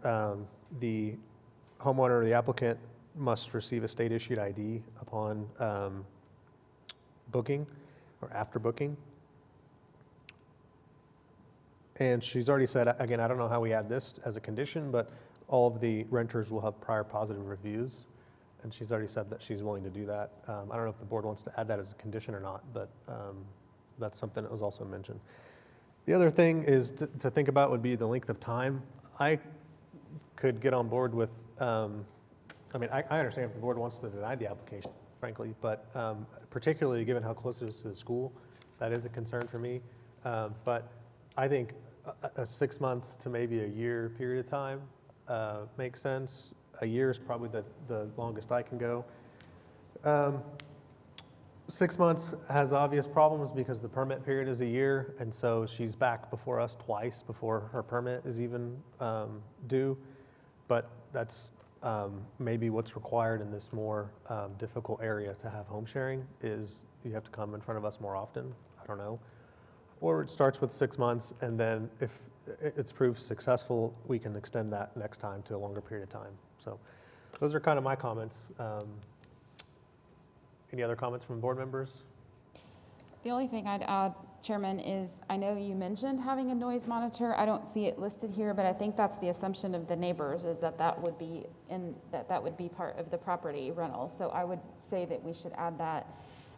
the homeowner or the applicant must receive a state-issued ID upon booking or after booking. And she's already said, again, I don't know how we add this as a condition, but all of the renters will have prior positive reviews. And she's already said that she's willing to do that. I don't know if the board wants to add that as a condition or not, but that's something that was also mentioned. The other thing is to think about would be the length of time. I could get on board with, I understand if the board wants to deny the application, frankly, but particularly given how close it is to the school, that is a concern for me. But I think a 6-month to maybe a year period of time makes sense. A year is probably the longest I can go. 6 months has obvious problems because the permit period is a year, and so she's back before us twice before her permit is even due. But that's maybe what's required in this more difficult area to have home sharing, is you have to come in front of us more often. I don't know. Or it starts with 6 months, and then if it's proved successful, we can extend that next time to a longer period of time. So those are kind of my comments. Any other comments from board members? The only thing I'd add, Chairman, is I know you mentioned having a noise monitor. I don't see it listed here, but I think that's the assumption of the neighbors, is that would be part of the property rental. So I would say that we should add that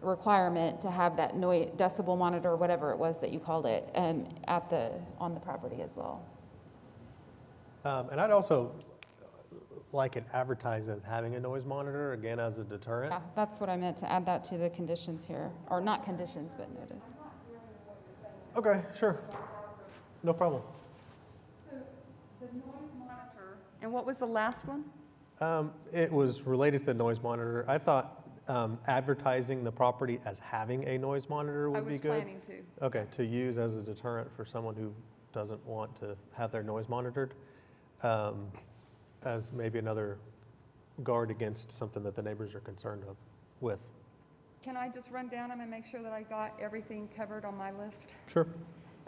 requirement to have that noise decibel monitor, whatever it was that you called it, on the property as well. And I'd also like it advertised as having a noise monitor, again, as a deterrent. Yeah, that's what I meant, to add that to the conditions here, or not conditions, but notice. Okay, sure. No problem. So the noise monitor, and what was the last one? It was related to the noise monitor. I thought advertising the property as having a noise monitor would be good. I was planning to. Okay, to use as a deterrent for someone who doesn't want to have their noise monitored, as maybe another guard against something that the neighbors are concerned with. Can I just run down them and make sure that I got everything covered on my list? Sure.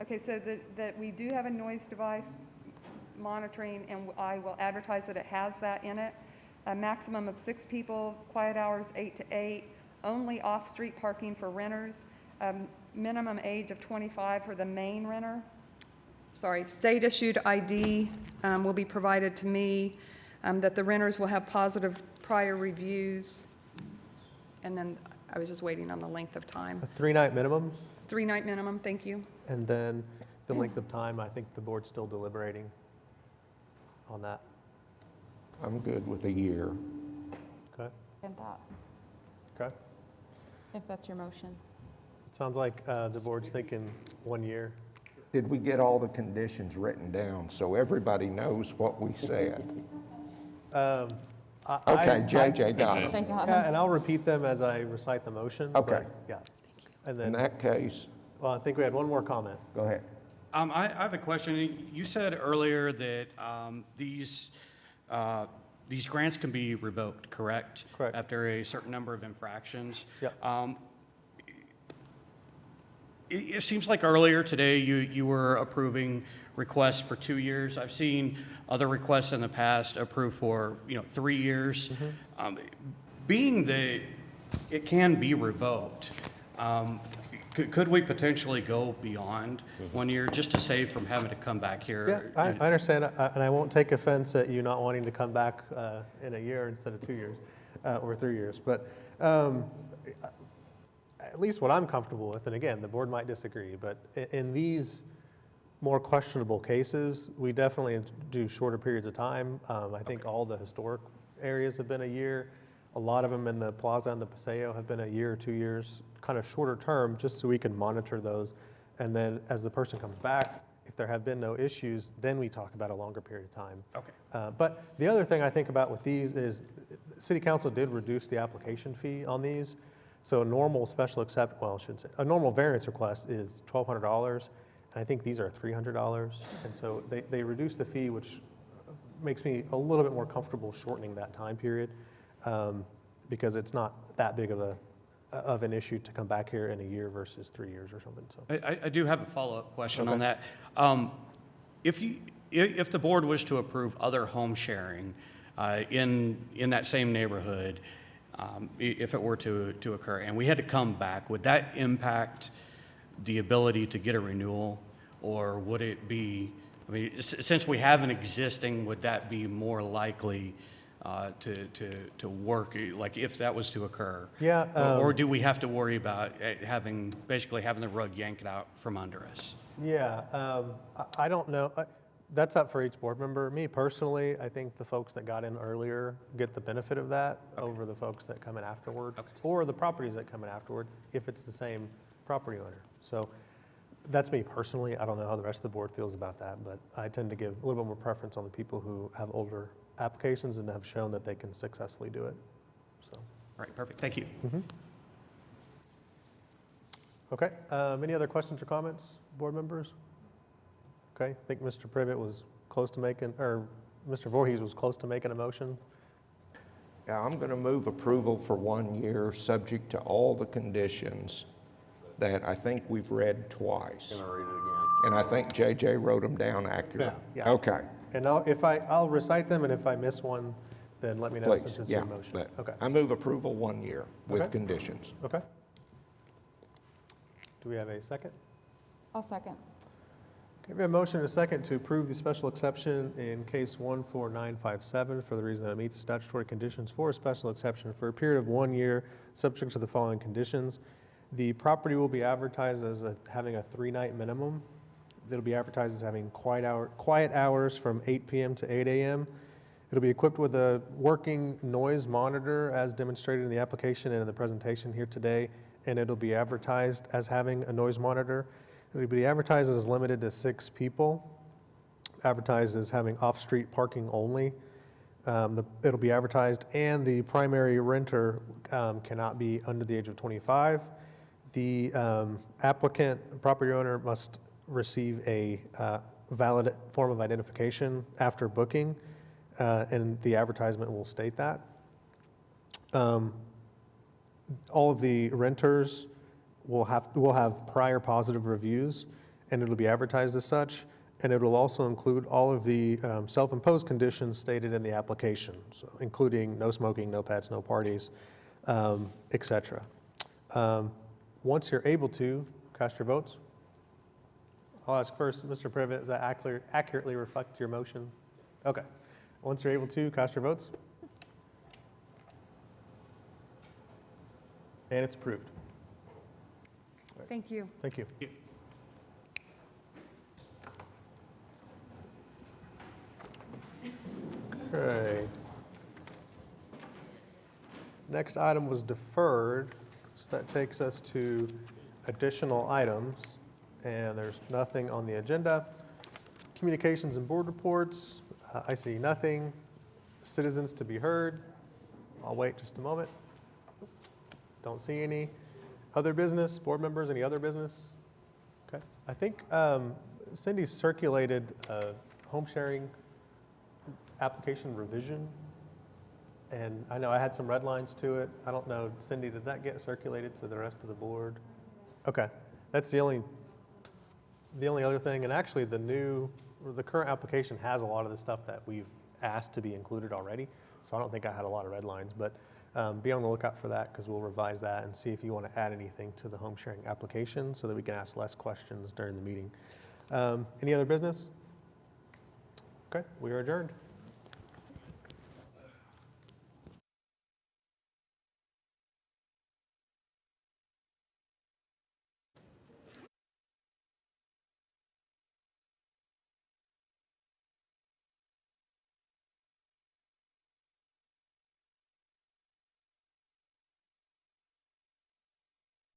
Okay, so that we do have a noise device monitoring, and I will advertise that it has that in it. A maximum of 6 people, quiet hours 8 to 8, only off-street parking for renters, minimum age of 25 for the main renter. Sorry, state-issued ID will be provided to me, that the renters will have positive prior reviews, and then I was just waiting on the length of time. A 3-night minimum, 3-night minimum, thank you. and then the length of time, I think the board's still deliberating on that. I'm good with a year. Okay, And that, okay. if that's your motion. It sounds like the board's thinking 1 year. Did we get all the conditions written down so everybody knows what we said? Okay, JJ got it. Thank God. Yeah, and I'll repeat them as I recite the motion. but, Okay. Yeah. And In then, that case, well, I think we had one more comment. go ahead. I have a question. You said earlier that these grants can be revoked, correct? Correct. After a certain number of infractions. Yeah. It seems like earlier today you were approving requests for 2 years. I've seen other requests in the past approved for 3 years. Being that it can be revoked, could we potentially go beyond 1 year just to save from having to come back here? Yeah, I understand, and I won't take offense at you not wanting to come back in a year instead of 2 years, or 3 years. But at least what I'm comfortable with, and again, the board might disagree, but in these more questionable cases, we definitely do shorter periods of time. I think all the historic areas have been a year. A lot of them in the plaza and the Paseo have been a year or 2 years, kind of shorter term, just so we can monitor those. And then as the person comes back, if there have been no issues, then we talk about a longer period of time. Okay. But the other thing I think about with these is City Council did reduce the application fee on these. So a normal special except, well, I shouldn't say, a normal variance request is $1,200, and I think these are $300. And so they reduced the fee, which makes me a little bit more comfortable shortening that time period, because it's not that big of an issue to come back here in a year versus 3 years or something. So I do have a follow-up question on Okay. that. If the board was to approve other home sharing in that same neighborhood, if it were to occur, and we had to come back, would that impact the ability to get a renewal, or would it be, I mean, since we have an existing, would that be more likely to work, like if that was to occur? Yeah. Or do we have to worry about basically having the rug yanked out from under us? Yeah, I don't know. That's up for each board member. Me personally, I think the folks that got in earlier get the benefit of that over the folks that come in afterward, or the properties that come in afterward, if it's the same property owner. So that's me personally. I don't know how the rest of the board feels about that, but I tend to give a little bit more preference on the people who have older applications and have shown that they can successfully do it. So. All right, perfect. Thank you. Mm-hmm. Okay. Any other questions or comments, board members? Okay. I think Mr. Privet was close to making, or Mr. Voorhees was close to making a motion. Yeah, I'm going to move approval for 1 year, subject to all the conditions that I think we've read twice. Can I read it again? And I think JJ wrote them down accurately. Yeah. Okay. And I'll recite them, and if I miss one, then let me know since Please, it's yeah. your motion. but Okay. I move approval 1 year with Okay. conditions. Okay. Do we have a second? I'll second. Okay, we have a motion and a second to approve the special exception in case 14957 for the reason that it meets statutory conditions for a special exception for a period of 1 year, subject to the following conditions. The property will be advertised as having a 3-night minimum. It'll be advertised as having quiet hours from 8 p.m. to 8 a.m. It'll be equipped with a working noise monitor as demonstrated in the application and in the presentation here today, and it'll be advertised as having a noise monitor. It'll be advertised as limited to 6 people, advertised as having off-street parking only. It'll be advertised, and the primary renter cannot be under the age of 25. The applicant, property owner, must receive a valid form of identification after booking, and the advertisement will state that. All of the renters will have prior positive reviews, and it'll be advertised as such, and it will also include all of the self-imposed conditions stated in the application, so including no smoking, no pets, no parties, etc. Once you're able to, cast your votes. I'll ask first, Mr. Privet, does that accurately reflect your motion? Okay. Once you're able to, cast your votes. And it's approved. Thank you. Thank you. Okay. Next item was deferred, so that takes us to additional items, and there's nothing on the agenda. Communications and board reports, I see nothing. Citizens to be heard, I'll wait just a moment. Don't see any. Other business, board members, any other business? Okay, I think Cindy circulated a home sharing application revision, and I know I had some red lines to it. I don't know, Cindy, did that get circulated to the rest of the board? Okay, that's the only other thing, and actually the current application has a lot of the stuff that we've asked to be included already, so I don't think I had a lot of red lines, but be on the lookout for that because we'll revise that and see if you want to add anything to the home sharing application so that we can ask less questions during the meeting. Any other business? Okay, we are adjourned.